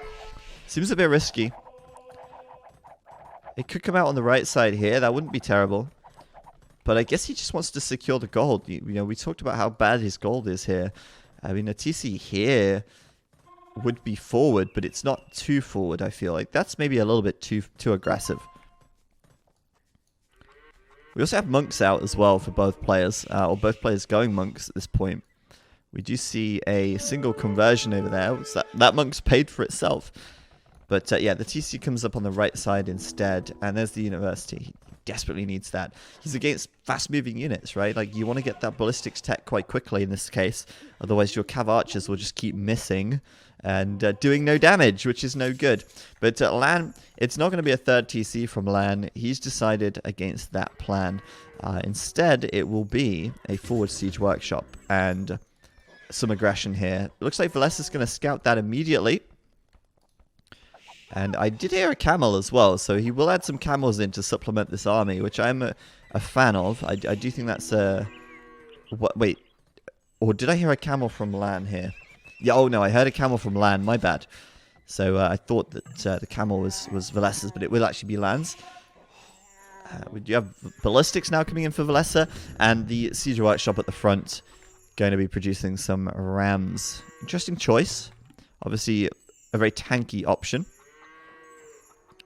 Speaker 1: Seems a bit risky. It could come out on the right side here. That wouldn't be terrible. But I guess he just wants to secure the gold. You know, we talked about how bad his gold is here. I mean, a TC here would be forward, but it's not too forward, I feel like. That's maybe a little bit too aggressive. We also have monks out as well for both players, or both players going monks at this point. We do see a single conversion over there. That monk's paid for itself. But yeah, the TC comes up on the right side instead, and there's the university. He desperately needs that. He's against fast-moving units, right? Like, you want to get that ballistics tech quite quickly in this case. Otherwise, your cav archers will just keep missing and doing no damage, which is no good. But LaaaaaN, it's not going to be a third TC from LaaaaaN. He's decided against that plan. Instead, it will be a forward siege workshop and some aggression here. It looks like Villese is going to scout that immediately. And I did hear a camel as well, so he will add some camels in to supplement this army, which I'm a fan of. I do think that's a... Wait, or did I hear a camel from LaaaaaN here? Yeah, oh no, I heard a camel from LaaaaaN, my bad. So I thought that the camel was Vilese's, but it will actually be LaaaAN's. We do have ballistics now coming in for Villese, and the siege workshop at the front going to be producing some rams. Interesting choice. Obviously, a very tanky option,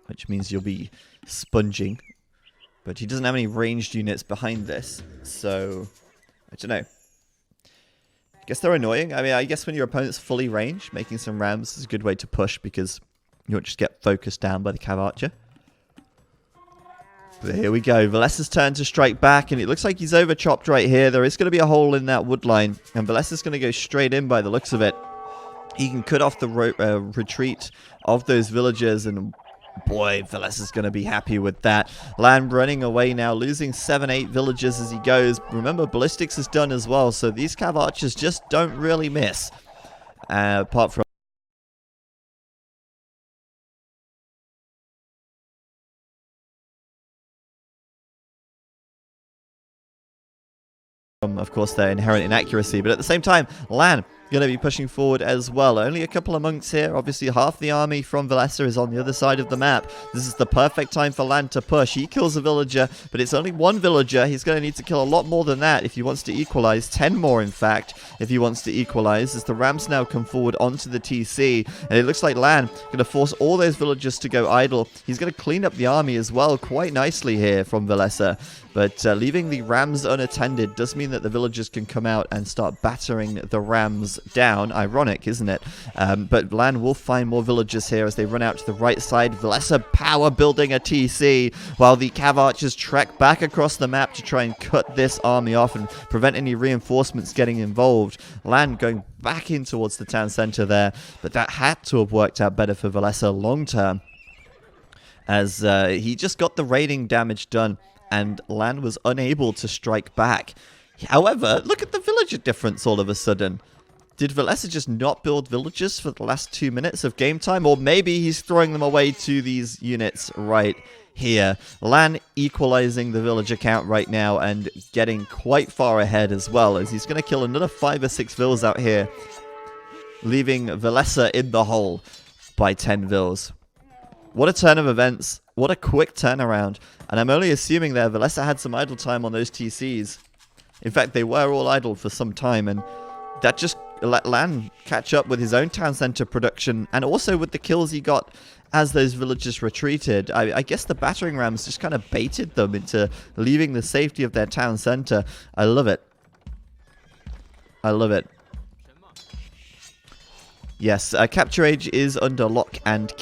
Speaker 1: which means you'll be sponging. But he doesn't have any ranged units behind this, so I don't know. I guess they're annoying. I mean, I guess when your opponent's fully ranged, making some rams is a good way to push because you won't just get focused down by the cav archer. But here we go. Vilese's turn to strike back, and it looks like he's over-chopped right here. There is going to be a hole in that wood line, and Vilese's going to go straight in by the looks of it. He can cut off the retreat of those villagers, and boy, Villese is going to be happy with that. LaaaaaN running away now, losing 7-8 villagers as he goes. Remember, ballistics is done as well, so these cav archers just don't really miss. Apart from... of course, their inherent inaccuracy, but at the same time, LaaaaaN going to be pushing forward as well. Only a couple of monks here. Obviously, half the army from Villese is on the other side of the map. This is the perfect time for LaaaaaN to push. He kills a villager, but it's only one villager. He's going to need to kill a lot more than that if he wants to equalize. 10 more, in fact, if he wants to equalize, as the rams now come forward onto the TC. And it looks like LaaaaaN going to force all those villagers to go idle. He's going to clean up the army as well quite nicely here from Villese. But leaving the rams unattended does mean that the villagers can come out and start battering the rams down. Ironic, isn't it? But LaaaaaN will find more villagers here as they run out to the right side. Villese power building a TC while the cav archers trek back across the map to try and cut this army off and prevent any reinforcements getting involved. LaaaaaN going back in towards the town center there, but that had to have worked out better for Villese long term, as he just got the raiding damage done and LaaaaaN was unable to strike back. However, look at the villager difference all of a sudden. Did Villese just not build villagers for the last 2 minutes of game time? Or maybe he's throwing them away to these units right here. LaaaaaN equalizing the villager count right now and getting quite far ahead as well, as he's going to kill another 5 or 6 vills out here, leaving Villese in the hole by 10 vills. What a turn of events. What a quick turnaround. And I'm only assuming there Villese had some idle time on those TCs. In fact, they were all idle for some time, and that just let LaaaaaN catch up with his own town center production, and also with the kills he got as those villagers retreated. I guess the battering rams just kind of baited them into leaving the safety of their town center. I love it. I love it. Yes, Capture Age is under lock and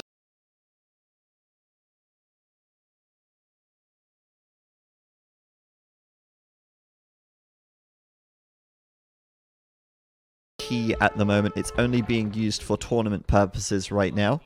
Speaker 1: key at the moment. It's only being used for tournament purposes right now.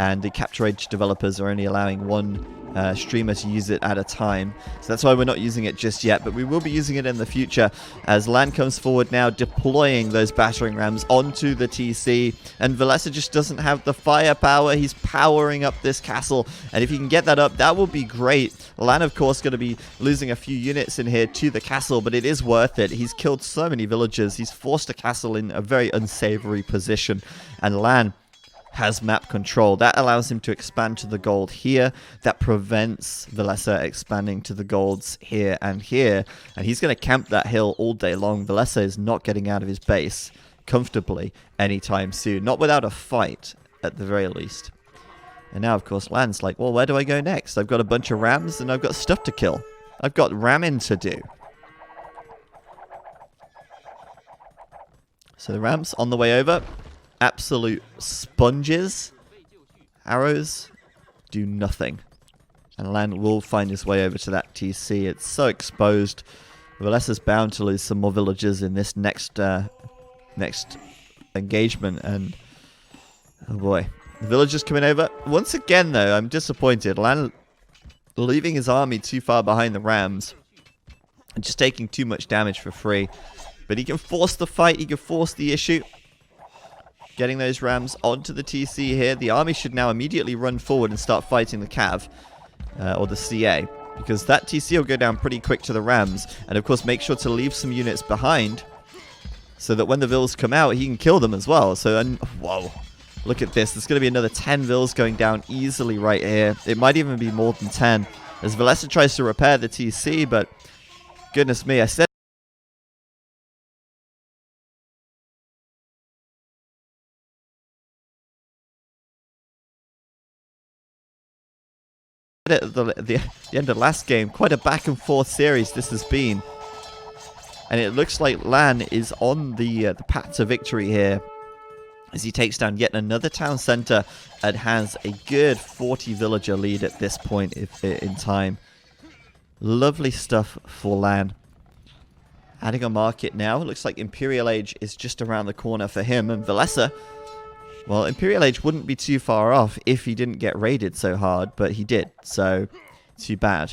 Speaker 1: and the Capture Age developers are only allowing one streamer to use it at a time. So that's why we're not using it just yet, but we will be using it in the future as LaaaN comes forward now, deploying those battering rams onto the TC, and Villese just doesn't have the firepower. He's powering up this castle, and if he can get that up, that will be great. LaaaN, of course, going to be losing a few units in here to the castle, but it is worth it. He's killed so many villagers. He's forced a castle in a very unsavory position, and LaaaN has map control. That allows him to expand to the gold here. That prevents Villese expanding to the golds here and here. And he's going to camp that hill all day long. Villese is not getting out of his base comfortably anytime soon. Not without a fight, at the very least. And now, of course, LaaaN's like, well, where do I go next? I've got a bunch of rams and I've got stuff to kill. I've got ramming to do. So the rams on the way over. Absolute sponges. Arrows do nothing. And LaaaN will find his way over to that TC. It's so exposed. Villese's bound to lose some more villagers in this next engagement. And oh boy, the villagers coming over. Once again, though, I'm disappointed. LaaaN leaving his army too far behind the rams and just taking too much damage for free. But he can force the fight. He can force the issue. Getting those rams onto the TC here. The army should now immediately run forward and start fighting the Cav, or the CA, because that TC will go down pretty quick to the rams. And of course, make sure to leave some units behind so that when the Vills come out, he can kill them as well. So, whoa, look at this. There's going to be another 10 Vills going down easily right here. It might even be more than 10 as Villese tries to repair the TC, but goodness me, I said at the end of last game, quite a back and forth series this has been, and it looks like LaaaN is on the path to victory here as he takes down yet another town center and has a good 40 villager lead at this point in time. Lovely stuff for LaaaN. Adding a market now. It looks like Imperial Age is just around the corner for him, and Villese, well, Imperial Age wouldn't be too far off if he didn't get raided so hard, but he did, so too bad.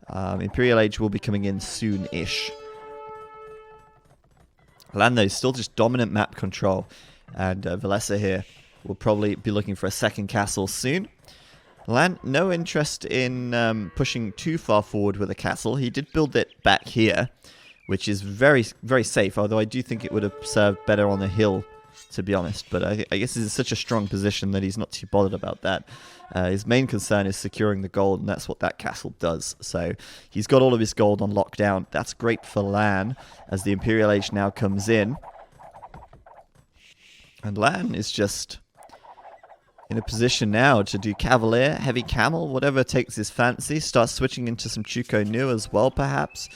Speaker 1: Imperial Age will be coming in soon-ish. LaaaN, though, is still just dominant map control, and Villese here will probably be looking for a second castle soon. LaaaN, no interest in pushing too far forward with a castle. He did build it back here, which is very, very safe, although I do think it would have served better on the hill, to be honest. But I guess he's in such a strong position that he's not too bothered about that. His main concern is securing the gold, and that's what that castle does. So he's got all of his gold on lockdown. That's great for LaaaN as the Imperial Age now comes in. And LaaaN is just in a position now to do Cavalier, Heavy Camel, whatever takes his fancy. Start switching into some Chuko Nu as well, perhaps.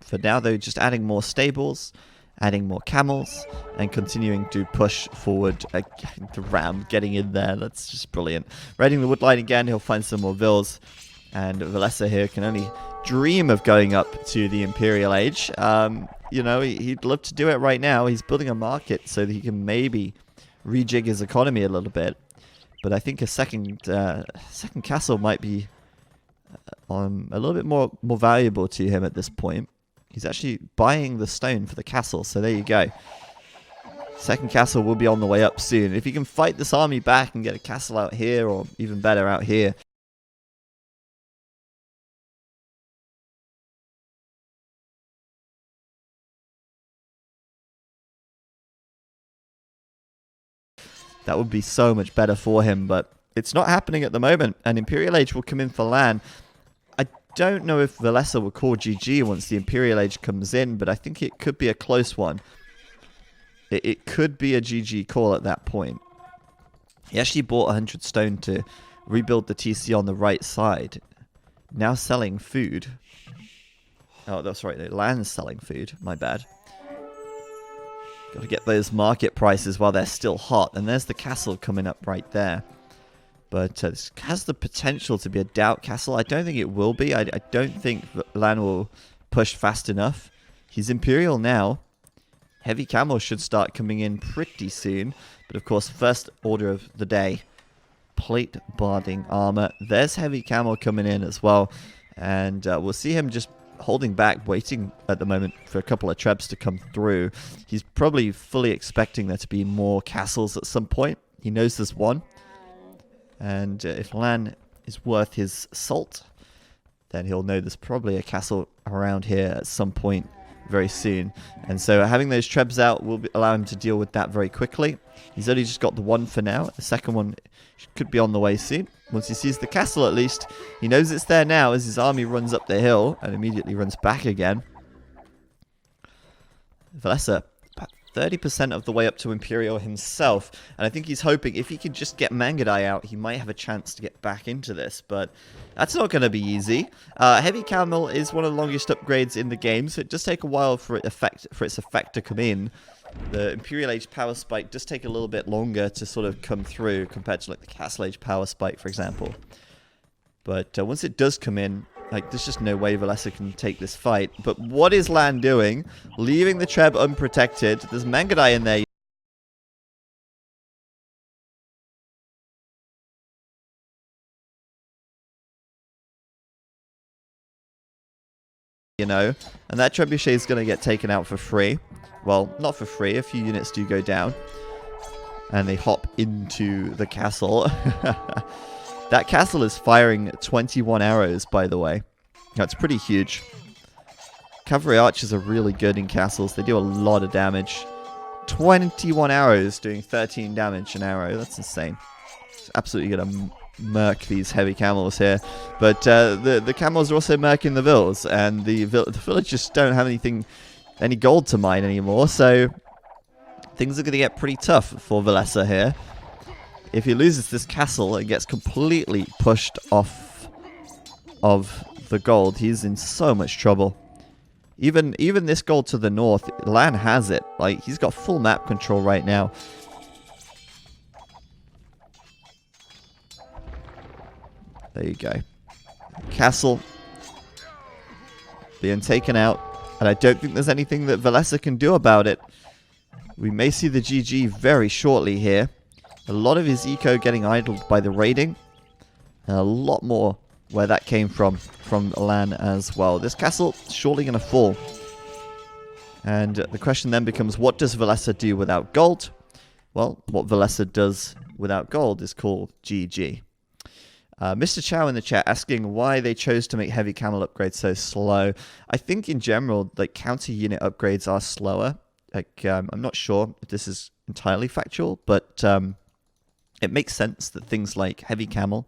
Speaker 1: For now, though, just adding more stables, adding more camels, and continuing to push forward. The ram getting in there, that's just brilliant. Raiding the woodline again, he'll find some more vills. And Villese here can only dream of going up to the Imperial Age. You know, he'd love to do it right now. He's building a market so that he can maybe rejig his economy a little bit. But I think a second castle might be a little bit more valuable to him at this point. He's actually buying the stone for the castle, so there you go. Second castle will be on the way up soon. If he can fight this army back and get a castle out here, or even better out here, that would be so much better for him, but it's not happening at the moment, and Imperial Age will come in for LaaaN. I don't know if Villese will call GG once the Imperial Age comes in, but I think it could be a close one. It could be a GG call at that point. He actually bought 100 stone to rebuild the TC on the right side. Now selling food. Oh, that's right. LaaaN's selling food. My bad. Got to get those market prices while they're still hot. And there's the castle coming up right there. But this has the potential to be a doubt castle. I don't think it will be. I don't think LaaaN will push fast enough. He's Imperial now. Heavy Camel should start coming in pretty soon. But of course, first order of the day plate barding armor. There's heavy camo coming in as well. And we'll see him just holding back, waiting at the moment for a couple of trebs to come through. He's probably fully expecting there to be more castles at some point. He knows there's one. And if LaaaN is worth his salt, then he'll know there's probably a castle around here at some point very soon. And so having those trebs out will allow him to deal with that very quickly. He's only just got the one for now. The second one could be on the way soon. Once he sees the castle, at least, he knows it's there now as his army runs up the hill and immediately runs back again. Villese, about 30% of the way up to Imperial himself. And I think he's hoping if he can just get Mangadai out, he might have a chance to get back into this. But that's not going to be easy. Heavy Camel is one of the longest upgrades in the game, so it does take a while for its effect to come in. The Imperial Age Power Spike does take a little bit longer to sort of come through compared to like the Castle Age Power Spike, for example. But once it does come in, like there's just no way Villese can take this fight. But what is LaaaN doing? Leaving the Treb unprotected. There's Mangadai in there. You know, and that trebuchet is going to get taken out for free. Well, not for free. A few units do go down. And they hop into the castle. That castle is firing 21 arrows, by the way. That's pretty huge. Cavalry archers are really good in castles. They do a lot of damage. 21 arrows doing 13 damage an arrow. That's insane. It's absolutely going to murk these heavy camels here. But the camels are also murking the vills. And the villagers don't have any gold to mine anymore, so things are going to get pretty tough for Villese here. If he loses this castle and gets completely pushed off of the gold, he's in so much trouble. Even this gold to the north, LaaaN has it. Like, he's got full map control right now. There you go. Castle being taken out. And I don't think there's anything that Villese can do about it. We may see the GG very shortly here. A lot of his eco getting idled by the raiding. And a lot more where that came from LaaaN as well. This castle is surely going to fall. And the question then becomes, what does Villese do without gold? Well, what Villese does without gold is called GG. Mr. Chow in the chat asking why they chose to make heavy camel upgrades so slow. I think in general, like, counter unit upgrades are slower. Like, I'm not sure if this is entirely factual, but it makes sense that things like heavy camel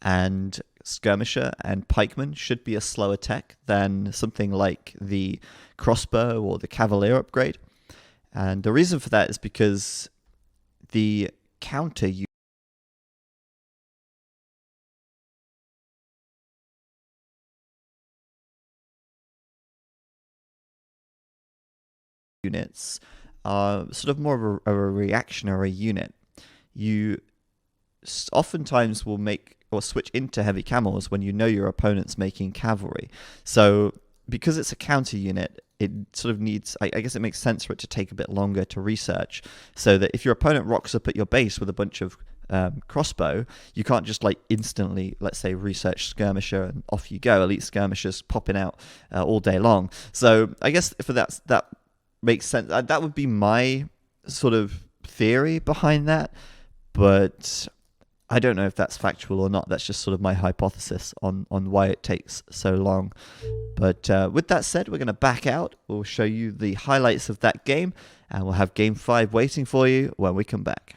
Speaker 1: and skirmisher and pikeman should be a slower tech than something like the crossbow or the cavalier upgrade. And the reason for that is because the counter units are sort of more of a reactionary unit. You oftentimes will make or switch into heavy camels when you know your opponent's making cavalry. So because it's a counter unit, it sort of needs, I guess it makes sense for it to take a bit longer to research, so that if your opponent rocks up at your base with a bunch of crossbow, you can't just like instantly, let's say, research skirmisher and off you go. Elite skirmishers popping out all day long. So I guess for that makes sense. That would be my sort of theory behind that, but I don't know if that's factual or not. That's just sort of my hypothesis on why it takes so long. But with that said, we're going to back out. We'll show you the highlights of that game, and we'll have Game 5 waiting for you when we come back.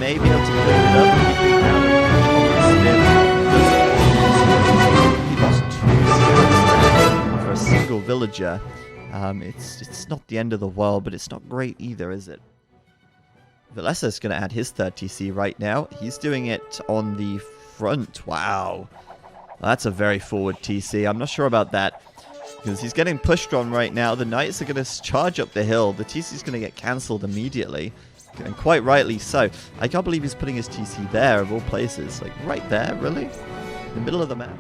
Speaker 1: Maybe able to clean it up. For a single villager, it's not the end of the world, but it's not great either, is it? Villese is going to add his third TC right now. He's doing it on the front. Wow. That's a very forward TC. I'm not sure about that, because he's getting pushed on right now. The knights are going to charge up the hill. The TC is going to get cancelled immediately, and quite rightly so. I can't believe he's putting his TC there, of all places. Like, right there, really? In the middle of the map.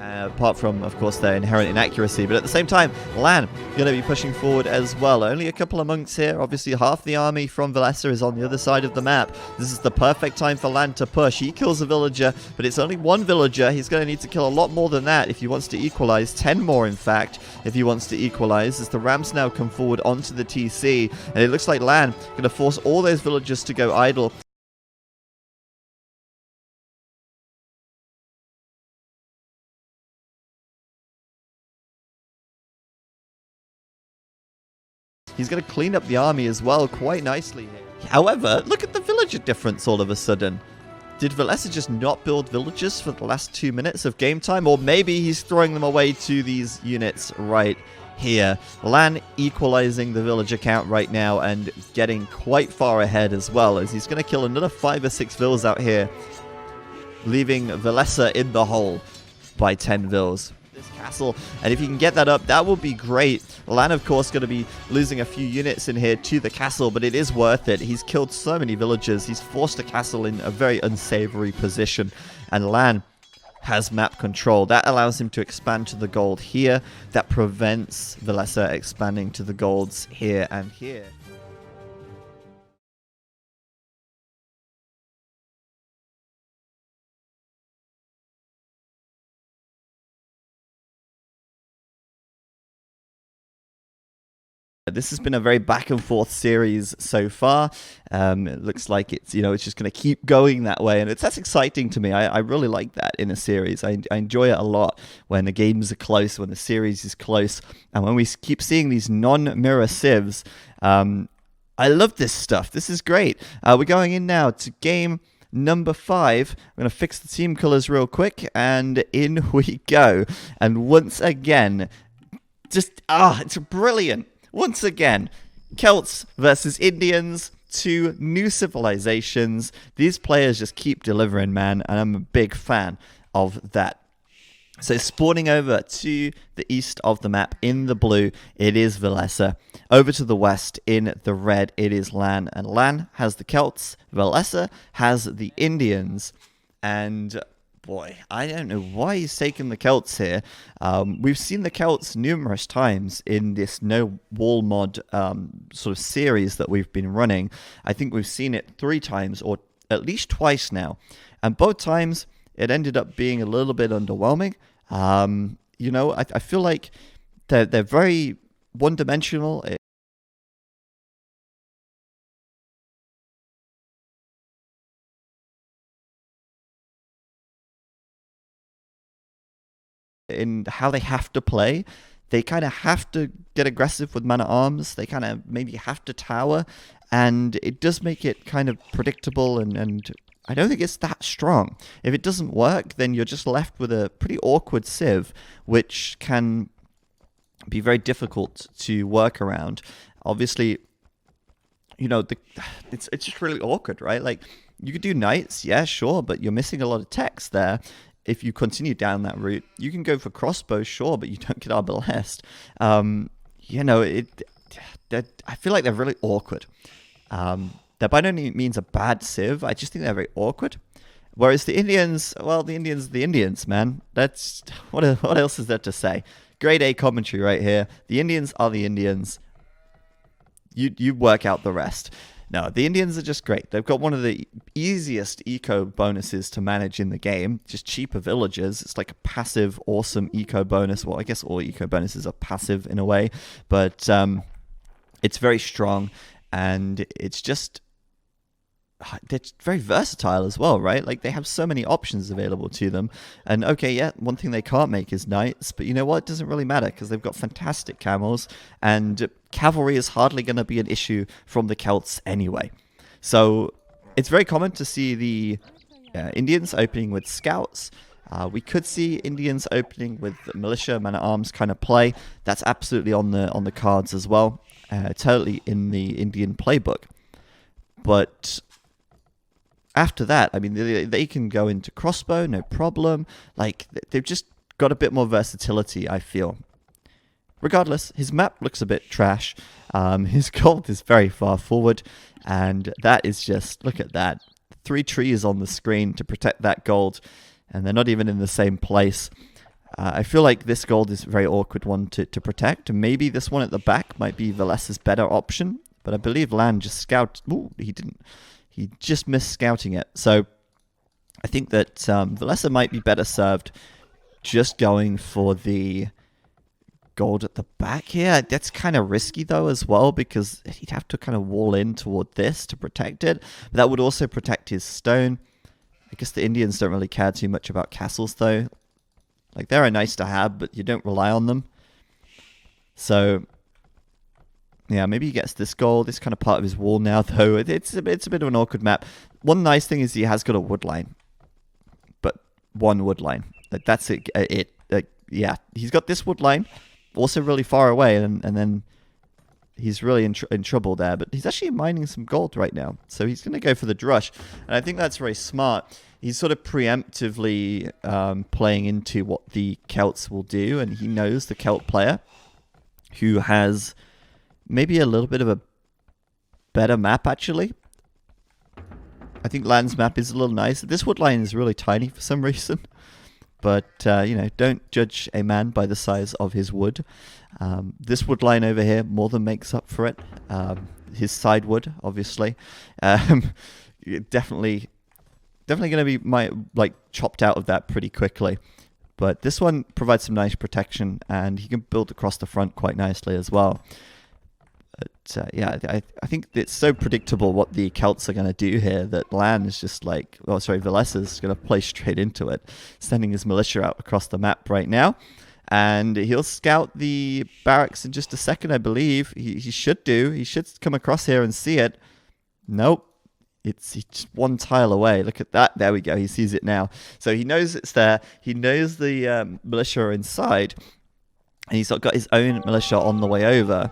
Speaker 1: apart from, of course, their inherent inaccuracy. But at the same time, LaaaN going to be pushing forward as well. Only a couple of monks here. Obviously, half the army from Villese is on the other side of the map. This is the perfect time for LaaaN to push. He kills a villager, but it's only one villager. He's going to need to kill a lot more than that if he wants to equalize. 10 more, in fact, if he wants to equalize, as the ramps now come forward onto the TC. And it looks like LaaaN going to force all those villagers to go idle. He's going to clean up the army as well quite nicely here. However, look at the villager difference all of a sudden. Did Villese just not build villagers for the last 2 minutes of game time? Or maybe he's throwing them away to these units right here. LaaaN equalizing the villager count right now and getting quite far ahead as well, as he's going to kill another 5 or 6 vills out here, leaving Villese in the hole by 10 vills. This castle, and if you can get that up, that will be great. LaaaN, of course, going to be losing a few units in here to the castle, but it is worth it. He's killed so many villagers. He's forced a castle in a very unsavory position, and LaaaN has map control. That allows him to expand to the gold here. That prevents Villese expanding to the golds here and here. This has been a very back and forth series so far. It looks like it's just going to keep going that way, and that's exciting to me. I really like that in a series. I enjoy it a lot when the games are close, when the series is close, and when we keep seeing these non-mirror civs. I love this stuff. This is great. We're going in now to game number 5. I'm going to fix the team colors real quick, and in we go. And once again, it's brilliant. Once again, Celts versus Indians, 2 new civilizations. These players just keep delivering, man, and I'm a big fan of that. So spawning over to the east of the map in the blue, it is Villese. Over to the west in the red, it is LaaaN. And LaaaN has the Celts, Villese has the Indians, and boy, I don't know why he's taking the Celts here. We've seen the Celts numerous times in this no wall mod sort of series that we've been running. I think we've seen it 3 times, or at least twice now. And both times, it ended up being a little bit underwhelming. I feel like they're very one-dimensional. In how they have to play. They kind of have to get aggressive with man-at-arms. They kind of maybe have to tower, and it does make it kind of predictable, and I don't think it's that strong. If it doesn't work, then you're just left with a pretty awkward civ, which can be very difficult to work around. Obviously, it's just really awkward, right? Like, you could do knights, yeah, sure, but you're missing a lot of text there. If you continue down that route, you can go for crossbows, sure, but you don't get arbalest. I feel like they're really awkward. They're by no means a bad civ. I just think they're very awkward. Whereas the Indians, well, the Indians, man. That's what else is there to say? Grade A commentary right here. The Indians are the Indians. You work out the rest. No, the Indians are just great. They've got one of the easiest eco bonuses to manage in the game. Just cheaper villagers. It's like a passive, awesome eco bonus. Well, I guess all eco bonuses are passive in a way. But it's very strong. And it's just... they're very versatile as well, right? Like, they have so many options available to them. And okay, yeah, one thing they can't make is knights, but you know what? It doesn't really matter because they've got fantastic camels, and cavalry is hardly going to be an issue from the Celts anyway. So it's very common to see the Indians opening with scouts. We could see Indians opening with militia, man-at-arms kind of play. That's absolutely on the cards as well. Totally in the Indian playbook. But after that, I mean, they can go into crossbow, no problem. Like, they've just got a bit more versatility, I feel. Regardless, his map looks a bit trash. His gold is very far forward, and that is just, look at that. 3 trees on the screen to protect that gold, and they're not even in the same place. I feel like this gold is a very awkward one to protect. Maybe this one at the back might be Vilese's better option. But I believe LaaaN just scout. Ooh, he didn't. He just missed scouting it. So I think that Villese might be better served just going for the gold at the back here. That's kind of risky though as well, because he'd have to kind of wall in toward this to protect it. But that would also protect his stone. I guess the Indians don't really care too much about castles though. Like, they're nice to have, but you don't rely on them. So yeah, maybe he gets this gold. It's kind of part of his wall now, though. It's a bit of an awkward map. One nice thing is he has got a wood line. But one wood line. Like, that's it. Yeah, he's got this wood line. Also really far away. And then he's really in trouble there. But he's actually mining some gold right now. So he's going to go for the drush. And I think that's very smart. He's sort of preemptively playing into what the Celts will do. And he knows the Celt player who has maybe a little bit of a better map, actually. I think LaaaN's map is a little nicer. This wood line is really tiny for some reason. But, you know, don't judge a man by the size of his wood. This wood line over here more than makes up for it. His side wood, obviously. Definitely going to be chopped out of that pretty quickly. But this one provides some nice protection, and he can build across the front quite nicely as well. But, yeah, I think it's so predictable what the Celts are going to do here that LaaaN is just like... Oh, sorry, Villese is going to play straight into it, sending his militia out across the map right now. And he'll scout the barracks in just a second, I believe. He should do. He should come across here and see it. Nope. He's just one tile away. Look at that. There we go. He sees it now. So he knows it's there. He knows the militia are inside. And he's got his own militia on the way over.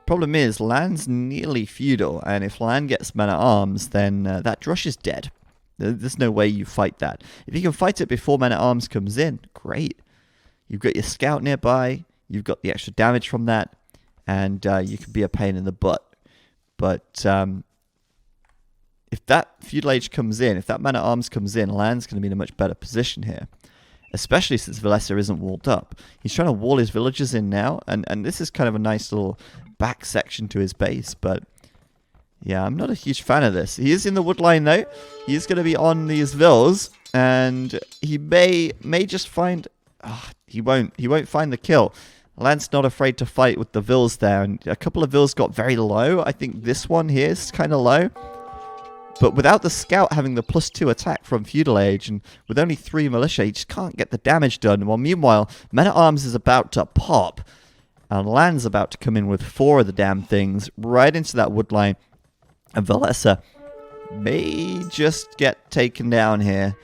Speaker 1: Problem is, LaaaN's nearly feudal, and if LaaaN gets men-at-arms, then that drush is dead. There's no way you fight that. If you can fight it before men-at-arms comes in, great. You've got your scout nearby, you've got the extra damage from that, and you can be a pain in the butt. But if that feudal age comes in, if that men-at-arms comes in, LaaaN's going to be in a much better position here. Especially since Villese isn't walled up. He's trying to wall his villagers in now, and this is kind of a nice little back section to his base, but yeah, I'm not a huge fan of this. He is in the wood line though. He is going to be on these vills, and he may just find... he won't find the kill. LaaaN's not afraid to fight with the vills there, and a couple of vills got very low. I think this one here is kind of low. But without the scout having the +2 attack from feudal age, and with only 3 militia, he just can't get the damage done. While meanwhile, men-at-arms is about to pop, and LaaaN's about to come in with 4 of the damn things right into that wood line. And Villese may just get taken down here.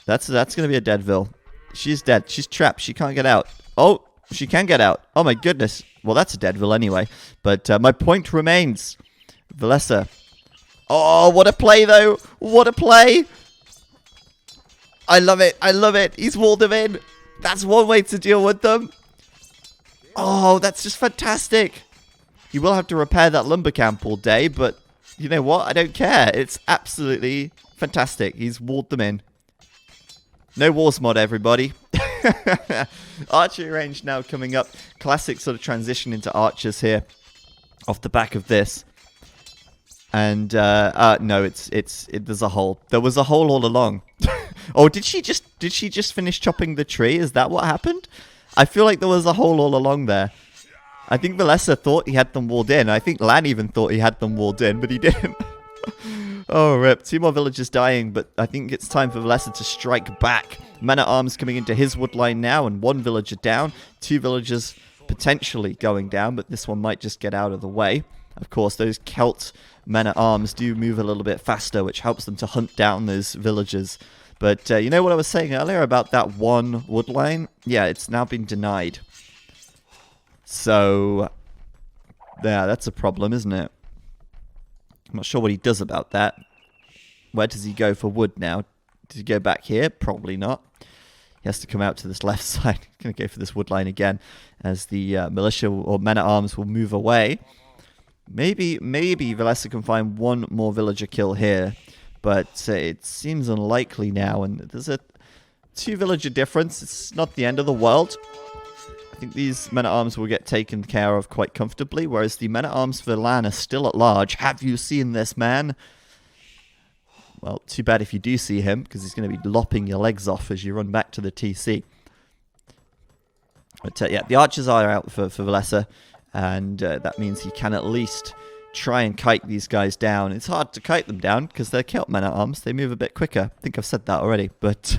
Speaker 1: That's going to be a dead vill. She's dead. She's trapped. She can't get out. Oh, she can get out. Oh my goodness. Well, that's a dead vill anyway. But my point remains. Villese. Oh, what a play, though. What a play. I love it. I love it. He's walled them in. That's one way to deal with them. Oh, that's just fantastic. He will have to repair that lumber camp all day, but you know what? I don't care. It's absolutely fantastic. He's walled them in. No wars mod, everybody. Archery range now coming up. Classic sort of transition into archers here off the back of this. And no, there's a hole. There was a hole all along. Oh, did she just finish chopping the tree? Is that what happened? I feel like there was a hole all along there. I think Villese thought he had them walled in. I think LaaaN even thought he had them walled in, but he didn't. Oh, rip. 2 more villagers dying, but I think it's time for Villese to strike back. Men-at-arms coming into his wood line now, and 1 villager down. 2 villagers potentially going down, but this one might just get out of the way. Of course, those Celt men-at-arms do move a little bit faster, which helps them to hunt down those villagers. But you know what I was saying earlier about that 1 wood line? Yeah, it's now been denied. So, yeah, that's a problem, isn't it? I'm not sure what he does about that. Where does he go for wood now? Does he go back here? Probably not. He has to come out to this left side. He's going to go for this wood line again as the militia or men-at-arms will move away. Maybe Villese can find 1 more villager kill here, but it seems unlikely now. And there's a 2 villager difference. It's not the end of the world. I think these men-at-arms will get taken care of quite comfortably, whereas the men-at-arms for LaaaN are still at large. Have you seen this man? Well, too bad if you do see him, because he's going to be lopping your legs off as you run back to the TC. But yeah, the archers are out for Villese, and that means he can at least try and kite these guys down. It's hard to kite them down because they're Celt men-at-arms. They move a bit quicker. I think I've said that already, but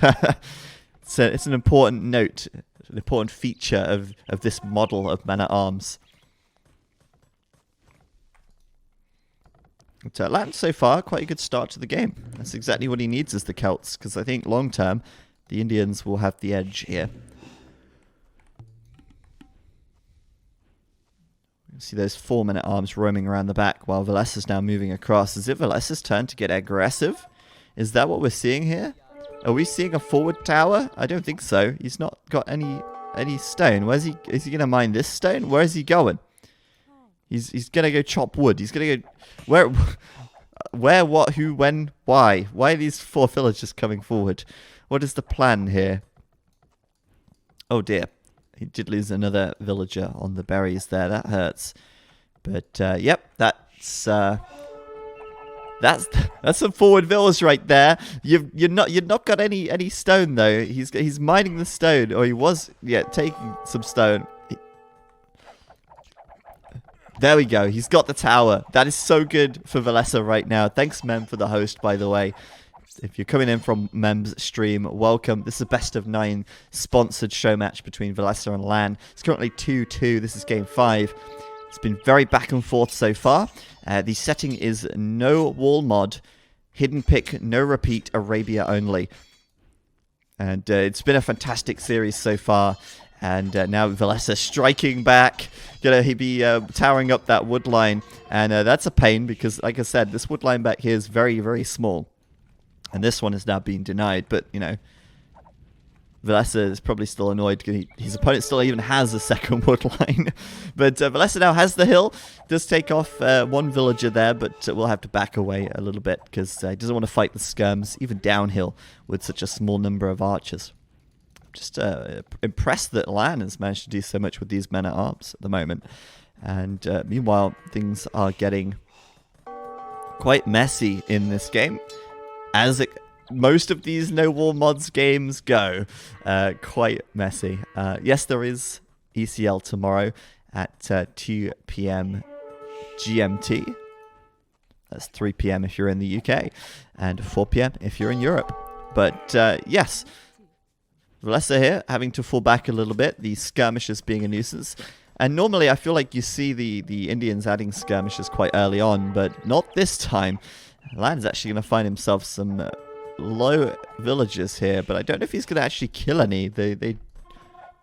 Speaker 1: it's an important note, an important feature of this model of men-at-arms. But LaaaN so far, quite a good start to the game. That's exactly what he needs is the Celts, because I think long term, the Indians will have the edge here. See those 4 men-at-arms roaming around the back while Villese is now moving across. Is it Vilese's turn to get aggressive? Is that what we're seeing here? Are we seeing a forward tower? I don't think so. He's not got any stone. Where's he? Is he going to mine this stone? Where is he going? He's going to go chop wood. He's going to go... Where, what, who, when, why? Why are these 4 villagers coming forward? What is the plan here? Oh dear. He did lose another villager on the berries there. That hurts. But, yep, that's some forward villas right there. You've not got any stone though. He's mining the stone, or he was taking some stone. There we go. He's got the tower. That is so good for Villese right now. Thanks, Mem, for the host, by the way. If you're coming in from Mem's stream, welcome. This is a best of 9 sponsored show match between Villese and LaaaN. It's currently 2-2. This is game 5. It's been very back and forth so far. The setting is no wall mod, hidden pick, no repeat, Arabia only. And it's been a fantastic series so far. And now Villese striking back. Gonna be towering up that wood line. And that's a pain because, like I said, this wood line back here is very, very small. And this one is now being denied. But, you know, Villese is probably still annoyed because his opponent still even has a second wood line. But Villese now has the hill. Does take off 1 villager there, but we'll have to back away a little bit because he doesn't want to fight the skirms, even downhill, with such a small number of archers. Just impressed that LaaaN has managed to do so much with these men-at-arms at the moment. And meanwhile, things are getting quite messy in this game. As most of these no-wall mods games go. Quite messy. Yes, there is ECL tomorrow at 2 p.m. GMT. That's 3 p.m. if you're in the UK. And 4 p.m. if you're in Europe. But yes, Villese here having to fall back a little bit. The skirmishers being a nuisance. And normally I feel like you see the Indians adding skirmishers quite early on. But not this time. LaaaN's actually going to find himself some low villagers here, but I don't know if he's going to actually kill any. They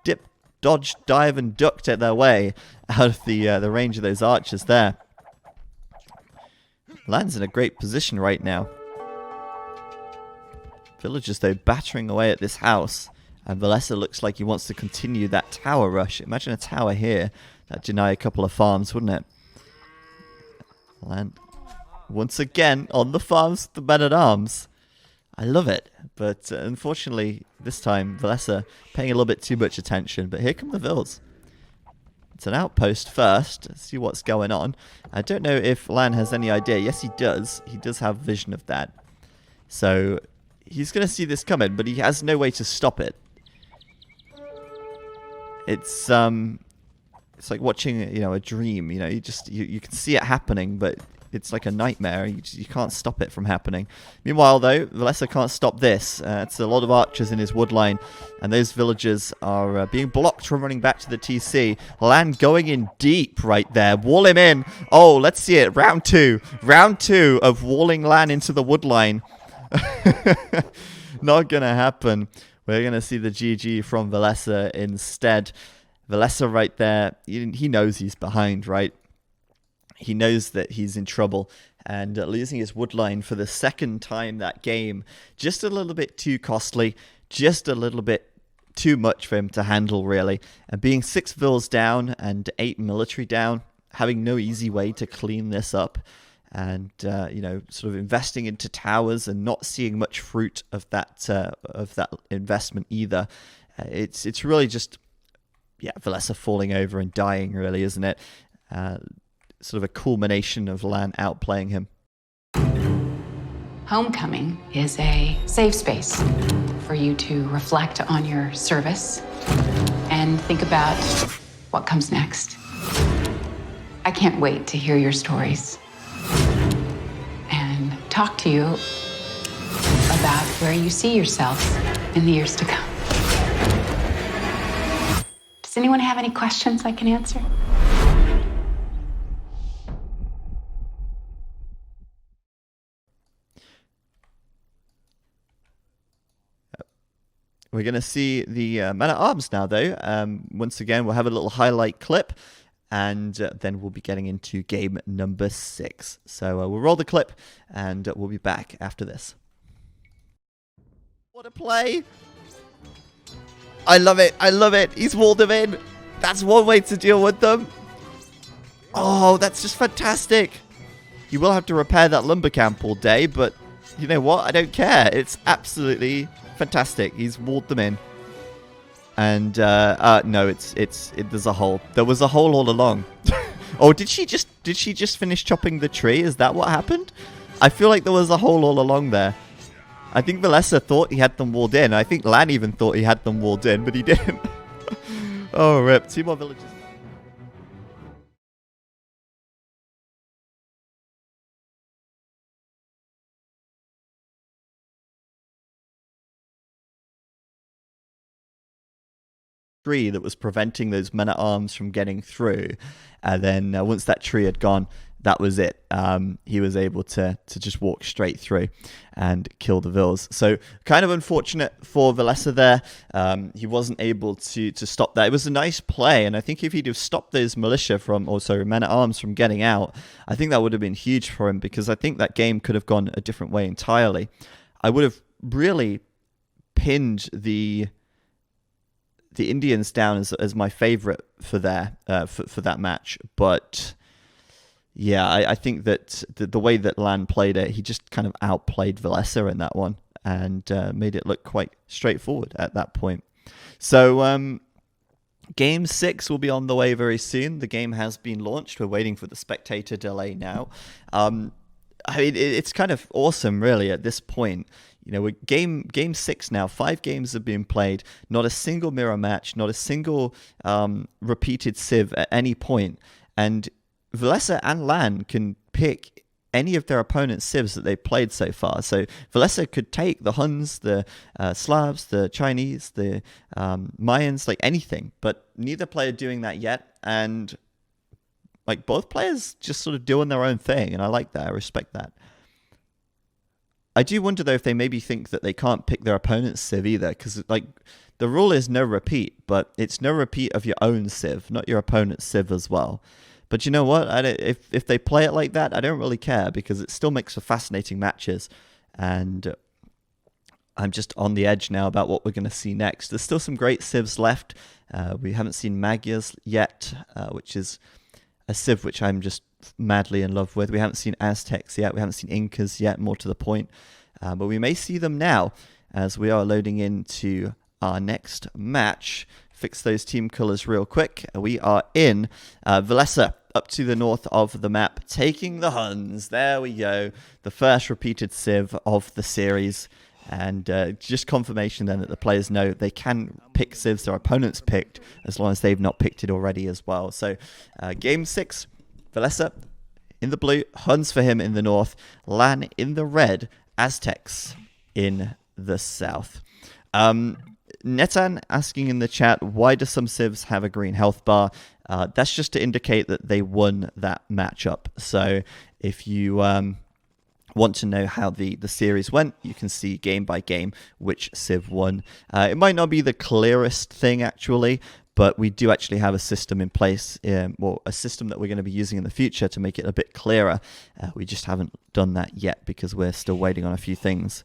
Speaker 1: dip, dodge, dive, and ducked at their way out of the range of those archers there. LaaaN's in a great position right now. Villagers, though, battering away at this house, and Villese looks like he wants to continue that tower rush. Imagine a tower here. That'd deny a couple of farms, wouldn't it? LaaaN once again on the farms, the men-at-arms. I love it, but unfortunately this time Villese paying a little bit too much attention. But here come the vills. It's an outpost first. Let's see what's going on. I don't know if LaaaN has any idea. Yes, he does. He does have vision of that. So he's going to see this coming, but he has no way to stop it. It's like watching a dream. You know, you can see it happening, but it's like a nightmare. You can't stop it from happening. Meanwhile, though, Villese can't stop this. It's a lot of archers in his wood line, and those villagers are being blocked from running back to the TC. LaaaN going in deep right there. Wall him in. Oh, let's see it. Round 2. Round 2 of walling LaaaN into the wood line. Not going to happen. We're going to see the GG from Villese instead. Villese right there. He knows he's behind, right? He knows that he's in trouble, and losing his wood line for the second time that game, just a little bit too costly, just a little bit too much for him to handle, really. And being 6 vills down and 8 military down, having no easy way to clean this up. and sort of investing into towers and not seeing much fruit of that investment either. It's really just Villese falling over and dying, really, isn't it? Sort of a culmination of LaaaN outplaying him.
Speaker 3: Homecoming is a safe space for you to reflect on your service and think about what comes next. I can't wait to hear your stories and talk to you about where you see yourself in the years to come. Does anyone have any questions I can answer?
Speaker 1: We're going to see the man-at-arms now, though. Once again, we'll have a little highlight clip, and then we'll be getting into game number 6. So we'll roll the clip, and we'll be back after this. What a play! I love it. I love it. He's walled them in. That's one way to deal with them. Oh, that's just fantastic. You will have to repair that lumber camp all day, but you know what? I don't care. It's absolutely fantastic. He's walled them in. And no, there's a hole. There was a hole all along. Oh, did she just finish chopping the tree? Is that what happened? I feel like there was a hole all along there. I think Villese thought he had them walled in. I think LaaaN even thought he had them walled in, but he didn't. Oh, rip. 2 more villages. Tree that was preventing those men-at-arms from getting through. And then once that tree had gone, that was it. He was able to just walk straight through and kill the Vils. So kind of unfortunate for Villese there. He wasn't able to stop that. It was a nice play, and I think if he'd have stopped those militia men-at-arms from getting out, I think that would have been huge for him, because I think that game could have gone a different way entirely. I would have really pinned the Indians down as my favorite for that match, but yeah, I think that the way that LaaaN played it, he just kind of outplayed Villese in that one, and made it look quite straightforward at that point. So game 6 will be on the way very soon. The game has been launched. We're waiting for the spectator delay now. I mean, it's kind of awesome, really, at this point. You know, we're game 6 now. 5 games have been played. Not a single mirror match. Not a single repeated civ at any point. And Villese and LaaaN can pick any of their opponent's civs that they've played so far. So Villese could take the Huns, the Slavs, the Chinese, the Mayans, like anything. But neither player doing that yet. And like both players just sort of doing their own thing. And I like that. I respect that. I do wonder, though, if they maybe think that they can't pick their opponent's civ either, because like the rule is no repeat, but it's no repeat of your own civ, not your opponent's civ as well. But you know what? If they play it like that, I don't really care, because it still makes for fascinating matches. And I'm just on the edge now about what we're going to see next. There's still some great civs left. We haven't seen Magyars yet, which is a civ which I'm just madly in love with. We haven't seen Aztecs yet. We haven't seen Incas yet, more to the point. But we may see them now as we are loading into our next match. Fix those team colors real quick. We are in Villese, up to the north of the map, taking the Huns. There we go. The first repeated civ of the series. And just confirmation then that the players know they can pick civs their opponents picked, as long as they've not picked it already as well. So game 6, Villese in the blue, Huns for him in the north, LaaaN in the red, Aztecs in the south. Netan asking in the chat, why do some civs have a green health bar? That's just to indicate that they won that matchup. So if you want to know how the series went, you can see game by game which civ won. It might not be the clearest thing, actually, but we do actually have a system in place, well, a system that we're going to be using in the future to make it a bit clearer. We just haven't done that yet because we're still waiting on a few things.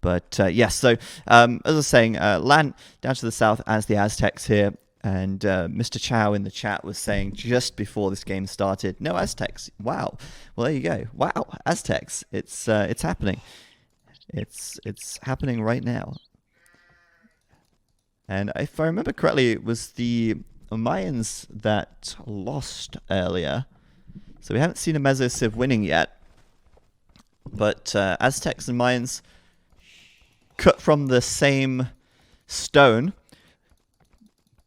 Speaker 1: But yes, so as I was saying, LaaaN down to the south as the Aztecs here. And Mr. Chow in the chat was saying just before this game started, no Aztecs. Wow. Well, there you go. Wow, Aztecs. It's happening. It's happening right now. And if I remember correctly, it was the Mayans that lost earlier. So we haven't seen a Meso Civ winning yet. But Aztecs and Mayans cut from the same stone,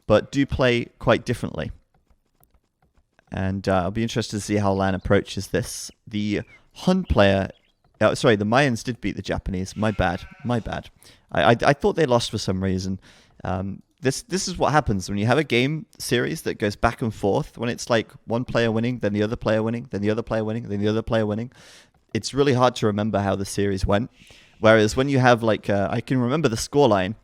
Speaker 1: but do play quite differently. And I'll be interested to see how LaaaN approaches this. The Hun player... Oh, sorry, the Mayans did beat the Japanese. My bad. I thought they lost for some reason. This is what happens when you have a game series that goes back and forth. When it's like one player winning, then the other player winning, then the other player winning, then the other player winning. It's really hard to remember how the series went. Whereas when you have like... I can remember the scoreline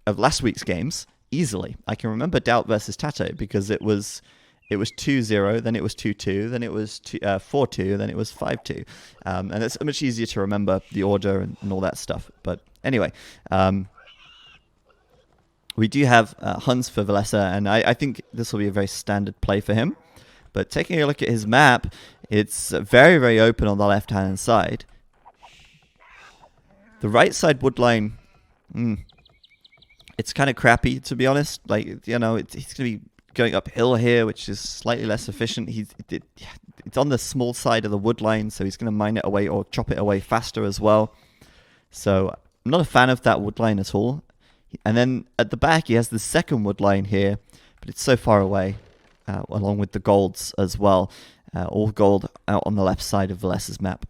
Speaker 1: of last week's games easily. I can remember Doubt versus Tato because it was 2-0, then it was 2-2, then it was 4-2, then it was 5-2. And it's much easier to remember the order and all that stuff. But anyway, we do have Huns for Villese, and I think this will be a very standard play for him. But taking a look at his map, it's very, very open on the left-hand side. The right side wood line, it's kind of crappy, to be honest. Like, you know, he's going to be going uphill here, which is slightly less efficient. It's on the small side of the wood line, so he's going to mine it away or chop it away faster as well. So I'm not a fan of that wood line at all. And then at the back, he has the second wood line here, but it's so far away, along with the golds as well. All gold out on the left side of Villese's map.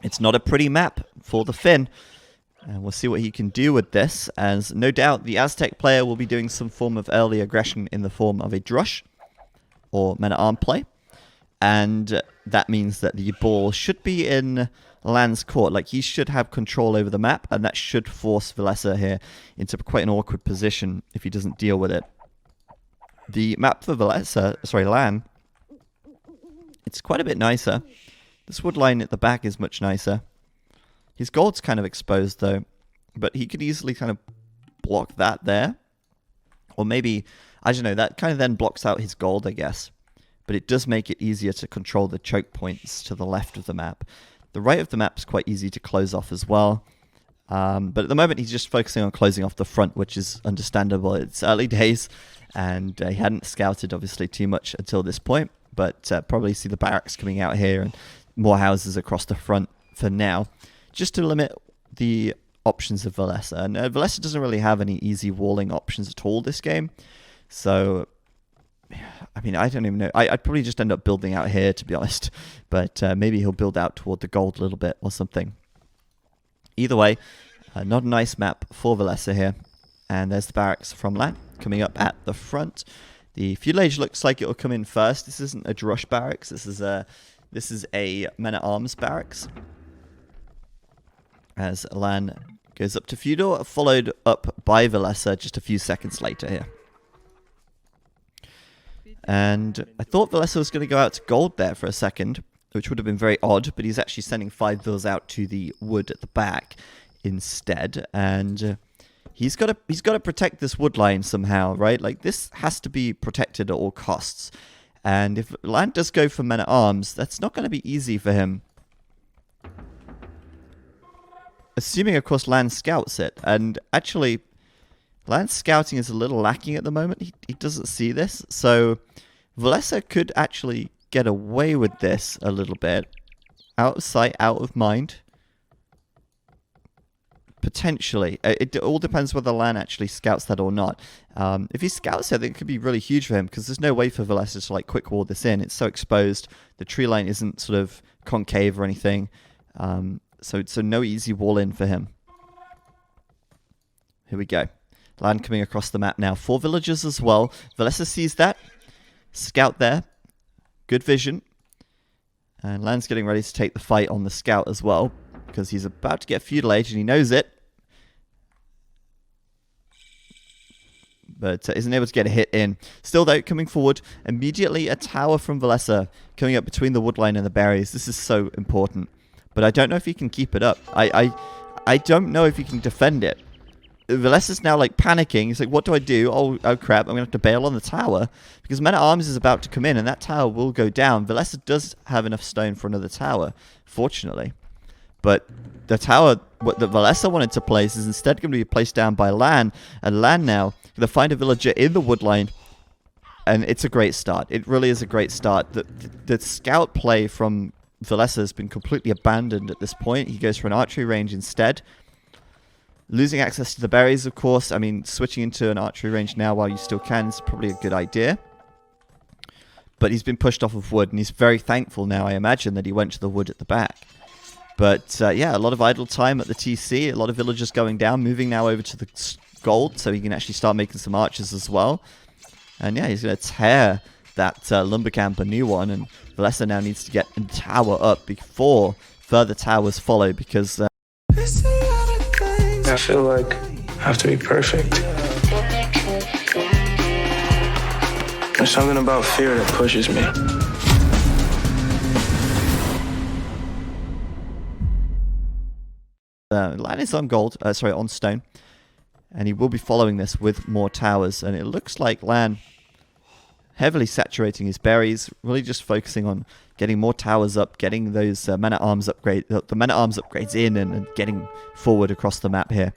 Speaker 1: It's not a pretty map for the Finn. And we'll see what he can do with this, as no doubt the Aztec player will be doing some form of early aggression in the form of a drush or men-at-arm play. And that means that the ball should be in LaaaN's court. Like, he should have control over the map, and that should force Villese here into quite an awkward position if he doesn't deal with it. The map for LaaaN, it's quite a bit nicer. This wood line at the back is much nicer. His gold's kind of exposed, though, but he could easily kind of block that there. Or maybe, I don't know, that kind of then blocks out his gold, I guess. But it does make it easier to control the choke points to the left of the map. The right of the map is quite easy to close off as well. But at the moment, he's just focusing on closing off the front, which is understandable. It's early days, and he hadn't scouted, obviously, too much until this point. But probably see the barracks coming out here and more houses across the front for now, just to limit the options of Villese. And Villese doesn't really have any easy walling options at all this game. So, I mean, I don't even know. I'd probably just end up building out here, to be honest. But maybe he'll build out toward the gold a little bit or something. Either way, not a nice map for Villese here. And there's the barracks from LaaaN coming up at the front. The fuselage looks like it will come in first. This isn't a drush barracks. This is a men-at-arms barracks. As LaaaN goes up to feudal, followed up by Villese just a few seconds later here. And I thought Villese was going to go out to gold there for a second, which would have been very odd, but he's actually sending 5 vills out to the wood at the back instead. And he's got to protect this wood line somehow, right? Like, this has to be protected at all costs. And if LaaaN does go for men-at-arms, that's not going to be easy for him. Assuming, of course, LaaaN scouts it. And actually, LaaaN's scouting is a little lacking at the moment. He doesn't see this. So Villese could actually get away with this a little bit. Out of sight, out of mind. Potentially. It all depends whether LaaaN actually scouts that or not. If he scouts it, then it could be really huge for him, because there's no way for Villese to like quick wall this in. It's so exposed. The tree line isn't sort of concave or anything. So no easy wall in for him. Here we go. LaaaN coming across the map now. 4 villagers as well. Villese sees that. Scout there. Good vision. And LaaaN's getting ready to take the fight on the scout as well, because he's about to get feudal age and he knows it. But isn't able to get a hit in. Still, though, coming forward. Immediately a tower from Villese coming up between the woodline and the berries. This is so important. But I don't know if he can keep it up. I don't know if he can defend it. Villese is now like panicking. He's like, what do I do? Oh crap, I'm going to have to bail on the tower. Because Men-at-Arms is about to come in and that tower will go down. Villese does have enough stone for another tower, fortunately. But the tower that Villese wanted to place is instead going to be placed down by LaaaaaN. And LaaaaaN now going to find a villager in the wood line. And it's a great start. It really is a great start. The scout play from Villese has been completely abandoned at this point. He goes for an archery range instead. Losing access to the berries, of course. I mean, switching into an archery range now while you still can is probably a good idea. But he's been pushed off of wood, and he's very thankful now, I imagine, that he went to the wood at the back. But, yeah, a lot of idle time at the TC. A lot of villagers going down, moving now over to the gold, so he can actually start making some archers as well. And, yeah, he's going to tear that lumber camp a new one, and Villese now needs to get a tower up before further towers follow, because...
Speaker 4: I feel like I have to be perfect. There's something about fear that pushes me.
Speaker 1: LaaaaaN is on gold, on stone, and he will be following this with more towers. And it looks like LaaaaaN heavily saturating his berries, really just focusing on getting more towers up, getting those Men-at-Arms upgrades in, and getting forward across the map here.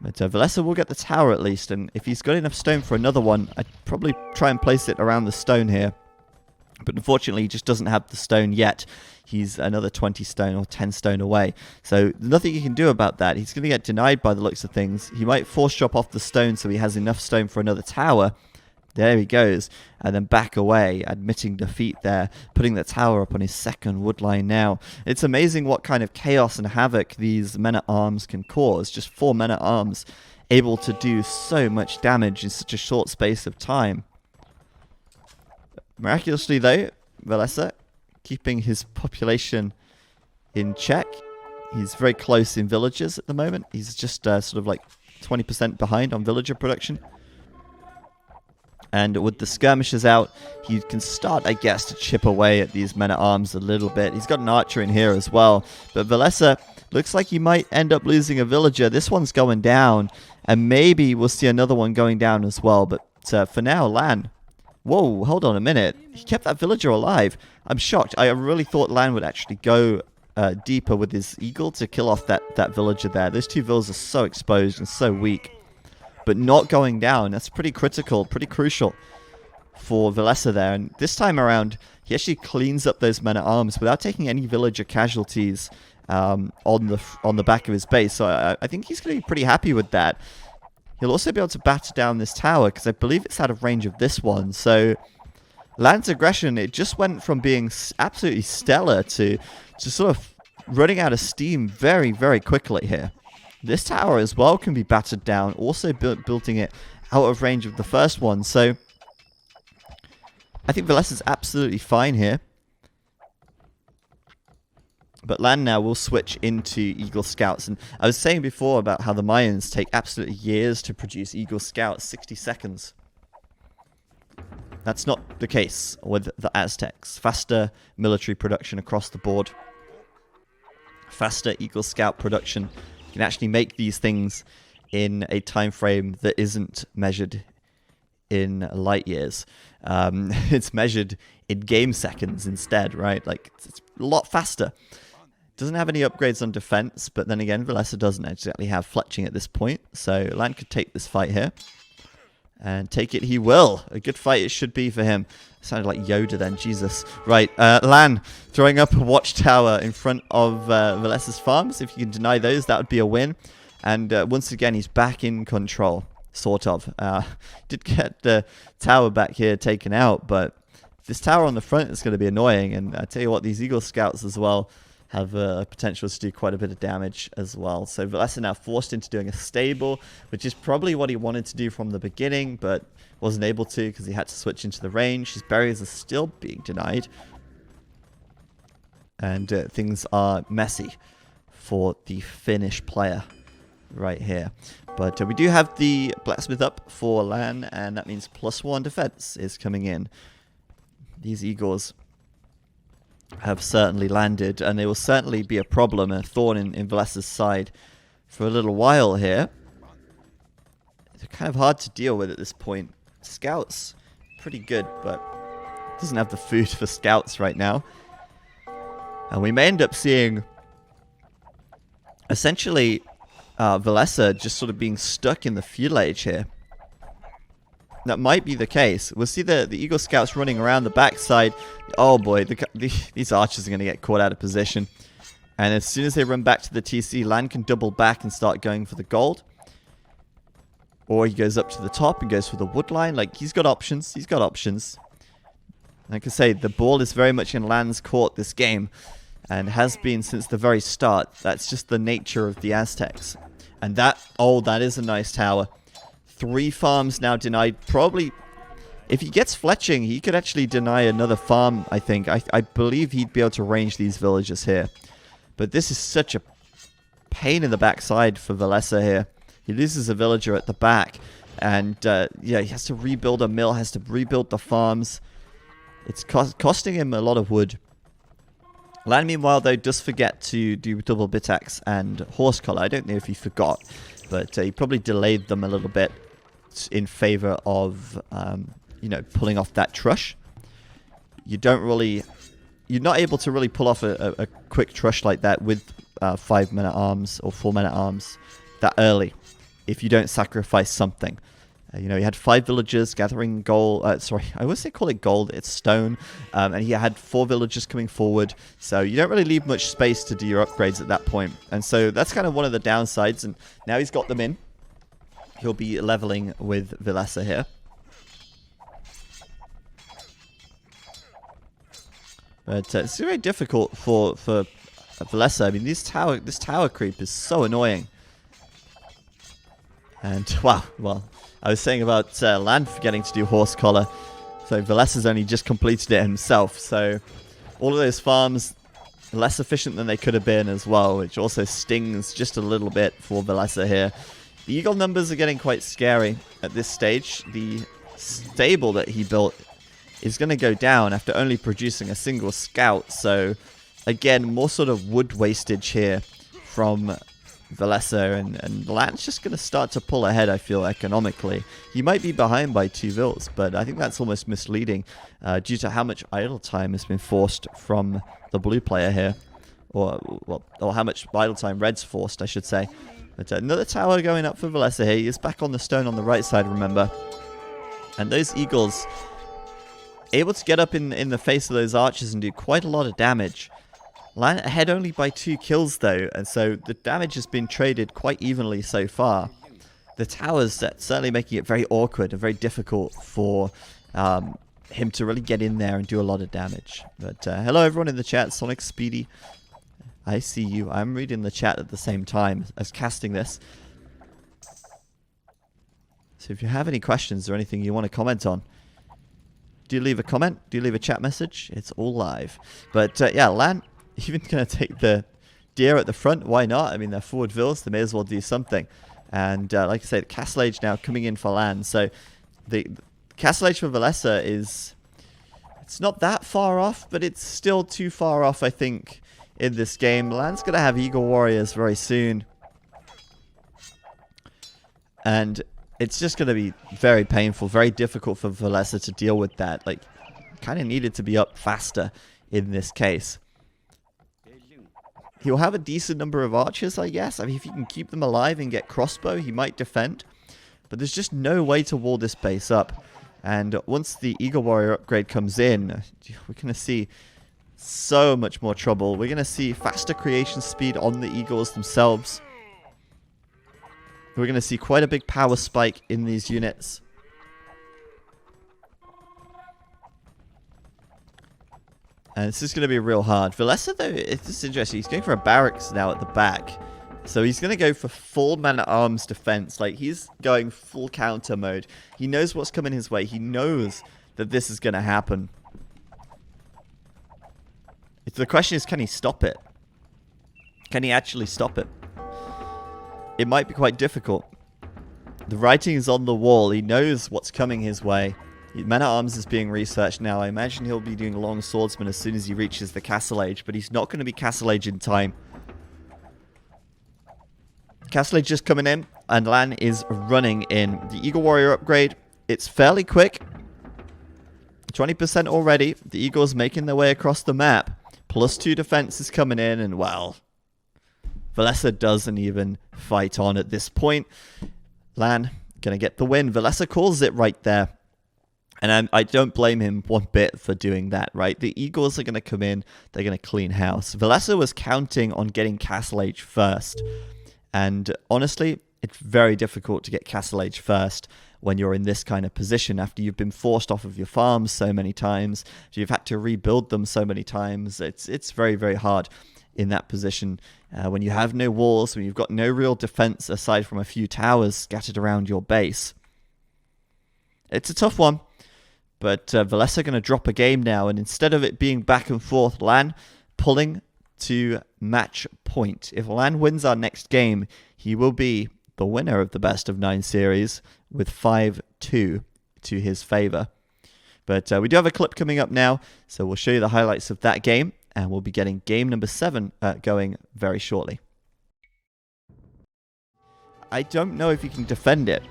Speaker 1: But Villese will get the tower at least, and if he's got enough stone for another one, I'd probably try and place it around the stone here. But unfortunately, he just doesn't have the stone yet. He's another 20 stone or 10 stone away. So nothing you can do about that. He's going to get denied by the looks of things. He might force drop off the stone so he has enough stone for another tower. There he goes, and then back away, admitting defeat there, putting the tower up on his second wood line now. It's amazing what kind of chaos and havoc these Men-at-Arms can cause. Just 4 Men-at-Arms able to do so much damage in such a short space of time. Miraculously though, Villese keeping his population in check. He's very close in villagers at the moment. He's just sort of like 20% behind on villager production. And with the skirmishers out, he can start, I guess, to chip away at these Men-at-Arms a little bit. He's got an archer in here as well. But Villese looks like he might end up losing a villager. This one's going down. And maybe we'll see another one going down as well. But for now, LaaaaaN. Whoa, hold on a minute. He kept that villager alive. I'm shocked. I really thought LaaaaaN would actually go deeper with his eagle to kill off that villager there. Those two villas are so exposed and so weak. But not going down, that's pretty critical, pretty crucial for Villese there. And this time around, he actually cleans up those Men-at-Arms without taking any villager casualties on the back of his base. So I think he's going to be pretty happy with that. He'll also be able to batter down this tower, because I believe it's out of range of this one. So LaaaAN's aggression, it just went from being absolutely stellar to sort of running out of steam very, very quickly here. This tower as well can be battered down, also building it out of range of the first one. So I think Villese is absolutely fine here. But LaaaAN now will switch into Eagle Scouts. And I was saying before about how the Mayans take absolutely years to produce Eagle Scouts, 60 seconds. That's not the case with the Aztecs. Faster military production across the board. Faster Eagle Scout production. You can actually make these things in a time frame that isn't measured in light years. It's measured in game seconds instead, right? Like, it's a lot faster. Doesn't have any upgrades on defense, but then again, Villese doesn't exactly have fletching at this point. So LaaaAN could take this fight here. And take it he will. A good fight it should be for him. Sounded like Yoda then, Jesus. Right, LaaaAN throwing up a watchtower in front of Villese's farms. If you can deny those, that would be a win. And once again, he's back in control, sort of. Did get the tower back here taken out, but this tower on the front is going to be annoying. And I tell you what, these Eagle Scouts as well have potential to do quite a bit of damage as well. So Villese now forced into doing a stable, which is probably what he wanted to do from the beginning, but wasn't able to because he had to switch into the range. His berries are still being denied. And things are messy for the Finnish player right here. But we do have the blacksmith up for LaaaAN, and that means +1 defense is coming in. These Eagles have certainly landed, and they will certainly be a problem, a thorn in Villese's side for a little while here. kind of hard to deal with at this point. Scouts, pretty good, but doesn't have the food for scouts right now. And we may end up seeing, essentially, Villese just sort of being stuck in the fuel age here. That might be the case. We'll see the Eagle Scouts running around the backside. Oh boy, these archers are going to get caught out of position. And as soon as they run back to the TC, LaaaN can double back and start going for the gold. Or he goes up to the top and goes for the wood line. Like, he's got options. He's got options. Like I say, the ball is very much in LaaaN's court this game. And has been since the very start. That's just the nature of the Aztecs. And that is a nice tower. 3 farms now denied. Probably, if he gets fletching, he could actually deny another farm, I think. I believe he'd be able to range these villagers here. But this is such a pain in the backside for Villese here. He loses a villager at the back. And, yeah, he has to rebuild a mill, has to rebuild the farms. It's costing him a lot of wood. LaaaN, meanwhile, though, does forget to do double bitaxe and horse collar. I don't know if he forgot, but he probably delayed them a little bit in favor of, you know, pulling off that trush. You're not able to really pull off a quick trush like that with 5 men-at-arms or 4 men-at-arms that early if you don't sacrifice something. You know, he had 5 villagers gathering gold. Sorry, I always say call it gold. It's stone. And he had 4 villagers coming forward. So you don't really leave much space to do your upgrades at that point. And so that's kind of one of the downsides. And now he's got them in. He'll be leveling with Villese here. But it's very difficult for Villese. I mean, this tower creep is so annoying. And, wow, well, I was saying about LaaaN forgetting to do horse collar. So Villese has only just completed it himself. So all of those farms less efficient than they could have been as well, which also stings just a little bit for Villese here. The eagle numbers are getting quite scary at this stage. The stable that he built is going to go down after only producing a single scout. So again, more sort of wood wastage here from Villese, and LaaaN's just going to start to pull ahead, I feel, economically. He might be behind by 2 vills, but I think that's almost misleading due to how much idle time has been forced from the blue player here. Or how much idle time red's forced, I should say. But another tower going up for Villese here. He is back on the stone on the right side, remember. And those eagles able to get up in the face of those archers and do quite a lot of damage. LaaaN ahead only by 2 kills though, and so the damage has been traded quite evenly so far. The towers certainly making it very awkward and very difficult for him to really get in there and do a lot of damage. But hello everyone in the chat, Sonic Speedy. I see you. I'm reading the chat at the same time as casting this. So if you have any questions or anything you want to comment on, do leave a comment, do leave a chat message. It's all live. But yeah, LaaaN even going to take the deer at the front. Why not? I mean, they're forward vills. They may as well do something. And like I say, the Castle Age now coming in for LaaaN. So the Castle Age for Villese is... It's not that far off, but it's still too far off, I think, in this game. LaaaN's going to have Eagle Warriors very soon. And it's just going to be very painful, very difficult for Villese to deal with that. Like, kind of needed to be up faster in this case. He'll have a decent number of archers, I guess. I mean, if he can keep them alive and get crossbow, he might defend. But there's just no way to wall this base up. And once the Eagle Warrior upgrade comes in, we're going to see so much more trouble. We're going to see faster creation speed on the Eagles themselves. We're going to see quite a big power spike in these units. And this is going to be real hard. Villese, though, it's interesting. He's going for a barracks now at the back. So he's going to go for full man-at-arms defense. Like, he's going full counter mode. He knows what's coming his way. He knows that this is going to happen. The question is, can he stop it? Can he actually stop it? It might be quite difficult. The writing is on the wall. He knows what's coming his way. Man-at-Arms is being researched now. I imagine he'll be doing Long Swordsman as soon as he reaches the Castle Age, but he's not going to be Castle Age in time. Castle Age just coming in, and LaaaN is running in. The Eagle Warrior upgrade, it's fairly quick. 20% already. The Eagles making their way across the map. +2 defense is coming in, and well, Villese doesn't even fight on at this point. LaaaN gonna get the win. Villese calls it right there. And I don't blame him one bit for doing that, right? The Eagles are going to come in. They're going to clean house. Villese was counting on getting Castle Age first. And honestly, it's very difficult to get Castle Age first when you're in this kind of position after you've been forced off of your farms so many times. You've had to rebuild them so many times. It's very, very hard in that position when you have no walls, when you've got no real defense aside from a few towers scattered around your base. It's a tough one. But Villese are going to drop a game now, and instead of it being back and forth, LaaaN pulling to match point. If LaaaN wins our next game, he will be the winner of the Best of 9 series with 5-2 to his favor. But we do have a clip coming up now, so we'll show you the highlights of that game, and we'll be getting game number 7 going very shortly. I don't know if you can defend it.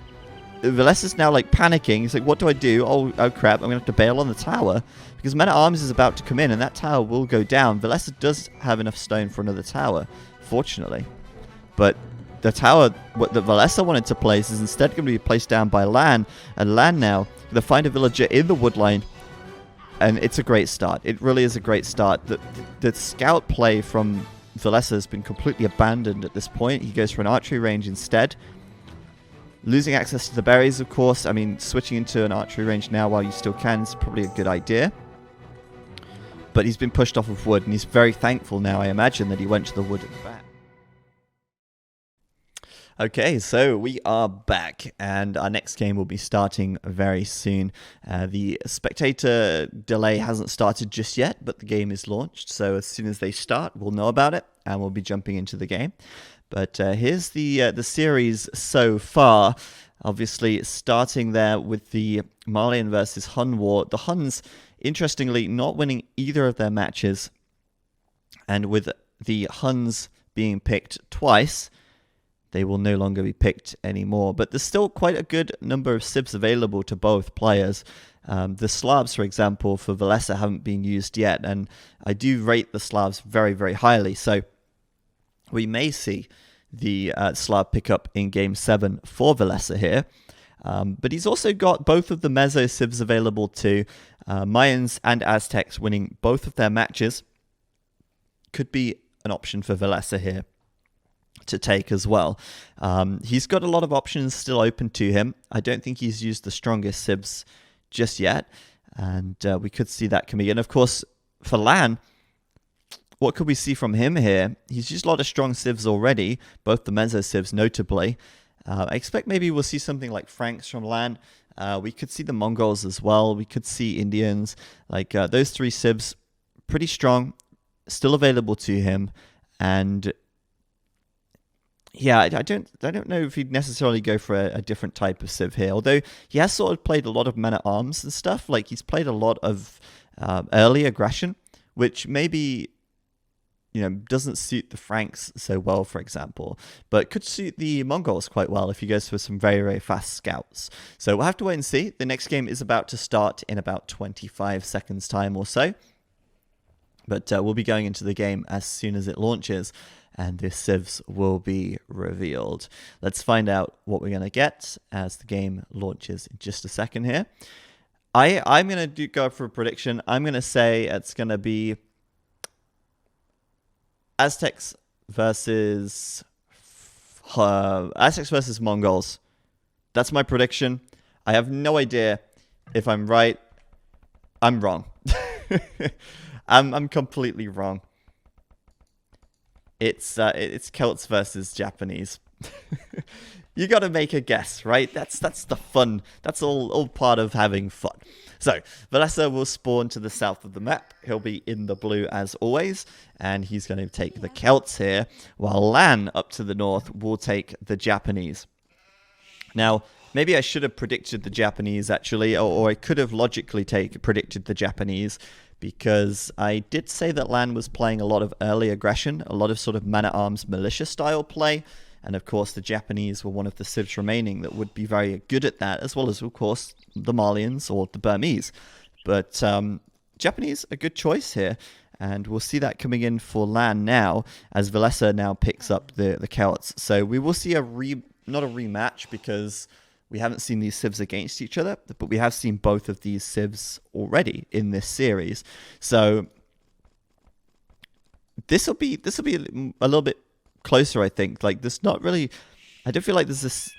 Speaker 1: Villese is now like panicking. He's like, what do I do? Oh crap, I'm going to have to bail on the tower. Because Man-at-Arms is about to come in and that tower will go down. Villese does have enough stone for another tower, fortunately. But the tower that Villese wanted to place is instead going to be placed down by LaaaN. And LaaaN now going to find a villager in the woodline. And it's a great start. It really is a great start. The scout play from Villese has been completely abandoned at this point. He goes for an archery range instead. Losing access to the berries, of course. I mean, switching into an archery range now while you still can is probably a good idea. But he's been pushed off of wood, and he's very thankful now, I imagine, that he went to the wood at the back. Okay, so we are back, and our next game will be starting very soon. The spectator delay hasn't started just yet, but the game is launched. So as soon as they start, we'll know about it, and we'll be jumping into the game. But here's the series so far. Obviously, starting there with the Malian versus Hun war. The Huns, interestingly, not winning either of their matches. And with the Huns being picked twice, they will no longer be picked anymore. But there's still quite a good number of civs available to both players. The Slavs, for example, for Villese haven't been used yet. And I do rate the Slavs very, very highly. So we may see the Slav pick up in Game 7 for Villese here. But he's also got both of the Meso civs available too. Mayans and Aztecs winning both of their matches could be an option for Villese here to take as well. He's got a lot of options still open to him. I don't think he's used the strongest civs just yet. And we could see that coming in. Of course, for LaaaN, what could we see from him here? He's used a lot of strong civs already, both the Meso civs notably. I expect maybe we'll see something like Franks from LaaaN. We could see the Mongols as well. We could see Indians. Like those 3 civs, pretty strong, still available to him. And yeah, I don't know if he'd necessarily go for a different type of civ here. Although he has sort of played a lot of Man-at-Arms and stuff. Like he's played a lot of early aggression, which maybe doesn't suit the Franks so well, for example, but could suit the Mongols quite well if he goes for some very, very fast scouts. So we'll have to wait and see. The next game is about to start in about 25 seconds time or so. But we'll be going into the game as soon as it launches, and the civs will be revealed. Let's find out what we're going to get as the game launches in just a second here. I'm going to go for a prediction. I'm going to say it's going to be Aztecs versus Mongols. That's my prediction. I have no idea if I'm right. I'm wrong. I'm completely wrong. It's Celts versus Japanese. You got to make a guess, right? That's the fun. That's all part of having fun. So, Villese will spawn to the south of the map. He'll be in the blue as always, and he's going to take the Celts here, while LaaaN up to the north will take the Japanese. Now, maybe I should have predicted the Japanese actually, or I could have logically predicted the Japanese, because I did say that LaaaN was playing a lot of early aggression, a lot of sort of Man-at-Arms militia style play. And of course, the Japanese were one of the civs remaining that would be very good at that, as well as, of course, the Malians or the Burmese. But Japanese, a good choice here. And we'll see that coming in for LaaaN now, as Villese now picks up the Celts. So we will see not a rematch, because we haven't seen these civs against each other, but we have seen both of these civs already in this series. So this will be a little bit closer, I think. Like, there's not really, I don't feel like there's this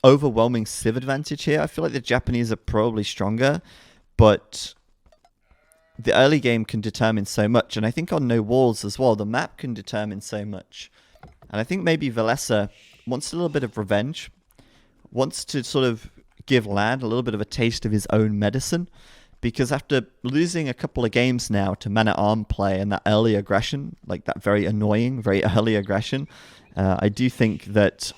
Speaker 1: overwhelming civ advantage here. I feel like the Japanese are probably stronger, but the early game can determine so much, and I think on no walls as well, the map can determine so much. And I think maybe Villese wants a little bit of revenge, wants to sort of give LaaaN a little bit of a taste of his own medicine, because after losing a couple of games now to man-at-arm play and that early aggression, like that very annoying, very early aggression, I do think that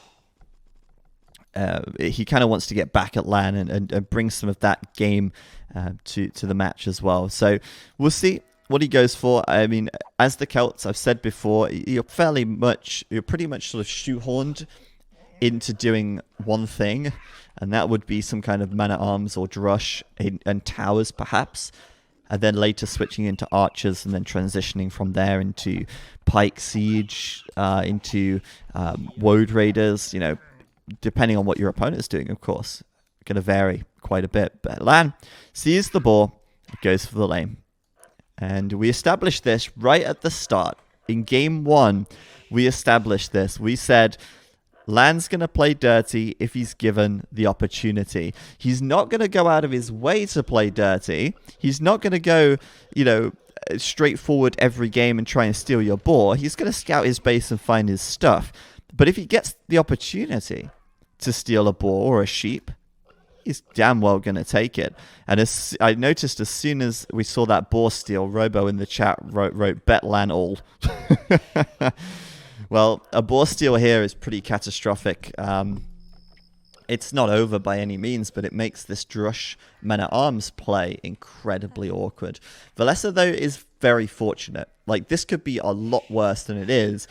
Speaker 1: he kind of wants to get back at LaaaN and bring some of that game to the match as well. So we'll see what he goes for. I mean, as the Celts, I've said before, you're pretty much sort of shoehorned into doing one thing, and that would be some kind of man-at-arms or drush and towers perhaps, and then later switching into archers and then transitioning from there into pike siege, into woad raiders, you know, depending on what your opponent is doing, of course. Going to vary quite a bit. But LaaaN sees the ball, goes for the lane. And we established this right at the start. In game 1, we established this. We said, LaaaN's going to play dirty if he's given the opportunity. He's not going to go out of his way to play dirty. He's not going to go, you know, straightforward every game and try and steal your boar. He's going to scout his base and find his stuff. But if he gets the opportunity to steal a boar or a sheep, he's damn well going to take it. And I noticed as soon as we saw that boar steal, Robo in the chat wrote bet LaaaN all. Well, a boar steal here is pretty catastrophic. It's not over by any means, but it makes this drush man-at-arms play incredibly awkward. Villese, though, is very fortunate. Like, this could be a lot worse than it is.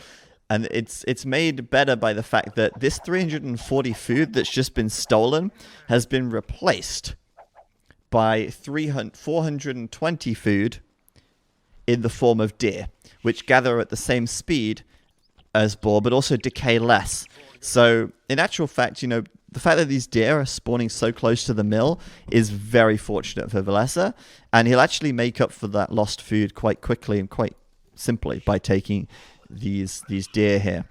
Speaker 1: And it's made better by the fact that this 340 food that's just been stolen has been replaced by 420 food in the form of deer, which gather at the same speed as boar, but also decay less. So in actual fact, you know, the fact that these deer are spawning so close to the mill is very fortunate for Villese, and he'll actually make up for that lost food quite quickly and quite simply by taking these deer here.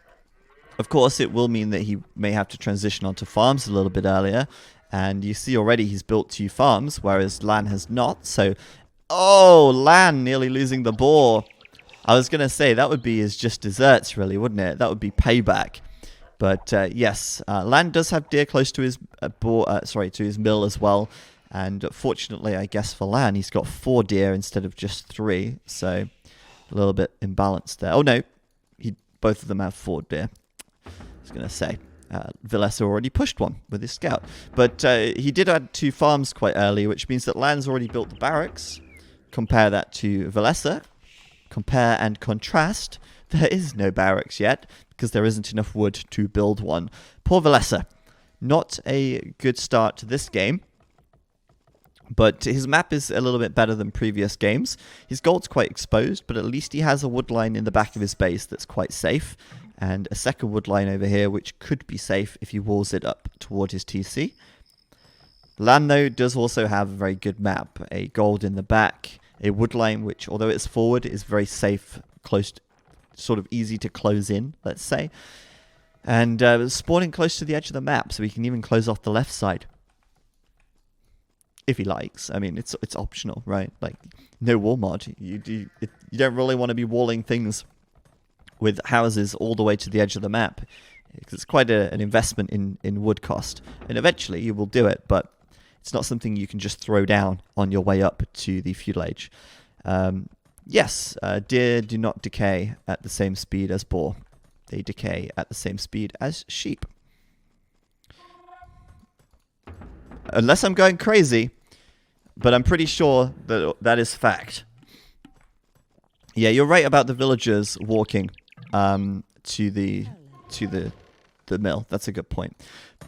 Speaker 1: Of course, it will mean that he may have to transition onto farms a little bit earlier, and you see already he's built 2 farms, whereas LaaaN has not. So, oh, LaaaN nearly losing the boar. I was going to say that would be his just desserts, really, wouldn't it? That would be payback. But yes, LaaaN does have deer close to his to his mill as well. And fortunately, I guess for LaaaN, he's got 4 deer instead of just 3. So a little bit imbalanced there. Oh no, both of them have 4 deer. I was going to say. Villese already pushed one with his scout. But he did add 2 farms quite early, which means that LaaaN's already built the barracks. Compare that to Villese. Compare and contrast. There is no barracks yet, because there isn't enough wood to build one. Poor Villese. Not a good start to this game. But his map is a little bit better than previous games. His gold's quite exposed, but at least he has a wood line in the back of his base that's quite safe. And a second wood line over here, which could be safe if he walls it up toward his TC. LaaaN, though, does also have a very good map. A gold in the back, a wood line, which, although it's forward, is very safe, close, sort of easy to close in, let's say. And spawning close to the edge of the map, so he can even close off the left side. If he likes. I mean, it's optional, right? Like, no wall mod. You don't really want to be walling things with houses all the way to the edge of the map. It's quite an investment in wood cost. And eventually you will do it, but it's not something you can just throw down on your way up to the feudal age. Yes, deer do not decay at the same speed as boar. They decay at the same speed as sheep. Unless I'm going crazy, but I'm pretty sure that that is fact. Yeah, you're right about the villagers walking to the the mill. That's a good point.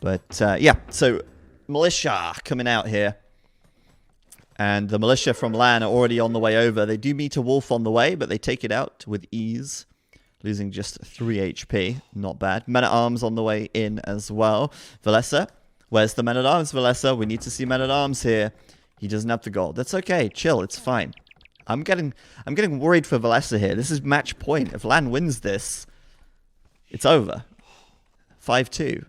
Speaker 1: But yeah, so militia coming out here. And the militia from LaaaN are already on the way over. They do meet a wolf on the way, but they take it out with ease. Losing just 3 HP. Not bad. Men-at-Arms on the way in as well. Villese. Where's the Men-at-Arms, Villese? We need to see Men-at-Arms here. He doesn't have the gold. That's okay. Chill. It's fine. I'm getting worried for Villese here. This is match point. If LaaaN wins this, it's over. 5-2.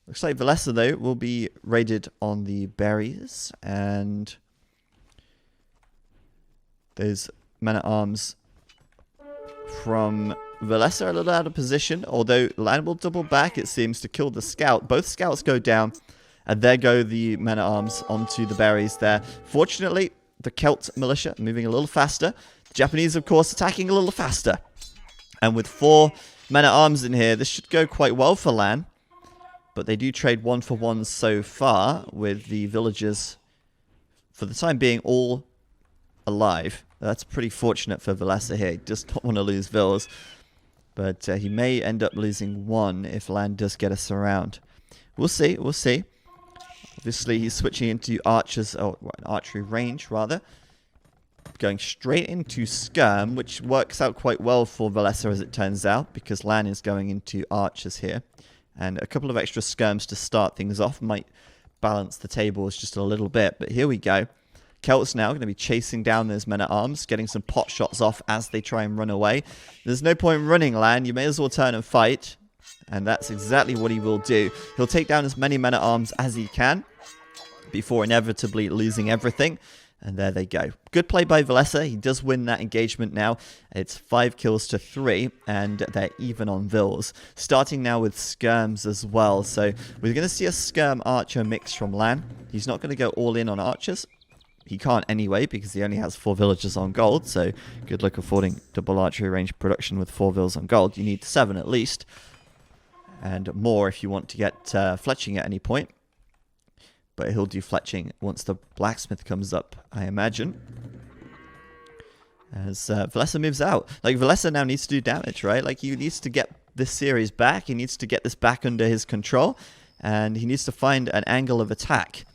Speaker 1: Looks like Villese, though, will be raided on the berries. And those Men-at-Arms from Villese are a little out of position. Although LaaaN will double back, it seems, to kill the scout. Both scouts go down. And there go the Men-at-Arms onto the berries there. Fortunately, the Celt militia moving a little faster. The Japanese, of course, attacking a little faster. And with 4 Men-at-Arms in here, this should go quite well for LaaaN. But they do trade 1-for-1 so far, with the villagers, for the time being, all alive. That's pretty fortunate for Villese here. He does not want to lose vills. But he may end up losing 1 if LaaaN does get us around. We'll see, we'll see. Obviously, he's switching into archers, archery range, rather. Going straight into skirm, which works out quite well for Villese, as it turns out, because LaaaN is going into archers here. And a couple of extra skirms to start things off might balance the tables just a little bit. But here we go. Celt's now going to be chasing down those Men-at-Arms, getting some pot shots off as they try and run away. There's no point running, LaaaN. You may as well turn and fight. And that's exactly what he will do. He'll take down as many Men-at-Arms as he can before inevitably losing everything. And there they go. Good play by Villese. He does win that engagement now. It's 5 kills to 3, and they're even on vills. Starting now with skirms as well. So we're going to see a skirm archer mix from LaaaN. He's not going to go all in on archers. He can't anyway, because he only has 4 villagers on gold. So good luck affording double archery range production with 4 vills on gold. You need 7 at least. And more if you want to get fletching at any point. But he'll do fletching once the blacksmith comes up, I imagine. As Villese moves out. Like, Villese now needs to do damage, right? Like, he needs to get this series back. He needs to get this back under his control. And he needs to find an angle of attack.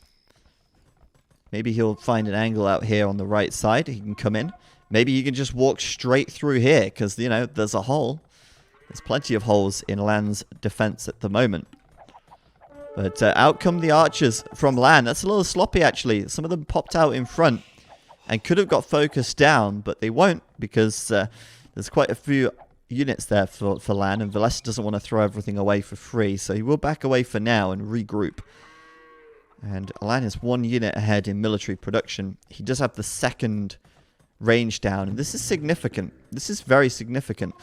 Speaker 1: Maybe he'll find an angle out here on the right side. He can come in. Maybe he can just walk straight through here. Because, you know, there's a hole. There's plenty of holes in LaaaN's defense at the moment. But out come the archers from LaaaN. That's a little sloppy, actually. Some of them popped out in front and could have got focused down, but they won't because there's quite a few units there for LaaaN, and Villese doesn't want to throw everything away for free, so he will back away for now and regroup. And LaaaN is 1 unit ahead in military production. He does have the 2nd range down, and this is significant. This is very significant.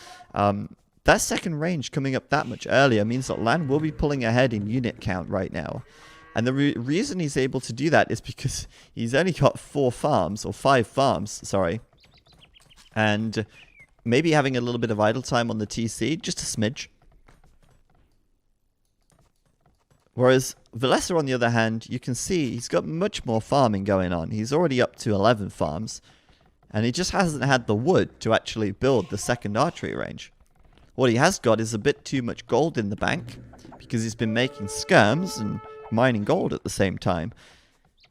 Speaker 1: That 2nd range coming up that much earlier means that LaaaN will be pulling ahead in unit count right now. And the reason he's able to do that is because he's only got 4 farms, or 5 farms, sorry. And maybe having a little bit of idle time on the TC, just a smidge. Whereas Villese, on the other hand, you can see he's got much more farming going on. He's already up to 11 farms. And he just hasn't had the wood to actually build the 2nd archery range. What he has got is a bit too much gold in the bank, because he's been making skirms and mining gold at the same time.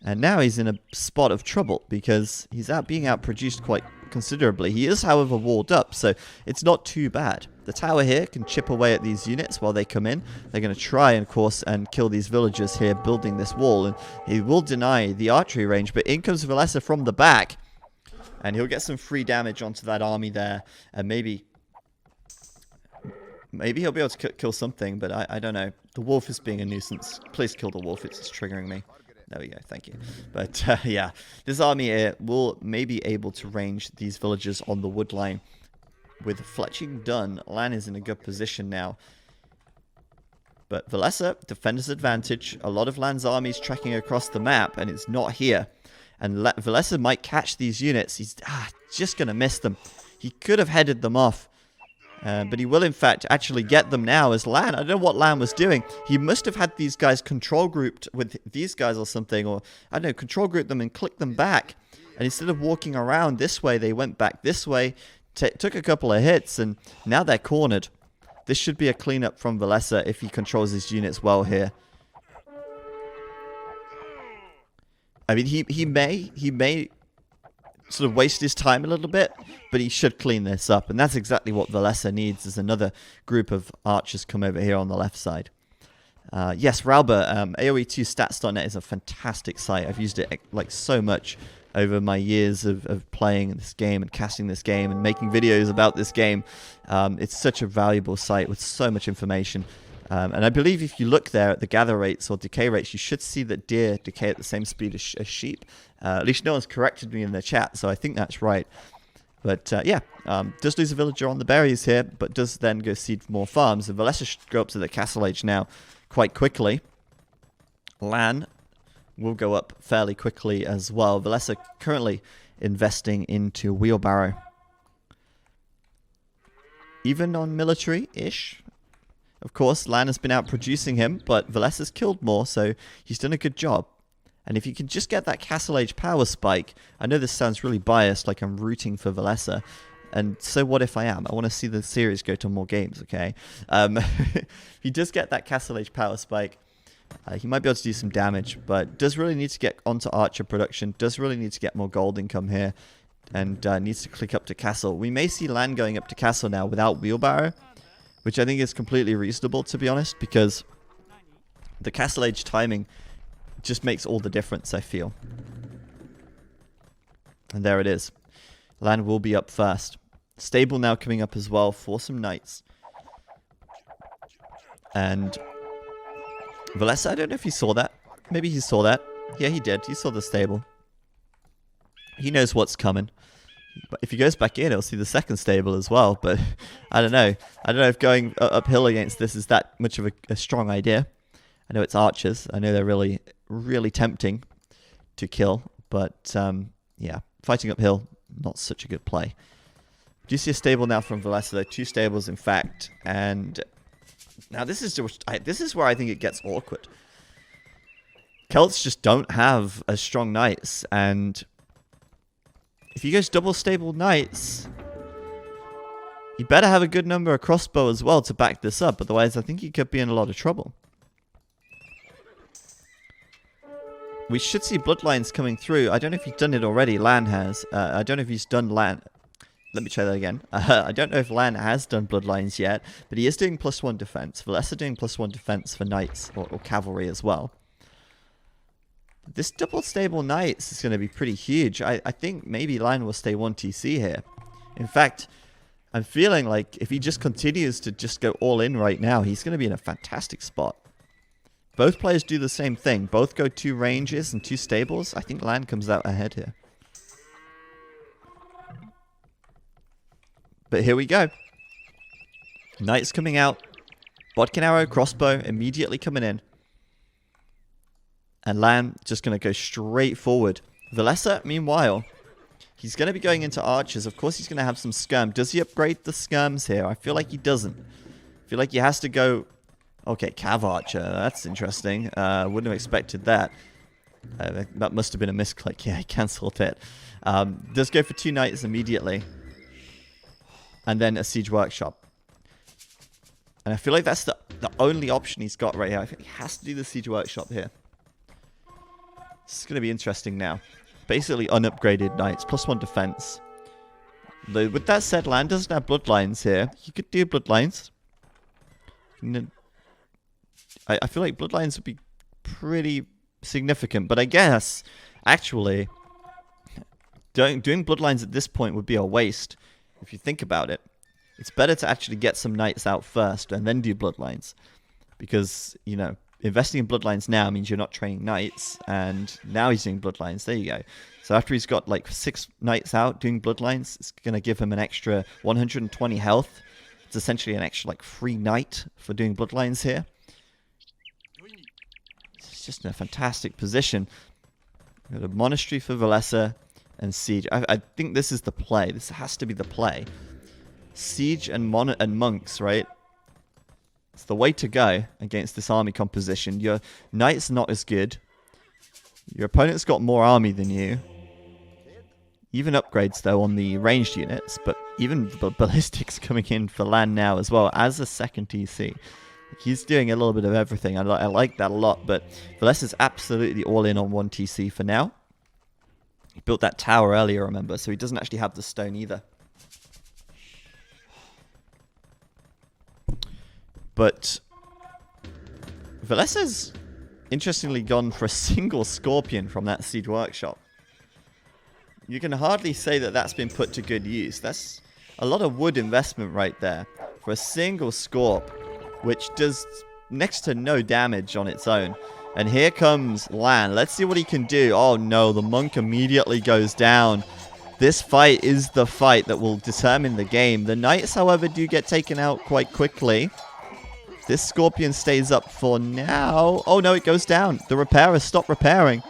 Speaker 1: And now he's in a spot of trouble, because he's being outproduced quite considerably. He is, however, walled up, so it's not too bad. The tower here can chip away at these units while they come in. They're going to try, of course, and kill these villagers here building this wall. And he will deny the archery range, but in comes Villese from the back. And he'll get some free damage onto that army there, and maybe he'll be able to kill something, but I don't know. The wolf is being a nuisance. Please kill the wolf. It's triggering me. There we go. Thank you. But, yeah. This army here will maybe able to range these villagers on the wood line. With fletching done, LaaaN is in a good position now. But Villese, defender's advantage. A lot of LaaaN's armies tracking across the map, and it's not here. And Villese might catch these units. He's just going to miss them. He could have headed them off. But he will, in fact, actually get them now as LaaaN. I don't know what LaaaN was doing. He must have had these guys control grouped with these guys or something. Or, I don't know, control group them and click them back. And instead of walking around this way, they went back this way. Took a couple of hits, and now they're cornered. This should be a cleanup from Villese if he controls his units well here. I mean, he may sort of waste his time a little bit, but he should clean this up. And that's exactly what Villese needs, is another group of archers come over here on the left side. Yes, Rauber, AoE2 stats.net is a fantastic site. I've used it like so much over my years of playing this game and casting this game and making videos about this game. It's such a valuable site with so much information. And I believe if you look there at the gather rates or decay rates, you should see that deer decay at the same speed as sheep. At least no one's corrected me in the chat, so I think that's right. But yeah, does lose a villager on the berries here, but does then go seed more farms. And Villese should go up to the castle age now quite quickly. LaaaaaN will go up fairly quickly as well. Villese currently investing into wheelbarrow. Even on military-ish. Of course, LaaaaaN has been out producing him, but Villese has killed more, so he's done a good job. And if you can just get that Castle Age power spike, I know this sounds really biased, like I'm rooting for Villese, and so what if I am? I want to see the series go to more games, okay? If he does get that Castle Age power spike, he might be able to do some damage, but does really need to get onto Archer production, does really need to get more gold income here, and needs to click up to Castle. We may see LaaaaaN going up to Castle now without wheelbarrow, which I think is completely reasonable, to be honest, because the Castle Age timing just makes all the difference, I feel. And there it is. LaaaaaN will be up first. Stable now coming up as well for some knights. And Villese, I don't know if he saw that. Maybe he saw that. Yeah, he did. He saw the stable. He knows what's coming. But if he goes back in, he'll see the second stable as well. But I don't know. I don't know if going uphill against this is that much of a strong idea. I know it's archers. I know they're really, really tempting to kill. But yeah, fighting uphill, not such a good play. Do you see a stable now from Villese? There are two stables, in fact. And now this is where I think it gets awkward. Celts just don't have as strong knights, and if he goes double stable knights, you better have a good number of crossbow as well to back this up. Otherwise, I think he could be in a lot of trouble. We should see bloodlines coming through. I don't know if he's done it already. LaaaaaN has. I don't know if he's done LaaaaaN. Let me try that again. I don't know if LaaaaaN has done bloodlines yet, but he is doing +1 defense. Villese doing +1 defense for knights or cavalry as well. This double stable knights is going to be pretty huge. I think maybe LaaaaaN will stay 1 TC here. In fact, I'm feeling like if he just continues to just go all in right now, he's going to be in a fantastic spot. Both players do the same thing. Both go 2 ranges and 2 stables. I think LaaaaaN comes out ahead here. But here we go. Knights coming out. Bodkin arrow, crossbow immediately coming in. And LaaaaaN just going to go straight forward. Villese, meanwhile, he's going to be going into archers. Of course, he's going to have some skirm. Does he upgrade the skirms here? I feel like he doesn't. I feel like he has to go... Okay, cav archer. That's interesting. Wouldn't have expected that. That must have been a misclick. Yeah, I cancelled it. Does go for 2 knights immediately. And then a siege workshop. And I feel like that's the only option he's got right here. I think he has to do the siege workshop here. This is going to be interesting now. Basically unupgraded knights, +1 defense. With that said, LaaaaaN doesn't have bloodlines here. He could do bloodlines. I feel like bloodlines would be pretty significant, but I guess, actually, doing bloodlines at this point would be a waste, if you think about it. It's better to actually get some knights out first and then do bloodlines. Because, you know, investing in bloodlines now means you're not training knights, and now he's doing bloodlines. There you go. So after he's got like 6 knights out doing bloodlines, it's going to give him an extra 120 health. It's essentially an extra like free knight for doing bloodlines here. It's just in a fantastic position. We've got a monastery for Villese and siege. I think this is the play. This has to be the play. Siege and monks, right? It's the way to go against this army composition. Your knight's not as good. Your opponent's got more army than you. Even upgrades, though, on the ranged units, but even the ballistics coming in for LaaaN now as well as a second TC. He's doing a little bit of everything. I like that a lot, but Villese is absolutely all in on one TC for now. He built that tower earlier, remember, so he doesn't actually have the stone either. But Villese's interestingly gone for a single Scorpion from that Siege Workshop. You can hardly say that that's been put to good use. That's a lot of wood investment right there for a single Scorp, which does next to no damage on its own. And here comes LaaaN. Let's see what he can do. Oh no, the monk immediately goes down. This fight is the fight that will determine the game. The knights, however, do get taken out quite quickly. This Scorpion stays up for now. Oh no, it goes down. The repairers stop repairing.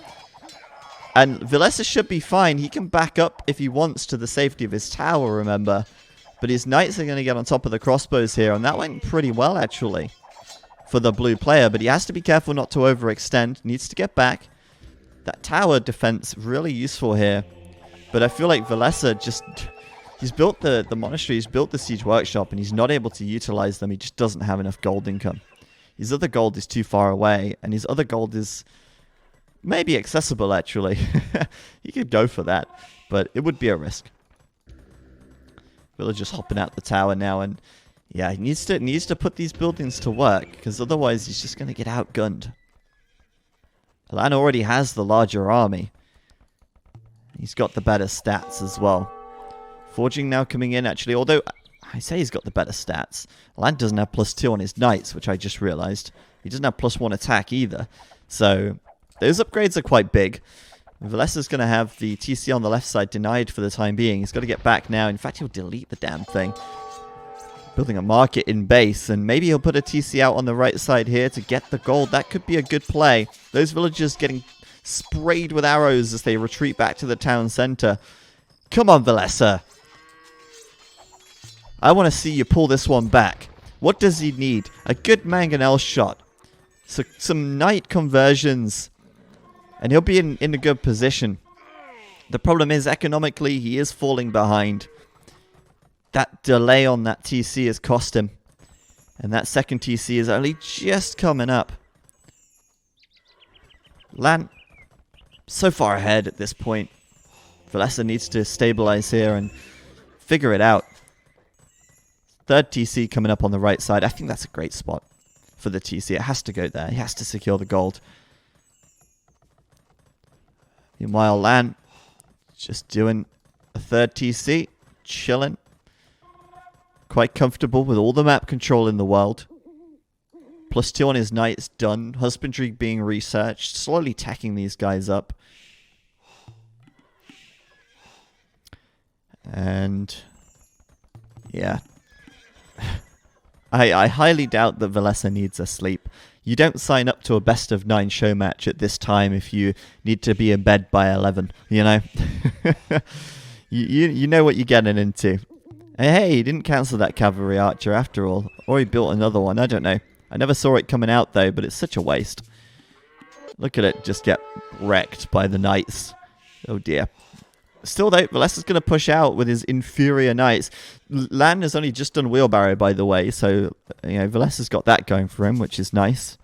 Speaker 1: And Villese should be fine. He can back up if he wants to the safety of his tower, remember. But his knights are going to get on top of the crossbows here. And that went pretty well, actually, for the blue player. But he has to be careful not to overextend. Needs to get back. That tower defense really useful here. But I feel like Villese just... He's built the monastery, he's built the Siege Workshop, and he's not able to utilize them. He just doesn't have enough gold income. His other gold is too far away, and his other gold is maybe accessible, actually. He could go for that, but it would be a risk. Villager's hopping out the tower now, and yeah, he needs to put these buildings to work, because otherwise he's just going to get outgunned. LaaaN already has the larger army. He's got the better stats as well. Forging now coming in, actually, although I say he's got the better stats. LaaaN doesn't have +2 on his knights, which I just realized. He doesn't have +1 attack either. So those upgrades are quite big. Villese's going to have the TC on the left side denied for the time being. He's got to get back now. In fact, he'll delete the damn thing. Building a market in base, and maybe he'll put a TC out on the right side here to get the gold. That could be a good play. Those villagers getting sprayed with arrows as they retreat back to the town center. Come on, Villese. I want to see you pull this one back. What does he need? A good mangonel shot. So some knight conversions. And he'll be in a good position. The problem is, economically, he is falling behind. That delay on that TC has cost him. And that second TC is only just coming up. LaaaN, so far ahead at this point. Villese needs to stabilize here and figure it out. Third TC coming up on the right side. I think that's a great spot for the TC. It has to go there. He has to secure the gold. Meanwhile, LaaaN just doing a third TC. Chilling. Quite comfortable with all the map control in the world. +2 on his knights done. Husbandry being researched. Slowly teching these guys up. And yeah. I highly doubt that Villese needs a sleep. You don't sign up to a best of 9 show match at this time if you need to be in bed by 11, you know? you know what you're getting into. And hey, he didn't cancel that cavalry archer after all. Or he built another one, I don't know. I never saw it coming out though, but it's such a waste. Look at it just get wrecked by the knights. Oh dear. Still though, Villese's going to push out with his inferior knights. LaaaN has only just done wheelbarrow, by the way, so you know Villese's got that going for him, which is nice.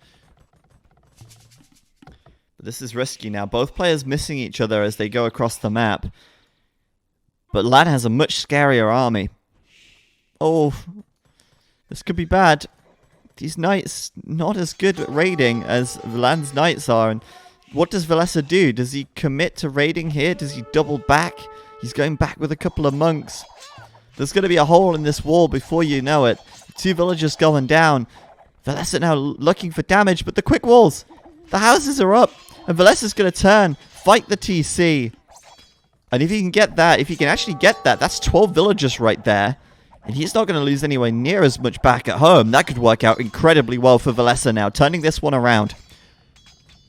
Speaker 1: But this is risky now. Both players missing each other as they go across the map. But LaaaN has a much scarier army. Oh, this could be bad. These knights not as good at raiding as LaaaN's knights are, and what does Villese do? Does he commit to raiding here? Does he double back? He's going back with a couple of monks. There's going to be a hole in this wall before you know it. 2 villagers going down. Villese now looking for damage, but the quick walls. The houses are up. And Villese's going to turn, fight the TC. And if he can get that, if he can actually get that, that's 12 villagers right there. And he's not going to lose anywhere near as much back at home. That could work out incredibly well for Villese now, turning this one around.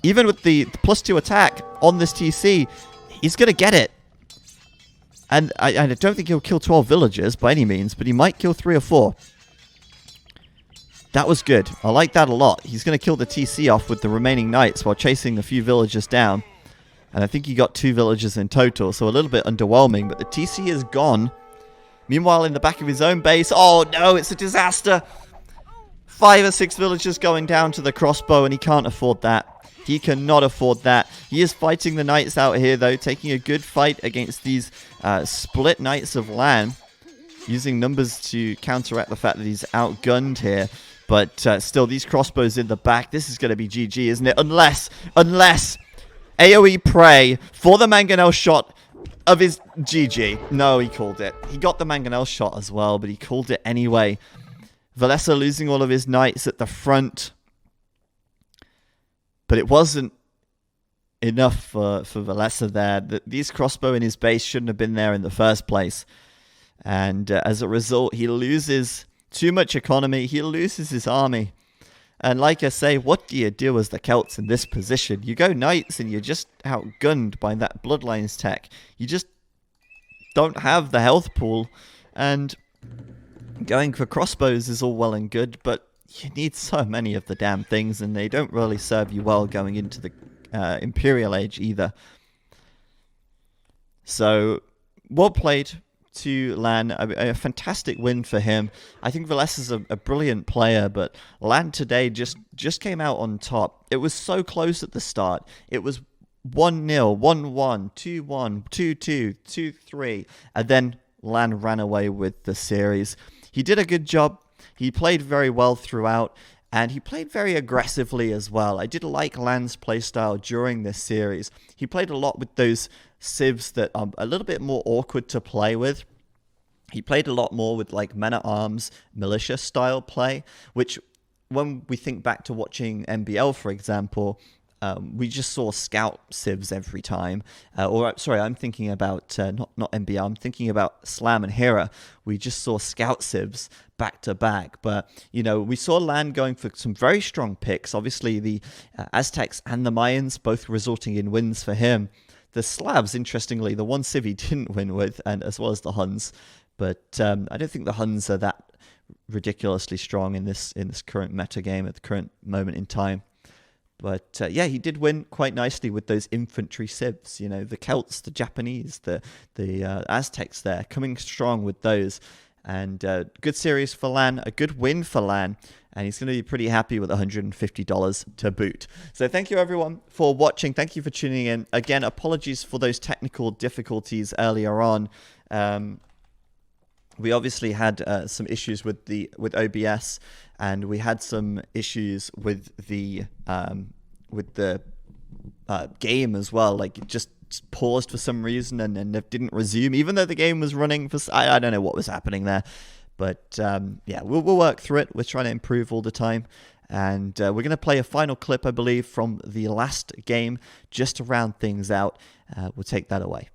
Speaker 1: Even with the +2 attack on this TC, he's going to get it. And I don't think he'll kill 12 villagers by any means, but he might kill 3 or 4. That was good. I like that a lot. He's going to kill the TC off with the remaining knights while chasing a few villagers down. And I think he got 2 villagers in total, so a little bit underwhelming. But the TC is gone. Meanwhile, in the back of his own base, oh no, it's a disaster. 5 or 6 villagers going down to the crossbow, and he can't afford that. He cannot afford that. He is fighting the knights out here, though, taking a good fight against these split knights of LaaaN, using numbers to counteract the fact that he's outgunned here. But still, these crossbows in the back, this is going to be GG, isn't it? Unless AoE Prey for the mangonel shot of his GG. No, he called it. He got the mangonel shot as well, but he called it anyway. Villese losing all of his knights at the front. But it wasn't enough for Villese there. These crossbow in his base shouldn't have been there in the first place. And as a result, he loses too much economy. He loses his army. And like I say, what do you do as the Celts in this position? You go knights and you're just outgunned by that Bloodlines tech. You just don't have the health pool. And going for crossbows is all well and good, but you need so many of the damn things, and they don't really serve you well going into the Imperial Age either. So, well played to LaaaN, a fantastic win for him. I think Villese is a brilliant player, but LaaaN today just came out on top. It was so close at the start. It was 1-0, 1-1, 2-1, 2-2, 2-3, and then LaaaN ran away with the series. He did a good job. He played very well throughout, and he played very aggressively as well. I did like LaaaN's playstyle during this series. He played a lot with those civs that are a little bit more awkward to play with. He played a lot more with like men-at-arms, militia style play, which when we think back to watching MBL, for example, we just saw scout civs every time. Sorry, I'm thinking about, not MBL, I'm thinking about Slam and Hera. We just saw scout civs back to back. But, you know, we saw LaaaN going for some very strong picks. Obviously, the Aztecs and the Mayans both resulting in wins for him. The Slavs, interestingly, the one civ he didn't win with, and as well as the Huns. But I don't think the Huns are that ridiculously strong in this current meta game at the current moment in time. But yeah, he did win quite nicely with those infantry civs. You know, the Celts, the Japanese, the Aztecs there, coming strong with those. And good series for LaaaN, a good win for LaaaN. And he's going to be pretty happy with $150 to boot. So thank you, everyone, for watching. Thank you for tuning in. Again, apologies for those technical difficulties earlier on. We obviously had some issues with OBS, and we had some issues with the game as well. Like, it just paused for some reason and it didn't resume, even though the game was running. I don't know what was happening there, but yeah, we'll work through it. We're trying to improve all the time, and we're going to play a final clip, I believe, from the last game just to round things out. We'll take that away.